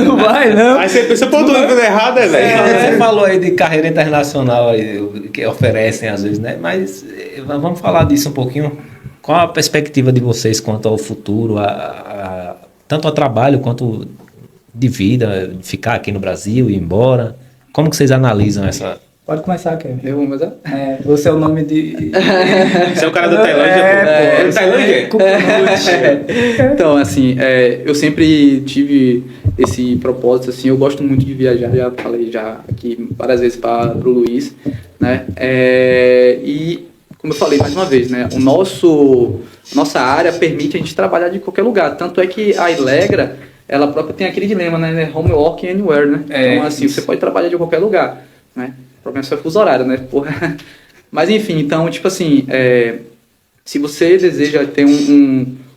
Não vai, não. Aí você pensa, pô, tô indo errado, velho. Você falou aí de carreira internacional aí, que oferecem às vezes, né? Mas vamos falar disso um pouquinho. Qual a perspectiva de vocês quanto ao futuro, tanto ao trabalho quanto de vida, de ficar aqui no Brasil e ir embora? Como que vocês analisam essa... Pode começar, Kevin. Eu vou começar? Você é o nome de... Você é o cara da Tailândia, pô. Tailândia? Então, assim, eu sempre tive esse propósito, assim, eu gosto muito de viajar, já falei aqui várias vezes para o Luiz, né? E, como eu falei mais uma vez, né? Nossa área permite a gente trabalhar de qualquer lugar, tanto é que a Ilegra, ela própria tem aquele dilema, né? Homework anywhere, né? Então, assim, você pode trabalhar de qualquer lugar, né? O problema é só fuso horário, né? Porra. Mas, enfim, então, tipo assim, se você deseja ter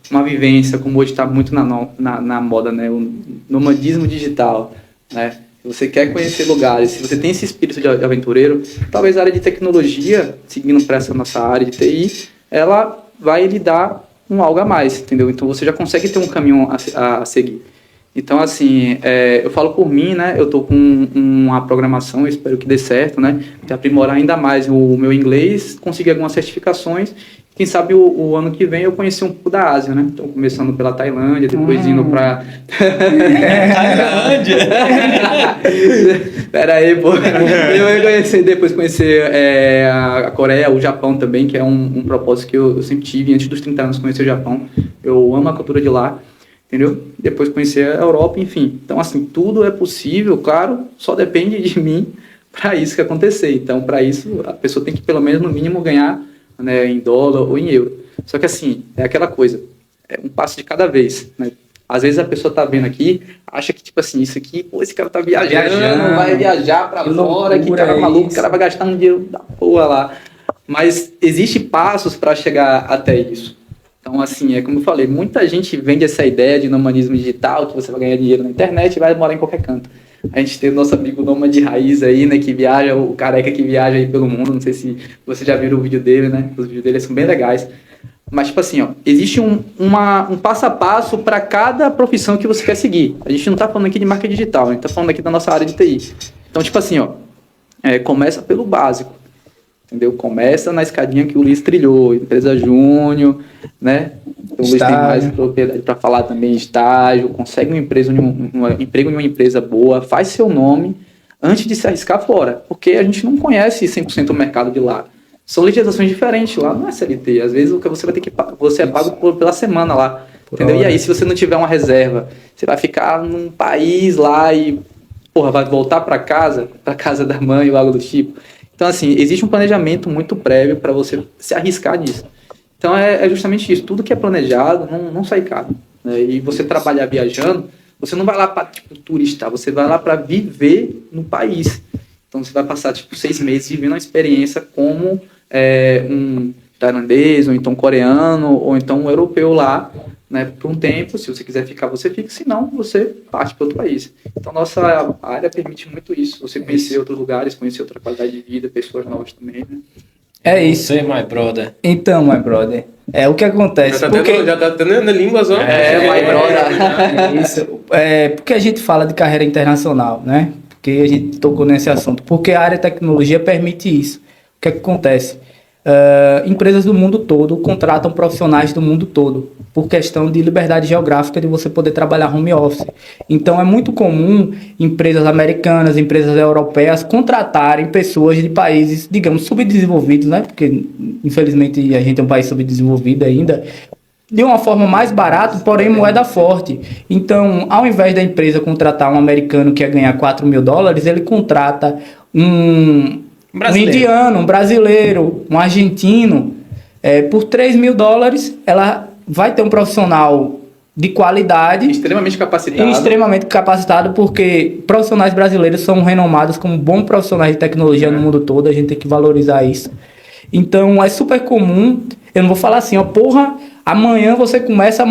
uma vivência, como hoje está muito na moda, né? O nomadismo digital, né? se você quer conhecer lugares, se você tem esse espírito de aventureiro, talvez a área de tecnologia, seguindo para essa nossa área de TI, ela vai lhe dar algo a mais, entendeu? Então você já consegue ter um caminho a seguir. Então, assim, eu falo por mim, né? Eu tô com uma programação, eu espero que dê certo, né? De aprimorar ainda mais o meu inglês, conseguir algumas certificações. Quem sabe o ano que vem eu conheci um pouco da Ásia, né? Estou começando pela Tailândia, depois indo para... Tailândia? Pera aí, pô. Depois conhecer a Coreia, o Japão também, que é um propósito que eu sempre tive. Antes dos 30 anos conhecer o Japão. Eu amo a cultura de lá, entendeu? Depois conhecer a Europa, enfim. Então, assim, tudo é possível, claro, só depende de mim para isso que acontecer. Então, para isso, a pessoa tem que, pelo menos, no mínimo, ganhar, né, em dólar ou em euro. Só que assim, é aquela coisa, é um passo de cada vez, né? Às vezes a pessoa tá vendo aqui, acha que tipo assim, isso aqui, pô, esse cara tá viajando, vai viajar pra fora, que cara maluco, o cara vai gastar um dinheiro da porra lá. Mas existe passos para chegar até isso. Então assim, é como eu falei, muita gente vende essa ideia de nomadismo digital, que você vai ganhar dinheiro na internet e vai morar em qualquer canto. A gente tem o nosso amigo nômade raiz aí, né, que viaja, o careca que viaja aí pelo mundo, não sei se você já viu o vídeo dele, né, os vídeos dele são bem legais. Mas, tipo assim, ó, existe um passo a passo para cada profissão que você quer seguir. A gente não tá falando aqui de marketing digital, a gente tá falando aqui da nossa área de TI. Então, tipo assim, ó, começa pelo básico, entendeu? Começa na escadinha que o Luiz trilhou, empresa júnior, né? Então, o Luiz tem mais propriedade para falar também, estágio, consegue um emprego em uma empresa boa, faz seu nome antes de se arriscar fora, porque a gente não conhece 100% o mercado de lá. São legislações diferentes lá, não é CLT. Às vezes o que você vai ter que você é pago pela semana lá, entendeu? E aí se você não tiver uma reserva, você vai ficar num país lá e porra, vai voltar para casa da mãe ou algo do tipo. Então assim, existe um planejamento muito prévio para você se arriscar nisso. Então é justamente isso, tudo que é planejado não sai caro, né? E você trabalhar viajando, você não vai lá para tipo turista, você vai lá para viver no país. Então você vai passar tipo 6 meses vivendo uma experiência como um tailandês, ou então coreano, ou então um europeu lá, né, por um tempo. Se você quiser ficar, você fica, se não, você parte para outro país. Então nossa área permite muito isso, você conhecer outros lugares, conhecer outra qualidade de vida, pessoas novas também, né? É isso. Você, my brother. Então, my brother, o que acontece? Já tá tendo línguas, ó. My brother. Isso. Porque a gente fala de carreira internacional, né? Porque a gente tocou nesse assunto. Porque a área de tecnologia permite isso. O que acontece? Empresas do mundo todo contratam profissionais do mundo todo por questão de liberdade geográfica de você poder trabalhar home office. Então é muito comum empresas americanas, empresas europeias contratarem pessoas de países, digamos, subdesenvolvidos, né? Porque infelizmente a gente é um país subdesenvolvido ainda, de uma forma mais barata, porém moeda forte. Então, ao invés da empresa contratar um americano que ia ganhar $4.000, ele contrata um indiano, um brasileiro, um argentino. Por $3.000, ela vai ter um profissional de qualidade. Extremamente capacitado. Extremamente capacitado, porque profissionais brasileiros são renomados como bons profissionais de tecnologia no mundo todo. A gente tem que valorizar isso. Então, é super comum. Eu não vou falar assim, ó, porra, amanhã você começa,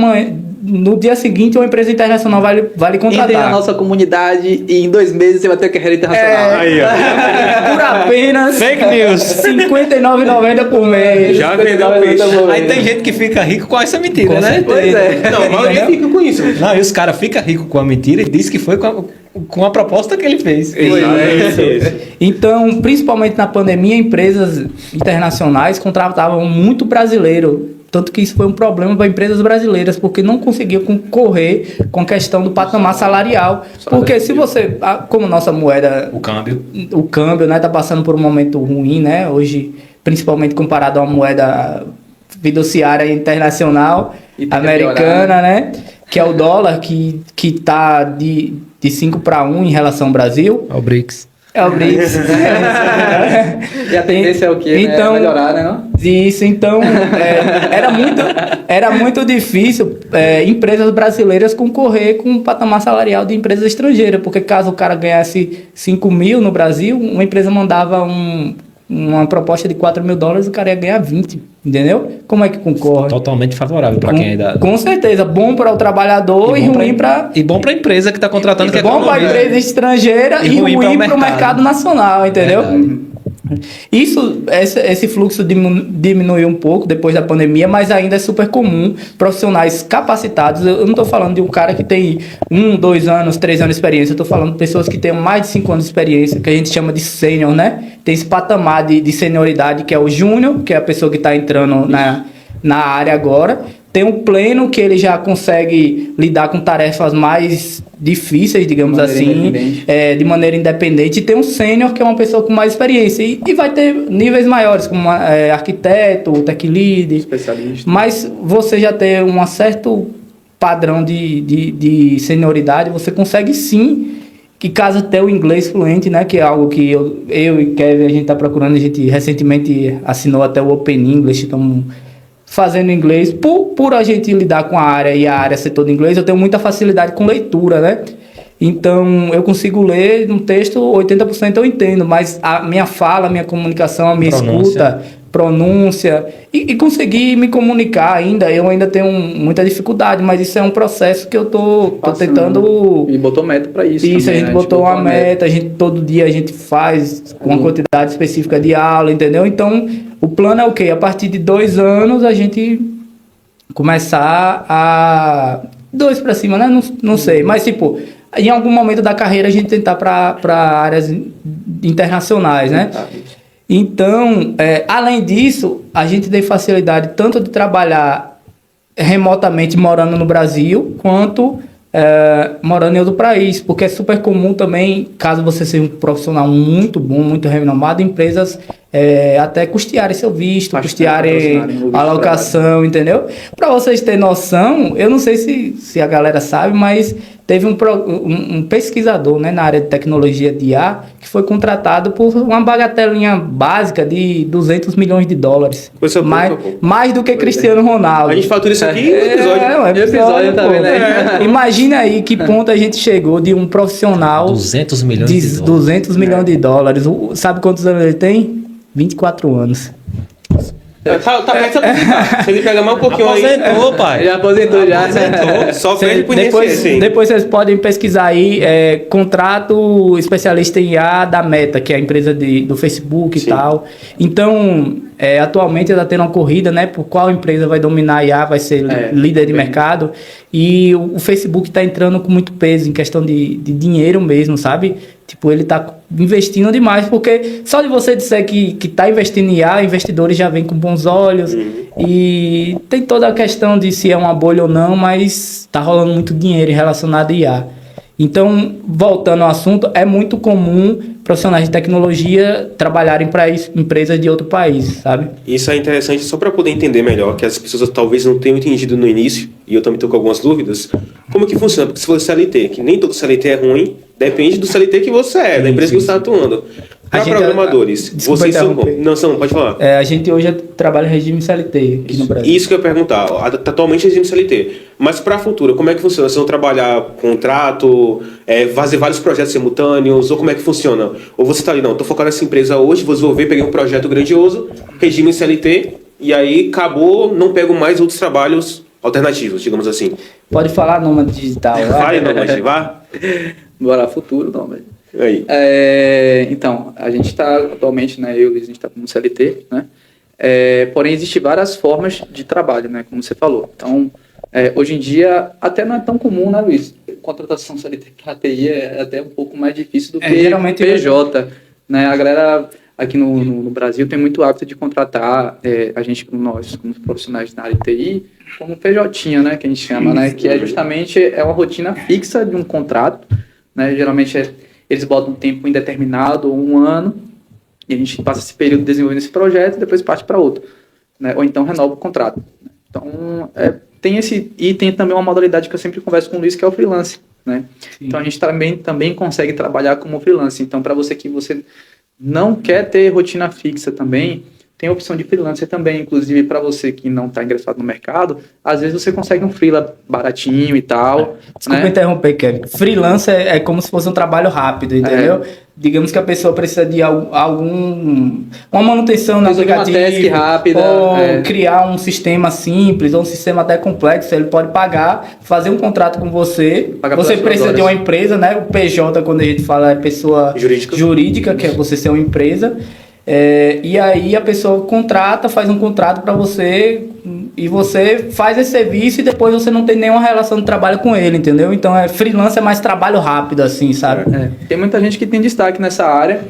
no dia seguinte uma empresa internacional vai lhe contratar. Entre na nossa comunidade e em 2 meses você vai ter carreira internacional. Aí, ó. Por apenas Fake news. R$ 59,90 por mês. Já vendeu o peixe. Aí tem gente que fica rico com essa mentira, Com né? certeza. Pois é. Não, a maioria fica com isso. Não, e os caras ficam ricos com a mentira e diz que foi com a proposta que ele fez. Isso. Então, principalmente na pandemia, empresas internacionais contratavam muito brasileiro. Tanto que isso foi um problema para empresas brasileiras, porque não conseguiam concorrer com a questão do patamar salarial. Porque se você, como nossa moeda, O câmbio. o câmbio, né, tá passando por um momento ruim, né, hoje, principalmente comparado a uma moeda fiduciária internacional, E tem que americana, né, que é o dólar, que tá de 5 para 1 em relação ao Brasil. É o BRICS. É o BRICS. E a tendência é o quê? Então, Né? Melhorar, né? Não? Isso, então, era muito difícil empresas brasileiras concorrer com o patamar salarial de empresas estrangeiras, porque caso o cara ganhasse 5 mil no Brasil, uma empresa mandava uma proposta de $4.000, o cara ia ganhar 20 Entendeu? Como é que concorre? Totalmente favorável para quem ainda. Com certeza, bom para o trabalhador e ruim para... E bom para a empresa que está contratando. Que é bom para a empresa estrangeira e ruim para o mercado nacional, entendeu? Esse fluxo diminuiu um pouco depois da pandemia, mas ainda é super comum. Profissionais capacitados, eu não estou falando de um cara que tem 1, 2 anos, 3 anos de experiência, eu estou falando de pessoas que têm mais de 5 anos de experiência, que a gente chama de sênior, né? Tem esse patamar de senioridade, que é o júnior, que é a pessoa que está entrando na área agora. Tem um pleno, que ele já consegue lidar com tarefas mais difíceis, digamos assim, de maneira independente. E tem um sênior, que é uma pessoa com mais experiência. E vai ter níveis maiores, como arquiteto, tech lead. Especialista. Mas você já ter um certo padrão de senioridade, você consegue sim, que caso tenha o inglês fluente, né, que é algo que eu e Kevin, a gente está procurando. A gente recentemente assinou até o Open English, estamos fazendo inglês, por a gente lidar com a área e a área ser toda inglês, eu tenho muita facilidade com leitura, né? Então, eu consigo ler um texto, 80% eu entendo, mas a minha fala, a minha comunicação, a minha escuta, pronúncia, e conseguir me comunicar ainda, eu ainda tenho muita dificuldade, mas isso é um processo que eu tô tentando... E botou meta para isso. Isso, também, a gente botou uma meta, todo dia a gente faz com uma quantidade específica de aula, entendeu? Então, o plano é o quê? A partir de 2 anos, a gente começar a... 2 para cima, né? Não sei, mas tipo, em algum momento da carreira a gente tentar para áreas internacionais, né? Então, além disso, a gente tem facilidade tanto de trabalhar remotamente morando no Brasil, quanto morando em outro país, porque é super comum também, caso você seja um profissional muito bom, muito renomado, empresas até custearem seu visto, custearem a alocação, entendeu? Para vocês terem noção, eu não sei se a galera sabe, mas teve um pesquisador, né, na área de tecnologia de IA, que foi contratado por uma bagatelinha básica de $200 milhões. Mais do que Cristiano Ronaldo. A gente fatura isso aqui no episódio também, né? Imagina aí que ponto a gente chegou de um profissional... $200 milhões. De $200 milhões. Sabe quantos anos ele tem? 24 anos. Tá perto de aposentar. Se ele pegar mais um pouquinho aí... Aposentou, pai. Já aposentou, já. Só perde por depois vocês podem pesquisar aí, contrato especialista em IA da Meta, que é a empresa do Facebook e tal. Então, atualmente está tendo uma corrida, né, por qual empresa vai dominar a IA, vai ser líder de mercado. E o Facebook está entrando com muito peso em questão de dinheiro mesmo, sabe? Tipo, ele está investindo demais, porque só de você disser que está investindo em IA, investidores já vêm com bons olhos. E tem toda a questão de se é uma bolha ou não, mas está rolando muito dinheiro relacionado a IA. Então, voltando ao assunto, é muito comum profissionais de tecnologia trabalharem para empresas de outro país, sabe? Isso é interessante só para poder entender melhor, que as pessoas talvez não tenham entendido no início, e eu também estou com algumas dúvidas, como que funciona, porque se for CLT, que nem todo CLT é ruim, depende do CLT que você é, da empresa que você está atuando. Para programadores, vocês são... Não, pode falar. A gente hoje trabalha em regime CLT aqui no Brasil. Isso que eu ia perguntar. Atualmente é regime CLT. Mas para a futura, como é que funciona? Vocês vão trabalhar contrato, fazer vários projetos simultâneos, ou como é que funciona? Ou você está ali, não, estou focado nessa empresa hoje, vou desenvolver, peguei um projeto grandioso, regime CLT, e aí acabou, não pego mais outros trabalhos alternativos, digamos assim. Pode falar nômade digital. Vai, nômade, vá. Bora, futuro, nômade. Aí. Então, a gente está atualmente, né, a gente está como CLT, né? Porém, existem várias formas de trabalho, né, como você falou. Então, hoje em dia, até não é tão comum, né, Luiz? Contratação CLT para TI é até um pouco mais difícil do que geralmente PJ, né? A galera aqui no Brasil tem muito hábito de contratar a gente, nós, como profissionais na área de TI, como PJ, né, que a gente chama, né? Que é justamente uma rotina fixa de um contrato, né? Geralmente eles botam um tempo indeterminado ou 1 ano, e a gente passa esse período desenvolvendo esse projeto e depois parte para outro, né? Ou então renova o contrato. Então, tem também uma modalidade que eu sempre converso com o Luiz, que é o freelance, né? Então, a gente também consegue trabalhar como freelance. Então, para você que você não quer ter rotina fixa também, tem a opção de freelancer também, inclusive para você que não está ingressado no mercado, às vezes você consegue um freela baratinho e tal. Desculpa né? interromper, Kevin. Freelancer é como se fosse um trabalho rápido, entendeu? Digamos que a pessoa precisa de uma manutenção no Precisa de uma aplicativo, task rápida, ou criar um sistema simples, ou um sistema até complexo, ele pode pagar, fazer um contrato com você. Pagar Você pelas precisa suas de uma horas. empresa, né? O PJ, quando a gente fala, é pessoa jurídica, que é você ser uma empresa. E aí a pessoa contrata, faz um contrato para você e você faz esse serviço e depois você não tem nenhuma relação de trabalho com ele, entendeu? Então freelance é mais trabalho rápido, assim, sabe? Tem muita gente que tem destaque nessa área,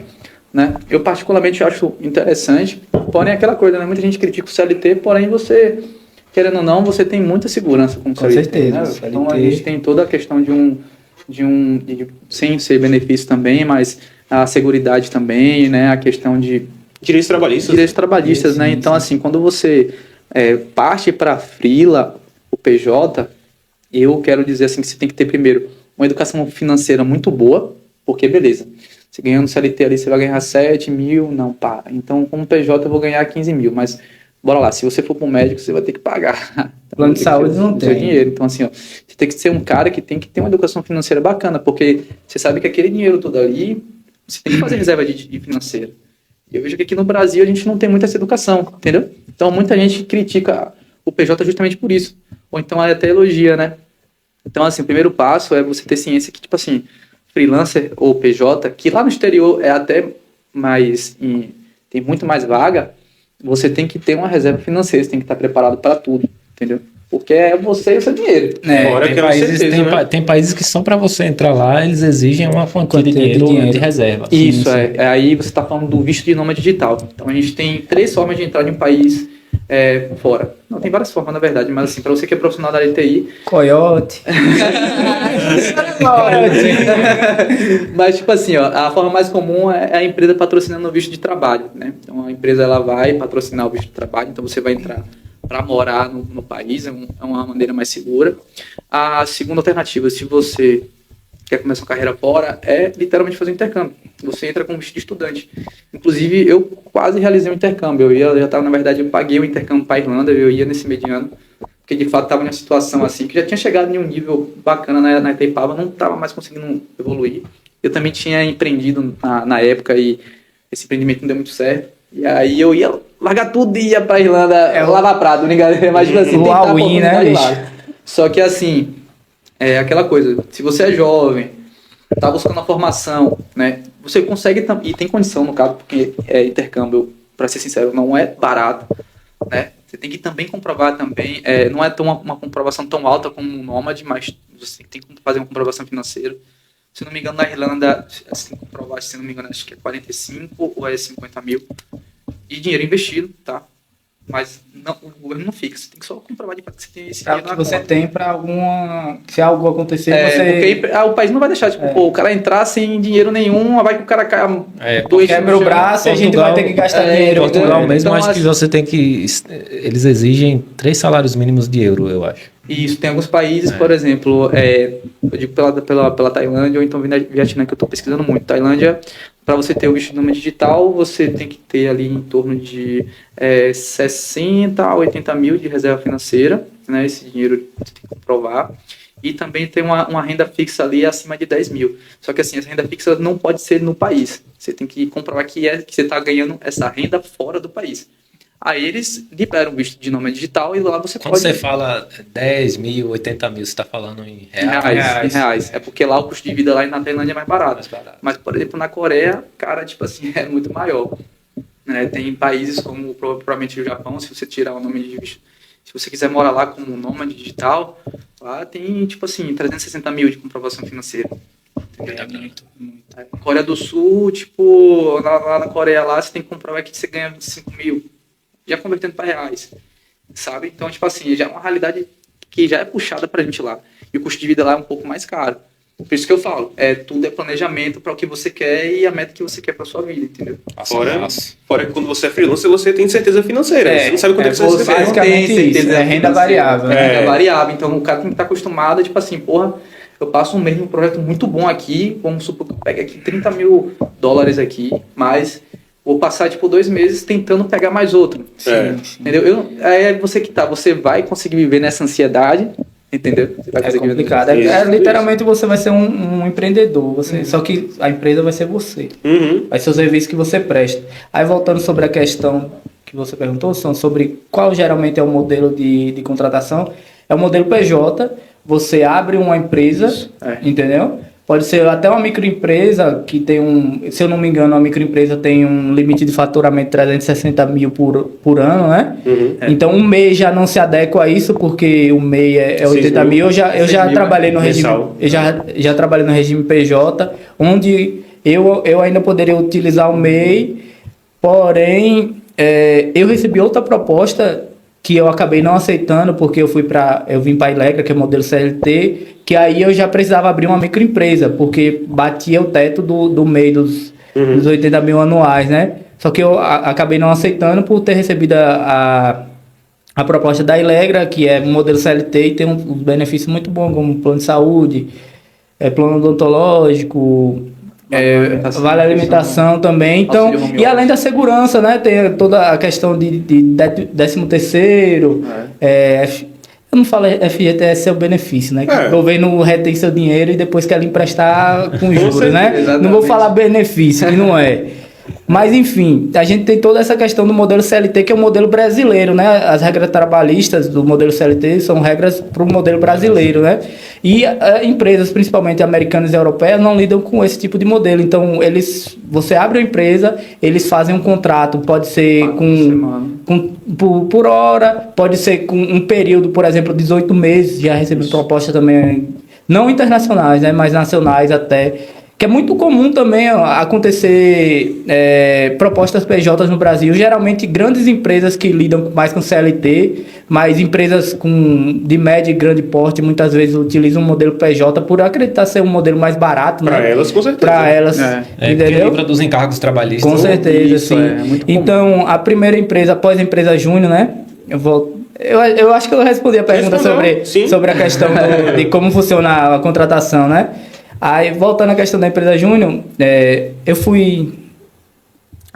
né? Eu particularmente acho interessante, porém é aquela coisa, né? Muita gente critica o CLT, porém você, querendo ou não, você tem muita segurança com o CLT. certeza, Né? o CLT. Então a gente tem toda a questão sem ser benefício também, mas a seguridade também, né? A questão de Direitos trabalhistas. direitos trabalhistas, né? Então, assim, quando você parte para freela, o PJ, eu quero dizer assim que você tem que ter primeiro uma educação financeira muito boa, porque beleza, você ganhando CLT ali, você vai ganhar 7 mil, não, para. Então, como PJ eu vou ganhar 15 mil, mas bora lá, se você for para o médico, você vai ter que pagar. Plano de saúde não Seu tem. dinheiro. Então, assim, ó, você tem que ser um cara que tem que ter uma educação financeira bacana, porque você sabe que aquele dinheiro todo ali, você tem que fazer reserva de financeira. E eu vejo que aqui no Brasil a gente não tem muita essa educação, entendeu? Então muita gente critica o PJ justamente por isso. Ou então até elogia, né? Então, assim, o primeiro passo é você ter ciência que, tipo assim, freelancer ou PJ, que lá no exterior é até mais... tem muito mais vaga, você tem que ter uma reserva financeira, você tem que estar preparado para tudo, entendeu? Porque é você e o seu dinheiro. Fora que é uma certeza, né? Tem países que são para você entrar lá, eles exigem uma quantia de dinheiro de reserva. Isso, aí você está falando do visto de nômade digital. Então a gente tem 3 formas de entrar em um país fora. Não, tem várias formas, na verdade, mas assim, para você que é profissional da área de TI... Coyote. Mas, tipo assim, ó, a forma mais comum é a empresa patrocinando o visto de trabalho, né? Então a empresa ela vai patrocinar o visto de trabalho, então você vai entrar para morar no país, é uma maneira mais segura. A segunda alternativa, se você quer começar uma carreira fora, é literalmente fazer um intercâmbio. Você entra com visto de estudante. Inclusive, eu quase realizei um intercâmbio. Na verdade, eu paguei o intercâmbio para a Irlanda, eu ia nesse mediano, porque de fato estava em uma situação assim, que já tinha chegado em um nível bacana na Itaipava, não estava mais conseguindo evoluir. Eu também tinha empreendido na época e esse empreendimento não deu muito certo. E aí eu ia largar tudo e ia pra Irlanda, lavar prato, imagina assim, tentar a oportunidade lá. Só que assim, é aquela coisa, se você é jovem, tá buscando uma formação, né, você consegue, e tem condição no caso, porque intercâmbio, para ser sincero, não é barato, né, você tem que também comprovar também, não é uma comprovação tão alta como um nômade, mas você tem que fazer uma comprovação financeira. Se não me engano, na Irlanda, você tem que comprovar, se não me engano, acho que é 45 ou é 50 mil. E dinheiro investido, tá? Mas o governo não fica. Você tem que só comprovar de fato que você tem esse dinheiro que você tem para se algo acontecer, porque o país não vai deixar, tipo, o cara entrar sem dinheiro nenhum, vai que o cara caia quebra o braço e a gente vai ter que gastar dinheiro. Portugal mesmo, acho que você tem que... Eles exigem 3 salários mínimos de euro, eu acho. Isso, tem alguns países, por exemplo, eu digo pela Tailândia ou então Vietnã, que eu estou pesquisando muito. Tailândia, para você ter o visto de nômade digital, você tem que ter ali em torno de 60 a 80 mil de reserva financeira, né? Esse dinheiro você tem que comprovar. E também tem uma renda fixa ali acima de 10 mil. Só que assim, essa renda fixa não pode ser no país. Você tem que comprovar que você está ganhando essa renda fora do país. Aí eles liberam o visto de nômade digital e lá você Quando pode... você fala 10 mil, 80 mil, você está falando em Em reais. É porque lá o custo de vida lá na Tailândia é mais barato. Mas, por exemplo, na Coreia, cara, tipo assim, é muito maior. Né? Tem países como provavelmente o Japão, se você tirar o nome de visto, se você quiser morar lá como nômade digital, lá tem, tipo assim, 360 mil de comprovação financeira. Muito. Coreia do Sul, tipo, lá na Coreia lá, você tem que comprovar que você ganha 25 mil. Já convertendo para reais, sabe? Então, tipo assim, já é uma realidade que já é puxada pra gente lá. E o custo de vida lá é um pouco mais caro. Por isso que eu falo, tudo é planejamento para o que você quer e a meta que você quer para sua vida, entendeu? Fora que quando você é freelancer, você tem certeza financeira. Você não sabe quanto você vai receber. É renda variável. Renda variável. Então, o cara tem que estar acostumado, tipo assim, porra, eu passo um mês num projeto muito bom aqui, vamos supor que eu pegue aqui $30 mil aqui, mas Vou passar, tipo, 2 meses tentando pegar mais outro. Entendeu? É você que você vai conseguir viver nessa ansiedade, entendeu? Você vai É conseguir viver complicado. Literalmente você vai ser um empreendedor, só que a empresa vai ser você. Vai ser o serviço que você presta. Aí voltando sobre a questão que você perguntou, sobre qual geralmente é o modelo de contratação, é o modelo PJ, você abre uma empresa, entendeu? Pode ser até uma microempresa que tem se eu não me engano, a microempresa tem um limite de faturamento de 360 mil por ano, né? Então um MEI já não se adequa a isso, porque o MEI é 80 mil. Eu já trabalhei no regime, já trabalhei no regime PJ, onde eu ainda poderia utilizar o MEI, porém eu recebi outra proposta que eu acabei não aceitando, porque eu vim para a Ilegra, que é modelo CLT, que aí eu já precisava abrir uma microempresa, porque batia o teto do MEI dos 80 mil anuais, né? Só que eu acabei não aceitando por ter recebido a proposta da Ilegra, que é um modelo CLT e tem uns benefícios muito bons, como plano de saúde, plano odontológico, vale alimentação também. Então, e além da segurança, né? Tem toda a questão de 13º, eu não falo FGTS é o benefício, né? Que o governo retém seu dinheiro e depois quer lhe emprestar com juros, né? Exatamente. Não vou falar benefício, que não é. Mas, enfim, a gente tem toda essa questão do modelo CLT, que é o modelo brasileiro, né? As regras trabalhistas do modelo CLT são regras para o modelo brasileiro, né? E empresas, principalmente americanas e europeias, não lidam com esse tipo de modelo. Então, você abre a empresa, eles fazem um contrato, pode ser por hora, pode ser com um período, por exemplo, 18 meses. Já recebi proposta também, não internacionais, né? Mas nacionais até. Que é muito comum também acontecer propostas PJs no Brasil, geralmente grandes empresas que lidam mais com CLT, mas empresas de médio e grande porte muitas vezes utilizam o modelo PJ por acreditar ser um modelo mais barato. Para elas, com certeza. Para elas, entendeu? Livra dos encargos trabalhistas. Com certeza, sim. Então, a primeira empresa, após a empresa Júnior, né? Eu acho que eu respondi a pergunta sobre a questão de como funciona a contratação, né? Aí, voltando à questão da empresa Júnior, eu fui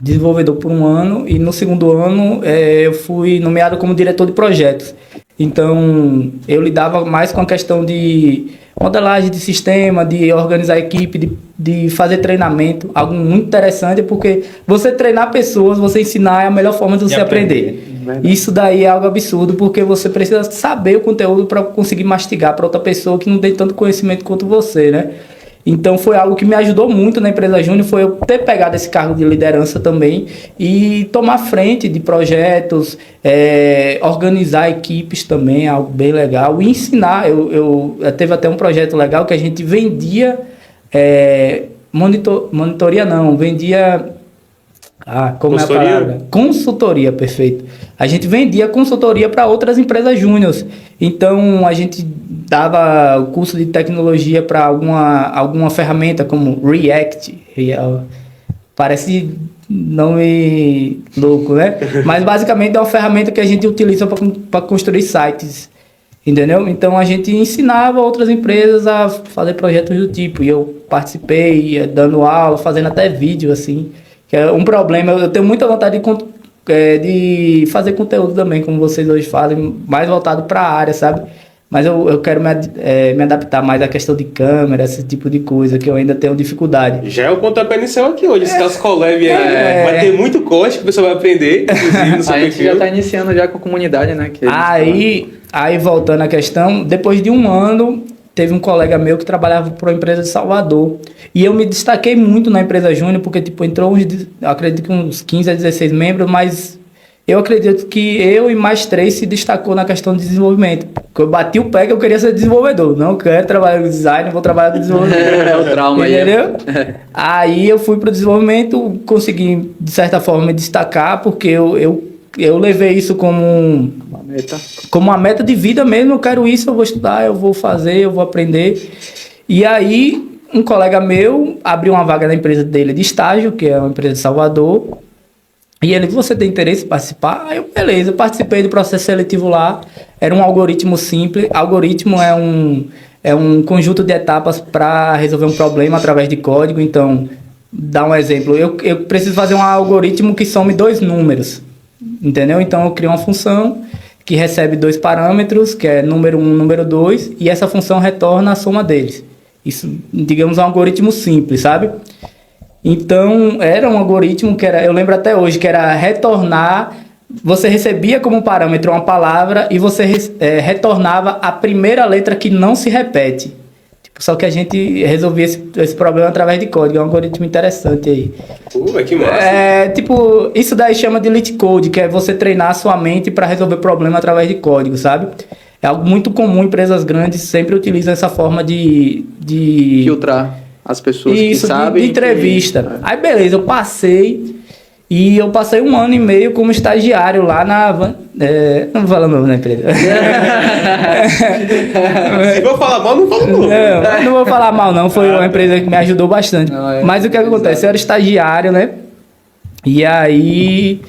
desenvolvedor por 1 ano e no segundo ano eu fui nomeado como diretor de projetos. Então, eu lidava mais com a questão de modelagem de sistema, de organizar a equipe, de fazer treinamento, algo muito interessante, porque você treinar pessoas, você ensinar é a melhor forma de você aprender. Isso daí é algo absurdo, porque você precisa saber o conteúdo para conseguir mastigar para outra pessoa que não tem tanto conhecimento quanto você, né? Então foi algo que me ajudou muito na empresa Júnior, foi eu ter pegado esse cargo de liderança também e tomar frente de projetos, organizar equipes também, algo bem legal, e ensinar. Eu teve até um projeto legal que a gente vendia, monitoria não, vendia... como consultoria? É a palavra? Consultoria, perfeito. A gente vendia consultoria para outras empresas júniores. Então, a gente dava o curso de tecnologia para alguma ferramenta como React. Parece nome louco, né? Mas, basicamente, é uma ferramenta que a gente utiliza para construir sites. Entendeu? Então, a gente ensinava outras empresas a fazer projetos do tipo. E eu participei, dando aula, fazendo até vídeo, assim. Que é um problema, eu tenho muita vontade de fazer conteúdo também, como vocês hoje fazem, mais voltado para a área, sabe? Mas eu quero me adaptar mais à questão de câmera, esse tipo de coisa, que eu ainda tenho dificuldade. Já é o pontapé inicial aqui hoje, esse caso Collab aí, vai ter muito código que o pessoal vai aprender, inclusive no seu A gente já está iniciando já com a comunidade, né? Aí voltando à questão, depois de 1 ano... Teve um colega meu que trabalhava para uma empresa de Salvador. E eu me destaquei muito na empresa Júnior, porque entrou acredito que uns 15 a 16 membros, mas eu acredito que eu e mais 3 se destacou na questão de desenvolvimento. Porque eu bati o pé que eu queria ser desenvolvedor. Não quero trabalhar com design, vou trabalhar com desenvolvimento. É o trauma aí. Entendeu? Aí eu fui para o desenvolvimento, consegui, de certa forma, me destacar, porque eu levei isso como uma meta de vida mesmo. Eu quero isso, eu vou estudar, eu vou fazer, eu vou aprender. E aí, um colega meu abriu uma vaga na empresa dele de estágio, que é uma empresa de Salvador. E ele, você tem interesse em participar? Aí eu, beleza, eu participei do processo seletivo lá. Era um algoritmo simples. Algoritmo é um conjunto de etapas para resolver um problema através de código. Então, dar um exemplo. Eu preciso fazer um algoritmo que some 2 números, entendeu? Então eu crio uma função que recebe 2 parâmetros, que é número 1, número 2, e essa função retorna a soma deles. Isso, digamos, é um algoritmo simples, sabe? Então, era um algoritmo que era, eu lembro até hoje, que era retornar, você recebia como parâmetro uma palavra e você retornava a primeira letra que não se repete. Tipo, só que a gente resolvia esse problema através de código, é um algoritmo interessante aí. Que massa. Tipo, isso daí chama de leet code, que é você treinar a sua mente para resolver problema através de código, sabe? É algo muito comum, empresas grandes sempre utilizam essa forma de Filtrar as pessoas isso, que sabem. de entrevista. Aí beleza, eu passei 1 ano e meio como estagiário lá na... não vou falar o nome da empresa. Se for falar mal, não falo não. Não vou falar mal não, foi uma empresa que me ajudou bastante. Não, Mas o que acontece? Eu era estagiário, né? E aí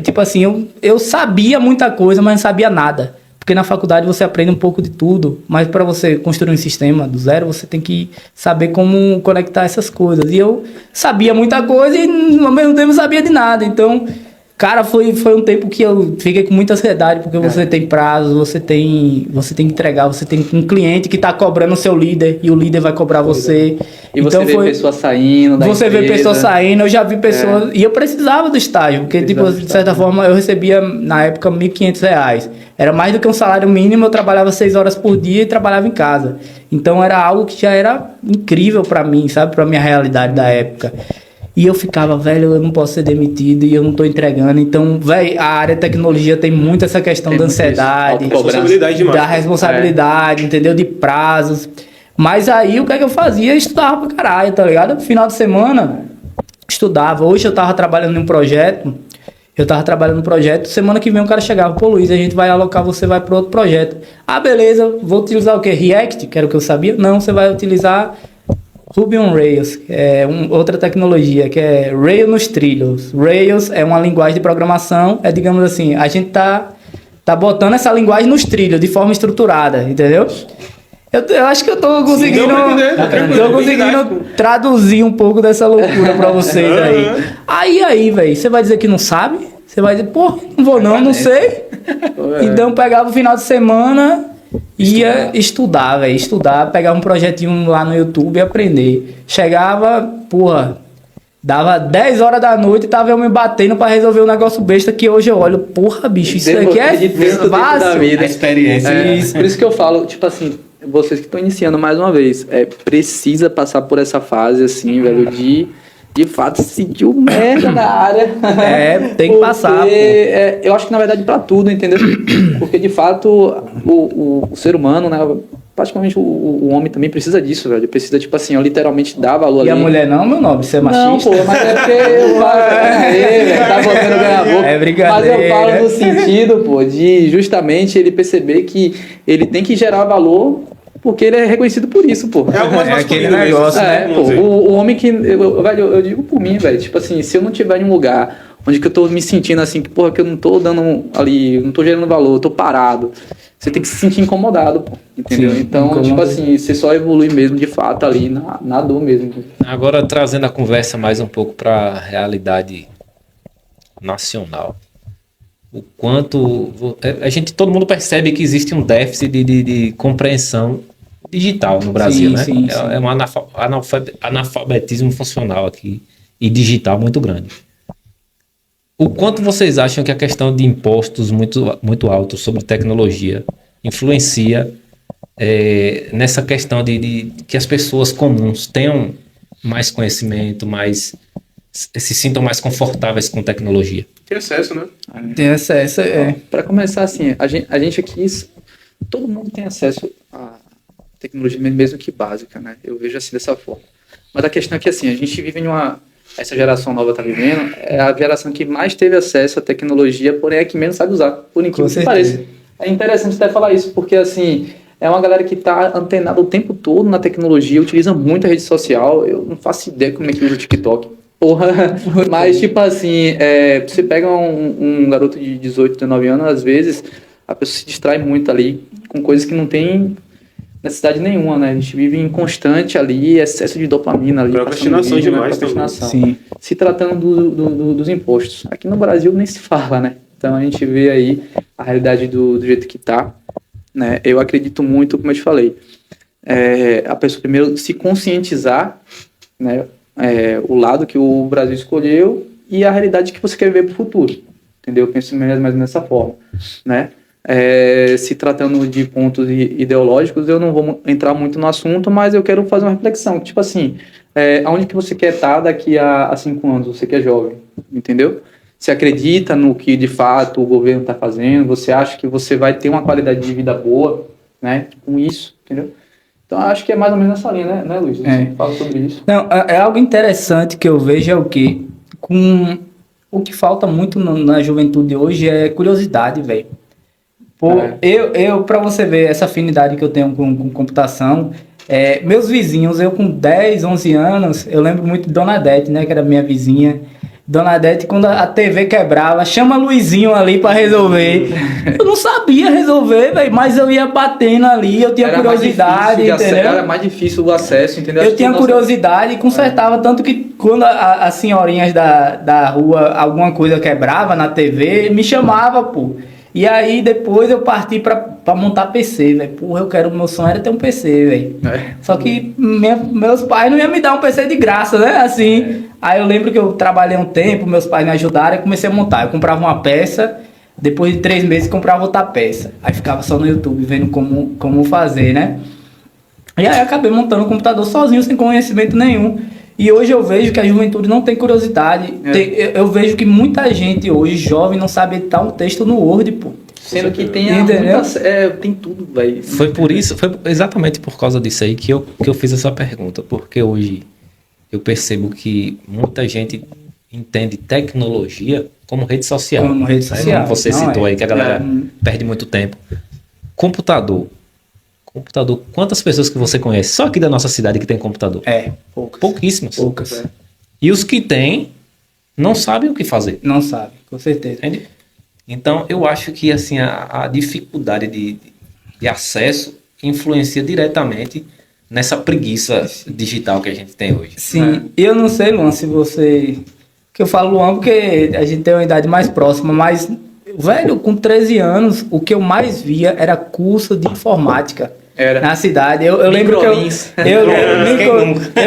tipo assim, eu sabia muita coisa, mas não sabia nada. Porque na faculdade você aprende um pouco de tudo, mas para você construir um sistema do zero, você tem que saber como conectar essas coisas. E eu sabia muita coisa e ao mesmo tempo não sabia de nada. Então, cara, foi um tempo que eu fiquei com muita ansiedade, porque você tem prazos, você tem que entregar, você tem um cliente que está cobrando o seu líder e o líder vai cobrar você. E você vê pessoas saindo da Você vê empresa. pessoas saindo, eu já vi pessoas... E eu precisava do estágio, porque, tipo, de certa forma, eu recebia, na época, R$1.500. Era mais do que um salário mínimo, eu trabalhava 6 horas por dia e trabalhava em casa. Então, era algo que já era incrível pra mim, sabe? Pra minha realidade da época. E eu ficava, velho, eu não posso ser demitido e eu não tô entregando. Então, velho, a área de tecnologia tem muito essa questão da ansiedade, Responsabilidade demais. da responsabilidade, entendeu? De prazos. Mas aí, o que é que eu fazia? Eu estudava pra caralho, tá ligado? No final de semana, estudava. Hoje eu tava trabalhando em um projeto. Semana que vem o cara chegava, pô, Luiz, a gente vai alocar, você vai para outro projeto. Ah, beleza, vou utilizar o quê? React, que era o que eu sabia? Não, você vai utilizar Ruby on Rails, que é outra tecnologia, que é Rails nos trilhos. Rails é uma linguagem de programação, digamos assim, a gente tá botando essa linguagem nos trilhos, de forma estruturada, entendeu? Eu acho que eu tô conseguindo, traduzir um pouco dessa loucura pra vocês aí. Aí, velho, você vai dizer que não sabe? Você vai dizer, pô, não vou não sei. Então, pegava o final de semana, ia estudar, pegava um projetinho lá no YouTube e aprender. Chegava, porra, dava 10 horas da noite e tava eu me batendo pra resolver um negócio besta que hoje eu olho, porra, bicho, isso aqui é fácil. A experiência. Por isso que eu falo, tipo assim, vocês que estão iniciando mais uma vez, precisa passar por essa fase, assim, velho, de fato sentir o merda na área. Tem que passar. Eu acho que, na verdade, pra tudo, entendeu? Porque, de fato, o ser humano, né, praticamente o homem também precisa disso, velho. Precisa, tipo assim, literalmente dar valor ali. E a mulher não, meu nome, você é machista? Não, pô, mas é porque eu velho, tá botando ganhar boca. É brincadeira. Mas eu falo no sentido, pô, de justamente ele perceber que ele tem que gerar valor porque ele é reconhecido por isso, pô. É algo mais aquele masculino negócio, mesmo, pô, o homem que... eu digo por mim, velho, tipo assim, se eu não tiver em um lugar onde que eu tô me sentindo assim, que porra, que eu não tô dando ali, não tô gerando valor, eu tô parado, você tem que se sentir incomodado, pô, entendeu? Sim, então, tipo assim, você só evolui mesmo, de fato, ali, na dor mesmo. Agora, trazendo a conversa mais um pouco para a realidade nacional. O quanto... todo mundo percebe que existe um déficit de compreensão digital no Brasil, né? Sim. É um analfabetismo funcional aqui e digital muito grande. O quanto vocês acham que a questão de impostos muito altos sobre tecnologia influencia nessa questão de que as pessoas comuns tenham mais conhecimento, se sintam mais confortáveis com tecnologia? Tem acesso, né? Tem acesso, Para começar, assim, a gente aqui, todo mundo tem acesso a tecnologia, mesmo que básica, né? Eu vejo assim dessa forma. Mas a questão é que, assim, a gente vive essa geração nova tá vivendo, é a geração que mais teve acesso à tecnologia, porém é que menos sabe usar, por incrível que pareça. É interessante até falar isso, porque, assim, é uma galera que tá antenada o tempo todo na tecnologia, utiliza muito a rede social, eu não faço ideia como é que usa o TikTok. Porra, mas tipo assim, você pega um garoto de 18, 19 anos, às vezes, a pessoa se distrai muito ali com coisas que não tem necessidade nenhuma, né? A gente vive em constante ali, excesso de dopamina ali. Procrastinação passando vídeo, né? demais também. Procrastinação. Sim. Se tratando dos impostos. Aqui no Brasil nem se fala, né? Então a gente vê aí a realidade do jeito que tá, né? Eu acredito muito, como eu te falei, a pessoa primeiro se conscientizar, né? O lado que o Brasil escolheu e a realidade que você quer ver para o futuro, entendeu? Eu penso mais ou menos dessa forma, né? Se tratando de pontos ideológicos, eu não vou entrar muito no assunto, mas eu quero fazer uma reflexão, tipo assim, aonde que você quer estar daqui a 5 anos, você que é jovem, entendeu? Você acredita no que de fato o governo está fazendo, você acha que você vai ter uma qualidade de vida boa, né, com isso, entendeu? Então acho que é mais ou menos nessa linha, né Luiz? Fala sobre isso. Não, é algo interessante que eu vejo o quê? O que falta muito na juventude hoje é curiosidade, velho. Eu para você ver essa afinidade que eu tenho com computação, meus vizinhos, eu com 10, 11 anos, eu lembro muito de Dona Dete, né, que era minha vizinha. Dona Dete, quando a TV quebrava, chama Luizinho ali pra resolver. Eu não sabia resolver, velho, mas eu ia batendo ali, eu tinha curiosidade, entendeu? Era mais difícil o acesso, entendeu? Eu tinha curiosidade e consertava, tanto que quando as senhorinhas da rua, alguma coisa quebrava na TV, me chamava, pô. E aí depois eu parti pra montar PC, velho. Porra, meu sonho era ter um PC, velho. Só que meus pais não iam me dar um PC de graça, né? Assim. Aí eu lembro que eu trabalhei um tempo, meus pais me ajudaram e comecei a montar. Eu comprava uma peça, depois de 3 meses comprava outra peça. Aí ficava só no YouTube vendo como fazer, né? E aí acabei montando um computador sozinho, sem conhecimento nenhum. E hoje eu vejo que a juventude não tem curiosidade. Eu vejo que muita gente hoje, jovem, não sabe editar um texto no Word, pô. Sendo que tem tem tudo, velho. Foi exatamente por causa disso aí que eu fiz essa pergunta. Porque hoje eu percebo que muita gente entende tecnologia como rede social. Como rede social. Como você citou aí, que a galera perde muito tempo. Computador, quantas pessoas que você conhece? Só aqui da nossa cidade que tem computador? Poucas. Pouquíssimas. Poucas. E os que têm, não sabem o que fazer. Não sabe, com certeza. Entende? Então, eu acho que assim, a dificuldade de acesso influencia diretamente nessa preguiça digital que a gente tem hoje. Sim, eu não sei, Luan, se você... Que eu falo Luan porque a gente tem uma idade mais próxima, mas, velho, com 13 anos, o que eu mais via era curso de informática. Na cidade. Eu lembro que eu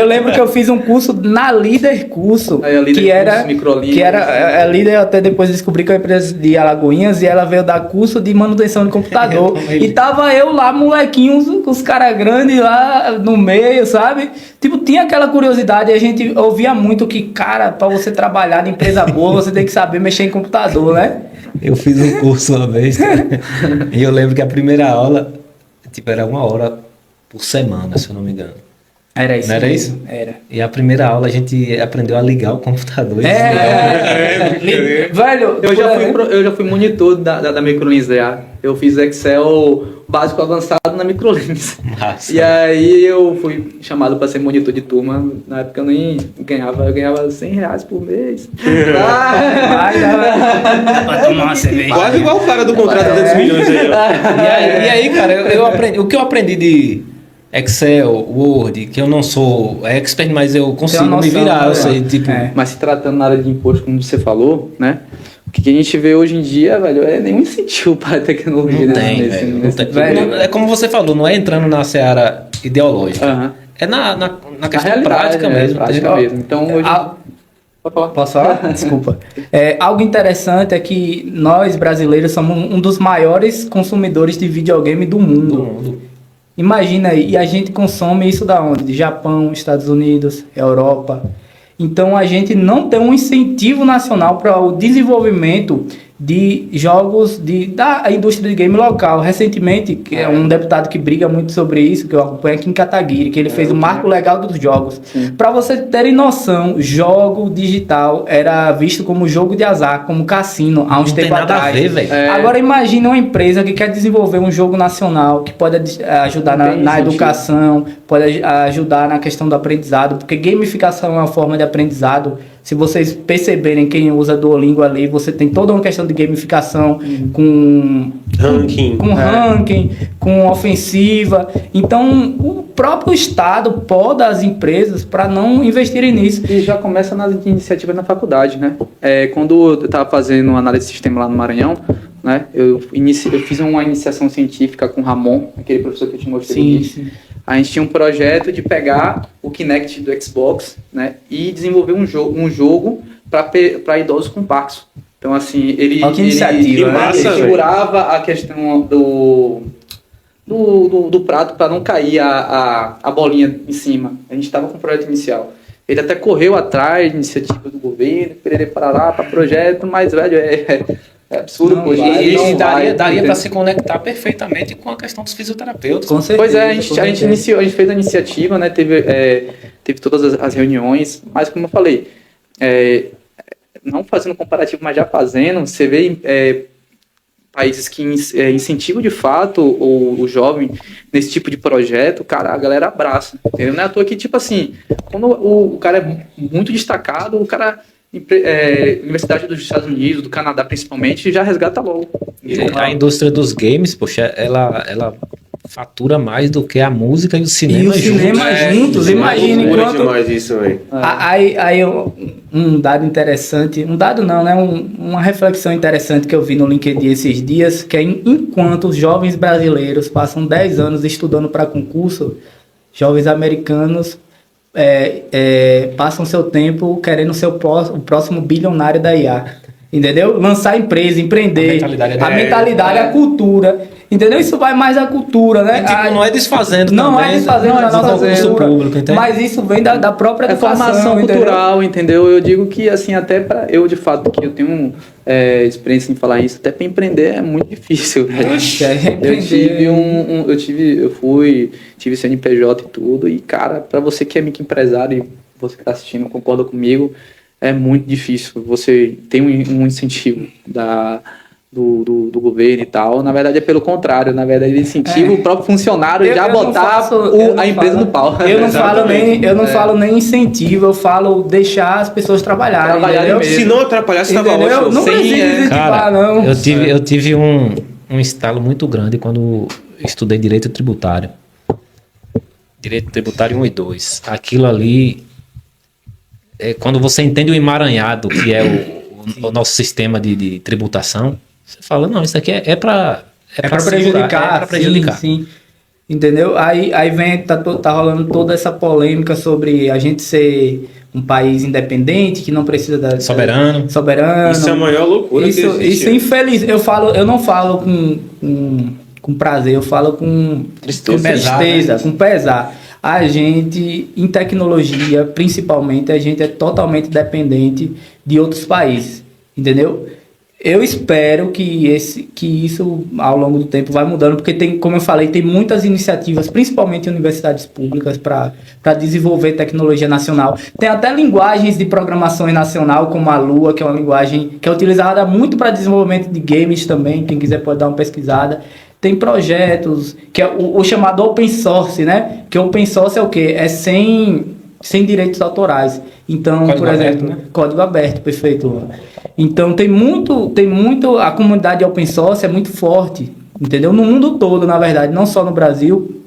lembro que eu fiz um curso na Líder Curso, que era a Líder, até depois descobri que é uma empresa de Alagoinhas, e ela veio dar curso de manutenção de computador. E tava eu lá, molequinho, com os caras grandes lá no meio, sabe? Tipo, tinha aquela curiosidade, e a gente ouvia muito que, cara, pra você trabalhar em empresa boa, você tem que saber mexer em computador, né? Eu fiz um curso uma vez, e eu lembro que a primeira aula era 1 hora por semana, se eu não me engano. Era isso. Não era isso? Era. E a primeira aula a gente aprendeu a ligar o computador. Velho, eu já fui monitor da Microlins já. Eu fiz Excel básico avançado na Microlins. E aí eu fui chamado para ser monitor de turma. Na época eu nem ganhava, eu ganhava R$100 por mês. Quase igual o cara do contrato de 200 milhões aí, ó. E aí, cara, eu aprendi, o que eu aprendi de Excel, Word, que eu não sou expert, mas eu consigo me virar, eu sei, tipo... Mas se tratando na área de imposto, como você falou, né? O que a gente vê hoje em dia, velho, é nenhum incentivo para a tecnologia. Não tem, velho. É como você falou, não é entrando na seara ideológica. É na questão prática mesmo. Então, hoje... Posso falar? Desculpa. Algo interessante é que nós, brasileiros, somos um dos maiores consumidores de videogame do mundo. Imagina aí, e a gente consome isso da onde? De Japão, Estados Unidos, Europa. Então a gente não tem um incentivo nacional para o desenvolvimento de jogos da indústria de game local. Recentemente, que é um deputado que briga muito sobre isso, que eu acompanho aqui em Cataguiri, que ele fez o marco legal dos jogos. Para vocês terem noção, jogo digital era visto como jogo de azar, como cassino, há uns tempos atrás. Agora imagine uma empresa que quer desenvolver um jogo nacional, que pode ajudar na educação, pode ajudar na questão do aprendizado, porque gamificação é uma forma de aprendizado. Se vocês perceberem, quem usa Duolingo ali, você tem toda uma questão de gamificação com Ranking. com ranking, com ofensiva. Então, o próprio Estado poda as empresas para não investirem nisso. E já começa nas iniciativas na faculdade, né? Quando eu estava fazendo análise de sistema lá no Maranhão, né? Eu fiz uma iniciação científica com o Ramon, aquele professor que eu te mostrei. Sim. A gente tinha um projeto de pegar o Kinect do Xbox, né? E desenvolver um jogo para idosos com Parkinson. Então, assim, ele segurava a questão do prato para não cair a bolinha em cima. A gente estava com o projeto inicial. Ele até correu atrás de iniciativa do governo, para projeto, mas, velho, é absurdo. E daria para se conectar perfeitamente com a questão dos fisioterapeutas. Com certeza. Pois é, a gente fez a iniciativa, né? Teve todas as reuniões, mas como eu falei, não fazendo comparativo, mas já fazendo, você vê países que incentivam de fato o jovem nesse tipo de projeto, cara, a galera abraça. Entendeu? Não é à toa que, tipo assim, quando o cara é muito destacado, o cara, Universidade dos Estados Unidos, do Canadá principalmente, já resgata logo. A indústria dos games, poxa, ela fatura mais do que a música e o cinema juntos. Imagina enquanto... demais isso, velho. Aí um dado interessante, um dado não, né? Uma reflexão interessante que eu vi no LinkedIn esses dias, que é enquanto os jovens brasileiros passam 10 anos estudando para concurso, jovens americanos passam seu tempo querendo ser o próximo bilionário da IA. Entendeu? Lançar empresa, empreender, a mentalidade, a cultura. Entendeu? Isso vai mais à cultura, né? Não é desfazendo não também. Não é desfazendo a nossa cultura, público, entende? mas isso vem da própria educação. Formação cultural, entendeu? Eu digo que, assim, até para eu, de fato, que eu tenho experiência em falar isso, até para empreender é muito difícil. Eu tive CNPJ e tudo, e, cara, para você que é microempresário e você que tá assistindo, concorda comigo, é muito difícil. Você tem um incentivo do governo e tal. Na verdade é pelo contrário. Na verdade ele incentiva o próprio funcionário a botar a empresa no pau. Eu não falo nem incentivo, eu falo deixar as pessoas trabalharem. Se não atrapalhar, você estava ótimo. Não precisa incentivar, não. Eu tive um estalo muito grande quando estudei Direito Tributário. Direito Tributário 1 e 2. Aquilo ali... quando você entende o emaranhado que é o nosso sistema de tributação, você fala, não, isso aqui é para prejudicar. Sim. Entendeu? Aí vem, tá rolando toda essa polêmica sobre a gente ser um país independente, que não precisa da... Soberano. Isso é a maior loucura que existe. Isso é infeliz. Eu não falo com prazer, eu falo com tristeza, com pesar. A gente, em tecnologia, principalmente, a gente é totalmente dependente de outros países, entendeu? Eu espero que isso, ao longo do tempo, vai mudando, porque tem, como eu falei, tem muitas iniciativas, principalmente em universidades públicas, para desenvolver tecnologia nacional. Tem até linguagens de programação nacional, como a Lua, que é uma linguagem que é utilizada muito para desenvolvimento de games também, quem quiser pode dar uma pesquisada. Tem projetos, que é o chamado open source, né? Que open source é o quê? É sem direitos autorais. Então, código por exemplo, aberto, né? Código aberto, perfeito. Então, tem muito, a comunidade open source é muito forte, entendeu? No mundo todo, na verdade, não só no Brasil.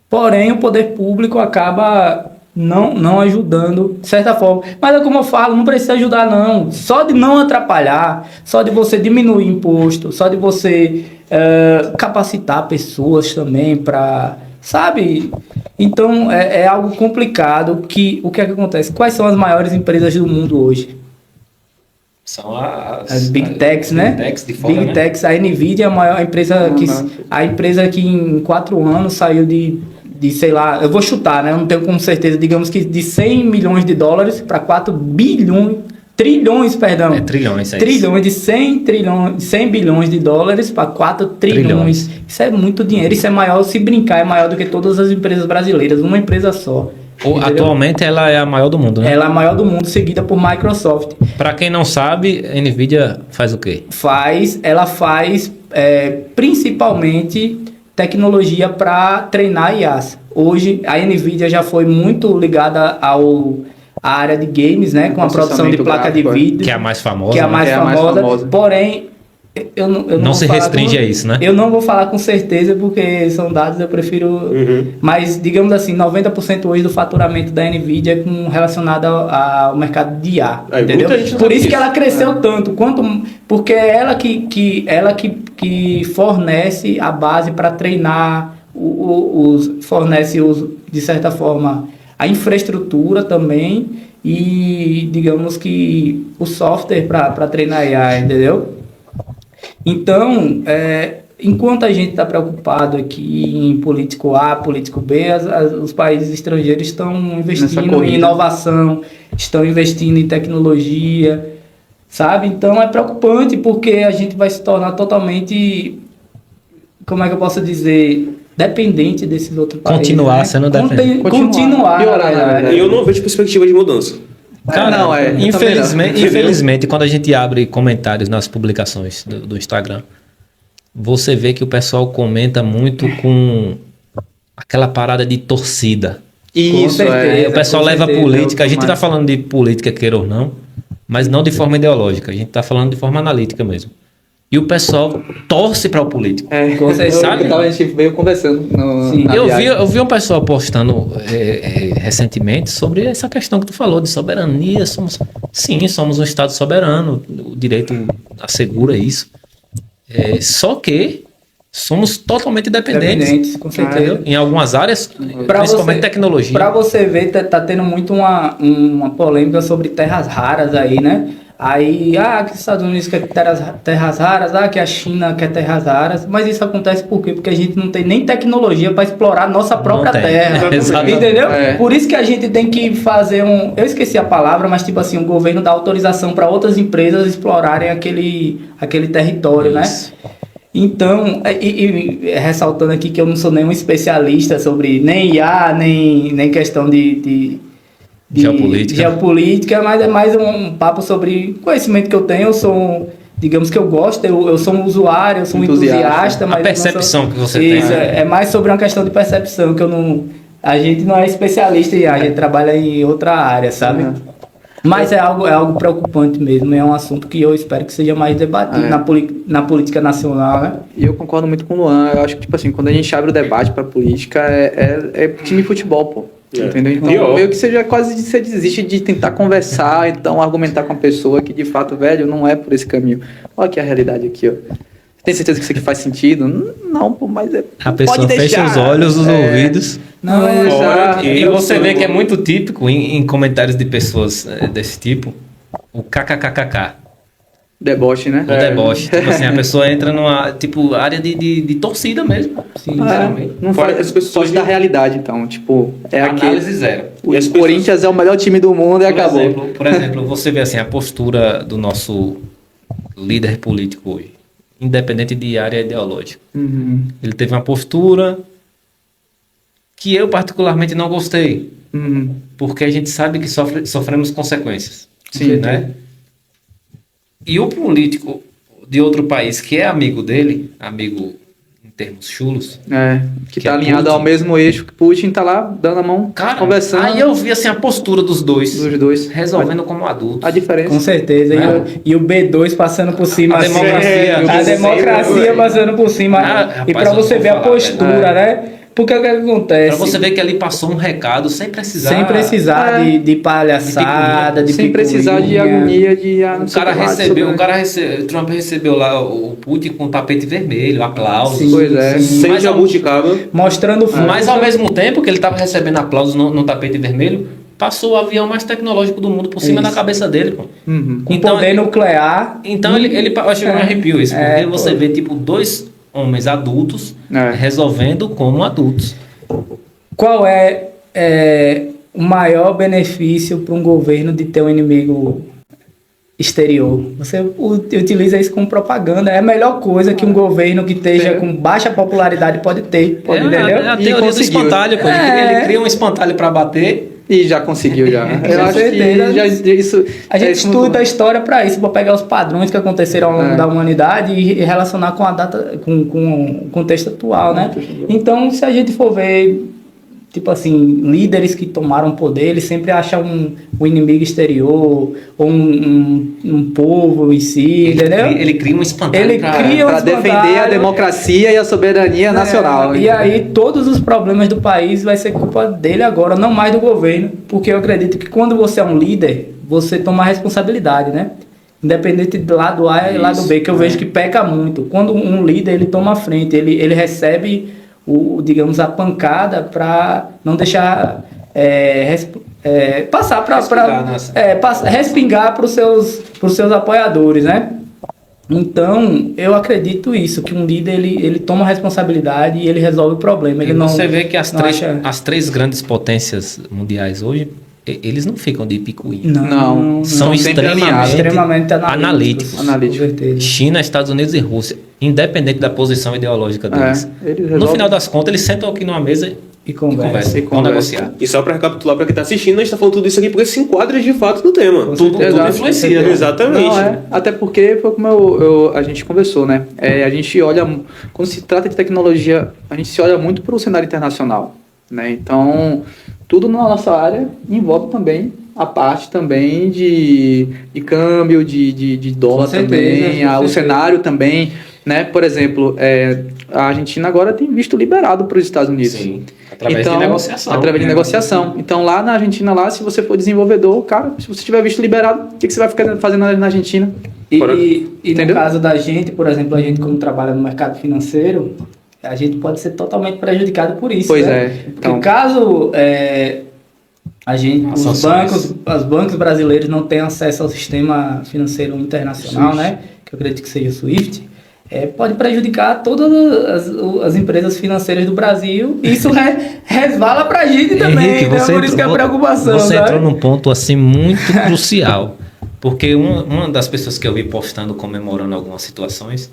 Porém, o poder público acaba não ajudando, de certa forma. Mas é como eu falo, não precisa ajudar, não. Só de não atrapalhar, só de você diminuir imposto, só de você capacitar pessoas também para... Sabe? Então, é algo complicado. O que é que acontece? Quais são as maiores empresas do mundo hoje? São as Big Techs, né? Big Techs de fora, Big Techs. A Nvidia é a maior empresa que em 4 anos saiu de, sei lá, eu vou chutar, né? Eu não tenho com certeza, digamos que de 100 milhões de dólares para 4 bilhões, trilhões, perdão. Trilhões, trilhões, de 100 bilhões de dólares para 4 trilhões. Isso é muito dinheiro, isso é maior, se brincar, é maior do que todas as empresas brasileiras, uma empresa só. Atualmente ela é a maior do mundo, né? Ela é a maior do mundo, seguida por Microsoft. Para quem não sabe, a Nvidia faz o quê? Ela faz principalmente tecnologia para treinar IAs. Hoje a Nvidia já foi muito ligada à área de games, né? Com a produção de placa de vídeo. Que é a mais famosa. Que é a mais famosa. Porém, eu não Não vou se falar restringe a isso, né? Eu não vou falar com certeza, porque são dados, eu prefiro... Mas, digamos assim, 90% hoje do faturamento da NVIDIA é relacionado ao mercado de IA, Aí, entendeu? muita gente não Por sabe isso que disso. ela cresceu tanto, porque é ela que fornece a base para treinar, fornece, de certa forma, a infraestrutura também e, digamos que, o software para treinar IA, entendeu? Então, enquanto a gente está preocupado aqui em político A, político B, os países estrangeiros estão investindo em inovação, estão investindo em tecnologia, sabe? Então é preocupante porque a gente vai se tornar totalmente, como é que eu posso dizer, dependente desses outros países. Continuar né? sendo dependente. Continuar. Piorar, na verdade. E eu não vejo perspectiva de mudança. Cara, Não, eu também infelizmente, quando a gente abre comentários nas publicações do Instagram, você vê que o pessoal comenta muito com aquela parada de torcida. Isso, certeza. O pessoal com leva a certeza, política, a gente mais. está falando de política, queira ou não, mas não de forma ideológica, a gente está falando de forma analítica mesmo. E o pessoal torce para o político. Com certeza. Sabe? A gente veio conversando Sim. na viagem. Eu vi um pessoal postando recentemente sobre essa questão que tu falou de soberania. Somos um Estado soberano, o direito assegura isso. Só que somos totalmente dependentes. Com certeza. Entendeu? Em algumas áreas, principalmente tecnologia. Para você ver, tá tendo muito uma polêmica sobre terras raras aí, né? Aí, que os Estados Unidos quer terras raras, que a China quer terras raras, mas isso acontece por quê? Porque a gente não tem nem tecnologia para explorar a nossa própria terra, Exatamente. entendeu? Por isso que a gente tem que fazer eu esqueci a palavra, mas tipo assim, o governo dá autorização para outras empresas explorarem aquele território, Isso. né? Então, e ressaltando aqui que eu não sou nenhum especialista sobre nem IA, nem questão de geopolítica, mas é mais um papo sobre conhecimento que eu tenho. Eu sou, digamos que eu gosto, eu sou um usuário, eu sou um entusiasta. Mas a percepção que você isso, tem. é mais sobre uma questão de percepção, que a gente não é especialista em IA, a gente trabalha em outra área, sabe? Mas é algo preocupante mesmo, é um assunto que eu espero que seja mais debatido na política nacional, né? E eu concordo muito com o Luan. Eu acho que, tipo assim, quando a gente abre o debate pra política, é time de futebol, pô. Entendeu? Então, meio que você desiste de tentar conversar, então argumentar com a pessoa que, de fato, velho, não é por esse caminho. Olha aqui a realidade aqui, ó. Tem certeza que isso aqui faz sentido? Não, pô, mas a pessoa fecha os olhos, os ouvidos. Não, E você vê que é muito típico em comentários de pessoas desse tipo, o kkkk. Deboche, né? O deboche. Tipo assim, a pessoa entra numa área de torcida mesmo. Sinceramente. Não faz as pessoas da realidade, então. Tipo, Análise zero. O Corinthians é o melhor time do mundo e acabou. Por exemplo, você vê assim, a postura do nosso líder político hoje, independente de área ideológica. Ele teve uma postura que eu particularmente não gostei, porque a gente sabe que sofremos consequências. Sim. Né? E o político de outro país que é amigo dele, amigo em termos chulos, que tá alinhado ao mesmo eixo que Putin, tá lá dando a mão, cara, conversando. Aí eu vi assim a postura dos dois resolvendo a, como adultos. a diferença. Com certeza. E o B2 passando por cima. A democracia. A democracia passando por cima. Rapaz, e para você ver a falar, postura, né? Porque o que acontece? Para você ver que ali passou um recado sem precisar. Sem precisar de palhaçada, sem precisar de agonia, Trump recebeu lá o Putin com tapete vermelho, aplausos. Sem jabuticaba. Mostrando força. Mas ao mesmo tempo que ele estava recebendo aplausos no tapete vermelho, passou o avião mais tecnológico do mundo por cima da cabeça dele, pô. Com poder nuclear. Então ele eu acho que me arrepio isso, porque você vê tipo dois homens adultos resolvendo como adultos. Qual é o maior benefício para um governo de ter um inimigo exterior? Você utiliza isso como propaganda. É a melhor coisa que um governo que esteja com baixa popularidade pode ter. Entendeu? É a teoria do espantalho. Ele cria um espantalho para bater. E já conseguiu, já. Eu acho que a gente estuda a história para isso, para pegar os padrões que aconteceram ao longo da humanidade e relacionar com a data, com o contexto atual, né? Então, se a gente for ver tipo assim, líderes que tomaram poder, eles sempre acham um inimigo exterior, ou um povo em si, entendeu? Ele cria um espantalho Ele cria um Para defender a espantalho. democracia e a soberania nacional. E aí todos os problemas do país vai ser culpa dele agora, não mais do governo, porque eu acredito que quando você é um líder, você toma responsabilidade, né? Independente do lado A e lado B, que eu vejo que peca muito. Quando um líder ele toma a frente, ele recebe digamos, a pancada para não deixar passar respingar para os seus apoiadores, né? Então, eu acredito isso, que um líder ele toma responsabilidade e ele resolve o problema. Ele não, você vê que as acha... três grandes potências mundiais hoje, eles não ficam de picuinha. Não. São extremamente analíticos. Com certeza. China, Estados Unidos e Rússia, independente da posição ideológica deles. No final das contas, eles sentam aqui numa mesa e conversam. Vão negociar. E só para recapitular para quem está assistindo, a gente está falando tudo isso aqui porque se enquadra de fato no tema. Tudo influencia. Exatamente. Não, até porque foi como a gente conversou, né? A gente olha, quando se trata de tecnologia, a gente se olha muito para o cenário internacional, né? Então, tudo na nossa área envolve também a parte também de câmbio, de dólar também, o cenário também, né? Por exemplo, a Argentina agora tem visto liberado para os Estados Unidos. Sim, através de negociação. Através de negociação. Então, lá na Argentina, se você for desenvolvedor, cara, se você tiver visto liberado, o que você vai ficar fazendo na Argentina? E no caso da gente, por exemplo, a gente como trabalha no mercado financeiro, a gente pode ser totalmente prejudicado por isso. Pois né? Então, porque caso os bancos brasileiros não tenham acesso ao sistema financeiro internacional, né? Que eu acredito que seja o SWIFT, pode prejudicar todas as empresas financeiras do Brasil. Isso resvala para a gente também. Henrique, então, por isso que é a preocupação. Você entrou num ponto assim muito crucial. Porque uma das pessoas que eu vi postando, comemorando algumas situações,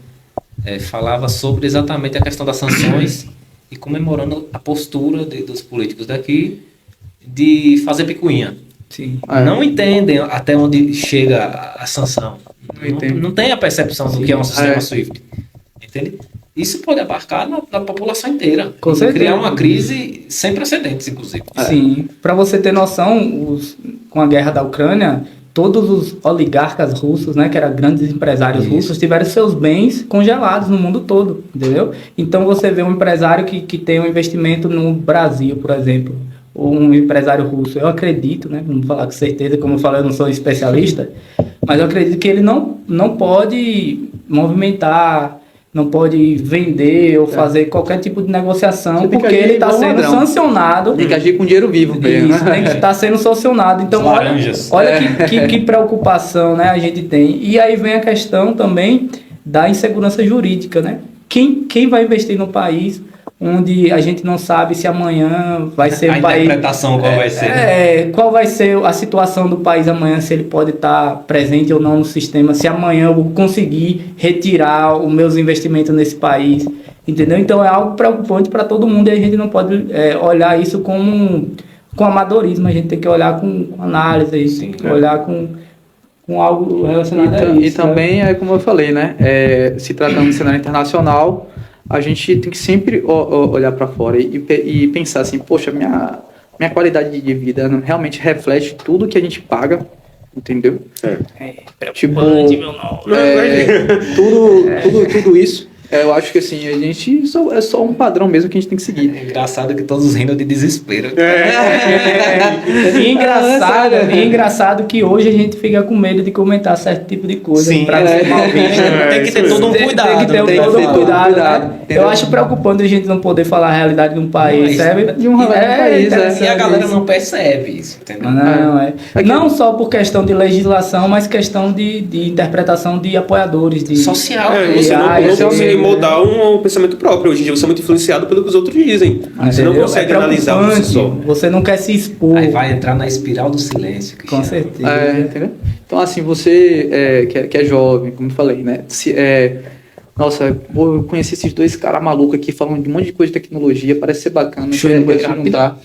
falava sobre exatamente a questão das sanções e comemorando a postura dos políticos daqui de fazer picuinha. Sim. Não entendem até onde chega a sanção. Não tem a percepção do que é um sistema SWIFT. Entende? Isso pode abarcar na população inteira. Com certeza. Criar uma crise sem precedentes, inclusive. Sim. Para você ter noção, com a guerra da Ucrânia, todos os oligarcas russos, né, que eram grandes empresários russos, tiveram seus bens congelados no mundo todo, entendeu? Então você vê um empresário que tem um investimento no Brasil, por exemplo, ou um empresário russo, eu acredito, né, vamos falar com certeza, como eu falei, eu não sou especialista, mas eu acredito que ele não pode movimentar, não pode vender ou fazer qualquer tipo de negociação, porque ele está sendo sancionado. Tem que agir com dinheiro vivo. Isso, tem que estar sendo sancionado. Então, olha que preocupação, né, a gente tem. E aí vem a questão também da insegurança jurídica, né? Quem vai investir no país onde a gente não sabe se amanhã vai ser a interpretação qual vai ser. Qual vai ser a situação do país amanhã, se ele pode estar presente ou não no sistema, se amanhã eu vou conseguir retirar os meus investimentos nesse país, entendeu? Então é algo preocupante para todo mundo e a gente não pode olhar isso com amadorismo, a gente tem que olhar com análise, tem que olhar com algo relacionado a isso. E também, como eu falei, né, se tratando de cenário internacional, a gente tem que sempre olhar para fora e pensar assim, poxa, minha qualidade de vida realmente reflete tudo que a gente paga, entendeu? Tipo, tudo isso. Eu acho que assim, a gente é só um padrão mesmo que a gente tem que seguir. É engraçado que todos rindo de desespero. E engraçado que hoje a gente fica com medo de comentar certo tipo de coisa. Sim, pra ser mal visto. Tem que ter todo um cuidado. Tem que ter todo um cuidado. Né? Eu acho preocupante a gente não poder falar a realidade de um país, sabe? De um país, E a galera não percebe isso, entendeu? Não só por questão de legislação, mas questão de interpretação de apoiadores. Social. Você não consegue moldar um pensamento próprio. Hoje em dia você é muito influenciado pelo que os outros dizem. Você não consegue analisar por si só. Você não quer se expor. Aí vai entrar na espiral do silêncio. Com certeza. Entendeu? Então, assim, você que é jovem, como eu falei, né? Nossa, eu conheci esses dois caras malucos aqui falando de um monte de coisa de tecnologia, parece ser bacana. Juntar.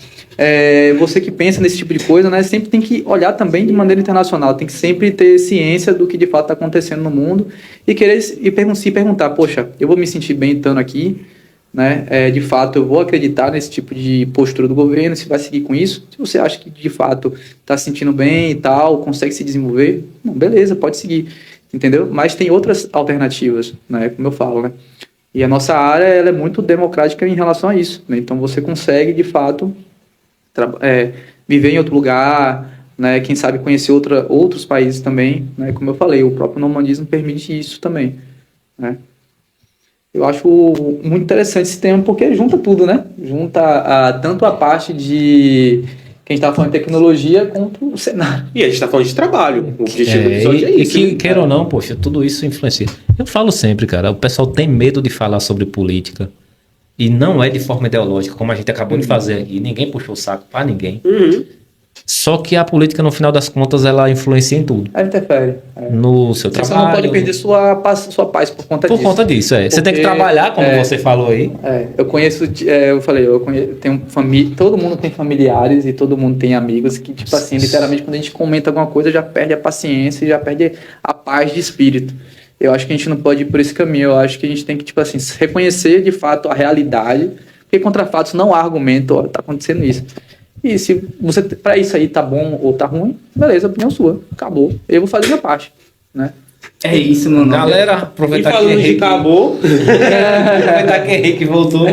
Você que pensa nesse tipo de coisa, né? Sempre tem que olhar também de maneira internacional, tem que sempre ter ciência do que de fato está acontecendo no mundo e querer se perguntar, poxa, eu vou me sentir bem estando aqui, né? De fato, eu vou acreditar nesse tipo de postura do governo, se vai seguir com isso. Se você acha que de fato está se sentindo bem e tal, consegue se desenvolver, bom, beleza, pode seguir, entendeu? Mas tem outras alternativas, né? Como eu falo, né? E a nossa área, ela é muito democrática em relação a isso, né? Então você consegue de fato viver em outro lugar, né? Quem sabe conhecer outros países também, né? Como eu falei, o próprio nomadismo permite isso também, né? Eu acho muito interessante esse tema porque junta tudo, né? Junta tanto a parte de quem está falando de tecnologia quanto o cenário. E a gente está falando de trabalho. O objetivo do episódio é isso. E queira ou não, poxa, tudo isso influencia. Eu falo sempre, cara, o pessoal tem medo de falar sobre política. E não é de forma ideológica, como a gente acabou de fazer aqui. Ninguém puxou o saco para ninguém. Só que a política, no final das contas, ela influencia em tudo. Ela interfere. No seu Você trabalho. não pode perder sua paz por conta disso. Por conta disso, é. Você tem que trabalhar, como você falou aí. Eu conheço, tenho família, todo mundo tem familiares e todo mundo tem amigos que, tipo assim, literalmente quando a gente comenta alguma coisa, já perde a paciência e já perde a paz de espírito. Eu acho que a gente não pode ir por esse caminho. Eu acho que a gente tem que, tipo assim, reconhecer de fato a realidade, porque contra fatos não há argumento, ó, tá acontecendo isso. E se você, pra isso aí tá bom ou tá ruim, beleza, opinião sua, acabou. Eu vou fazer minha parte, né? É isso, mano. Galera, E aproveitar que falando de Henrique, acabou, aproveitar que Henrique voltou,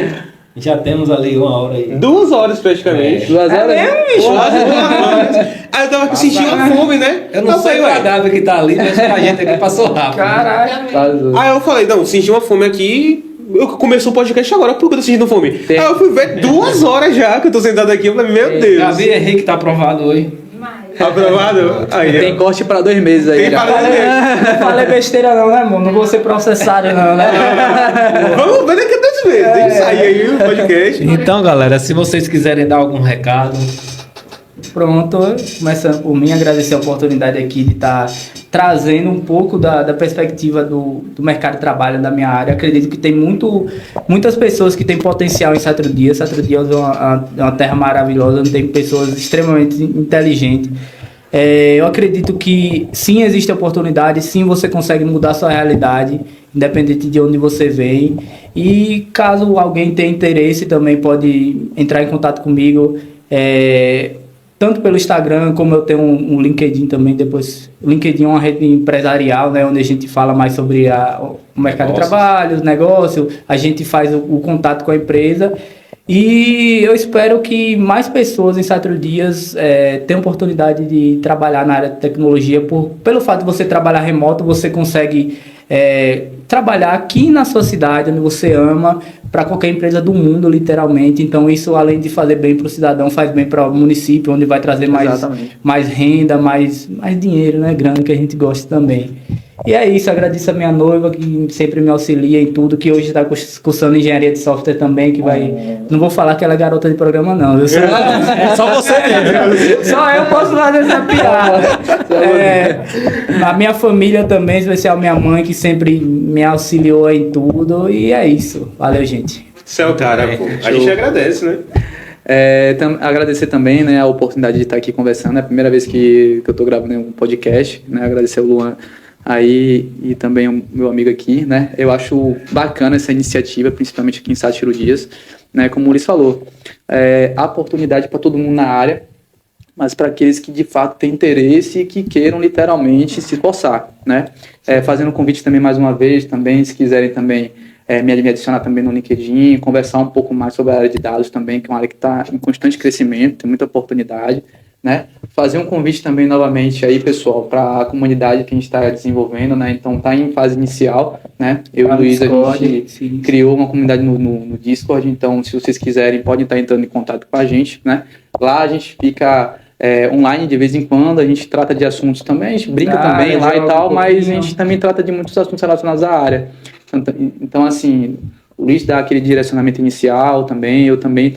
já temos ali 1 hora aí. 2 horas praticamente. 2 horas. Quase 2 horas. Aí eu tava sentindo uma fome, né? Eu não sei o agradável que tá ali, mas a gente aqui passou rápido. Caralho. Aí eu falei, não, senti uma fome aqui. Começou o podcast agora, por que eu tô sentindo fome? Aí eu fui ver 2 horas já que eu tô sentado aqui. Eu falei, meu Deus. Gabi Henrique tá aprovado hoje. Aprovado? Aí, Tem corte pra 2 meses aí. Tem Já. para Não falei besteira não, né, mano? Não vou ser processado não, né? Vamos ver daqui a 2 meses. Tem que sair aí o podcast. Então, galera, se vocês quiserem dar algum recado, Pronto, começando por mim, agradecer a oportunidade aqui de estar trazendo um pouco da perspectiva do mercado de trabalho da minha área. Acredito que tem muitas pessoas que têm potencial em Sátiro Dias. Sátiro Dias é uma terra maravilhosa, onde tem pessoas extremamente inteligentes. Eu acredito que sim, existe oportunidade, sim, você consegue mudar sua realidade, independente de onde você vem. E caso alguém tenha interesse, também pode entrar em contato comigo, tanto pelo Instagram, como eu tenho um LinkedIn também. Depois, o LinkedIn é uma rede empresarial, né, onde a gente fala mais sobre o mercado de trabalho, os negócios, a gente faz o contato com a empresa. E eu espero que mais pessoas em Sátiro Dias tenham oportunidade de trabalhar na área de tecnologia. Pelo fato de você trabalhar remoto, você consegue trabalhar aqui na sua cidade, onde você ama, para qualquer empresa do mundo, literalmente. Então, isso, além de fazer bem para o cidadão, faz bem para o município, onde vai trazer mais renda, mais dinheiro, né? Grana, que a gente gosta também. E é isso, agradeço a minha noiva, que sempre me auxilia em tudo, que hoje está cursando engenharia de software também, que vai... Não vou falar que ela é garota de programa, não. Eu sou... só você mesmo. Só eu posso fazer essa piada. A minha família também, em especial minha mãe, que sempre me auxiliou em tudo. E é isso. Valeu, gente. Céu, cara, pô, a gente agradece, né? Agradecer também, né, a oportunidade de estar aqui conversando. É a primeira vez que eu estou gravando um podcast, né? Agradecer ao Luan aí e também o meu amigo aqui, né? Eu acho bacana essa iniciativa, principalmente aqui em Sátiro Dias, né? Como o Ulisses falou, há oportunidade para todo mundo na área, mas para aqueles que de fato têm interesse e que queiram literalmente se esforçar, né? Fazendo um convite também mais uma vez, também, se quiserem também me adicionar também no LinkedIn, conversar um pouco mais sobre a área de dados também, que é uma área que está em constante crescimento, tem muita oportunidade, né? Fazer um convite também novamente aí, pessoal, para a comunidade que a gente está desenvolvendo, né? Então tá em fase inicial, né? Eu e o Luiz, a gente criou uma comunidade no Discord, então se vocês quiserem podem estar entrando em contato com a gente, né? Lá a gente fica online de vez em quando, a gente trata de assuntos também, a gente brinca também lá e tal, mas a gente também trata de muitos assuntos relacionados à área. Então, assim, o Luiz dá aquele direcionamento inicial também, eu também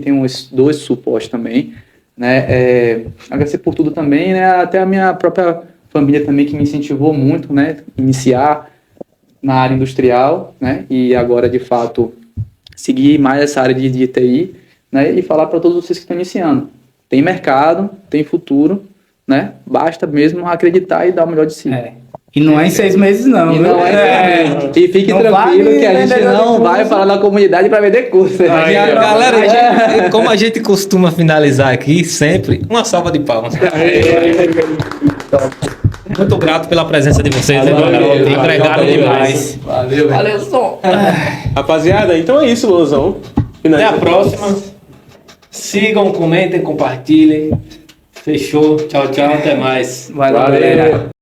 tenho dou esse suporte também, né? Agradecer por tudo também, né? Até a minha própria família também, que me incentivou muito, né? Iniciar na área industrial, né? E agora, de fato, seguir mais essa área de TI, né? E falar para todos vocês que estão iniciando. Tem mercado, tem futuro, né? Basta mesmo acreditar e dar o melhor de si. E não é em 6 meses, não. E viu? não e fique Não tranquilo vale que a gente vendedor de não curso. vai falar na comunidade para vender curso. Galera, como a gente costuma finalizar aqui, sempre, uma salva de palmas. Muito grato pela presença de vocês, agregaram demais. Valeu, Valeu, som. Rapaziada, então é isso, Luanzão. Até a próxima. Sigam, comentem, compartilhem. Fechou. Tchau, tchau. Até mais. Valeu, galera.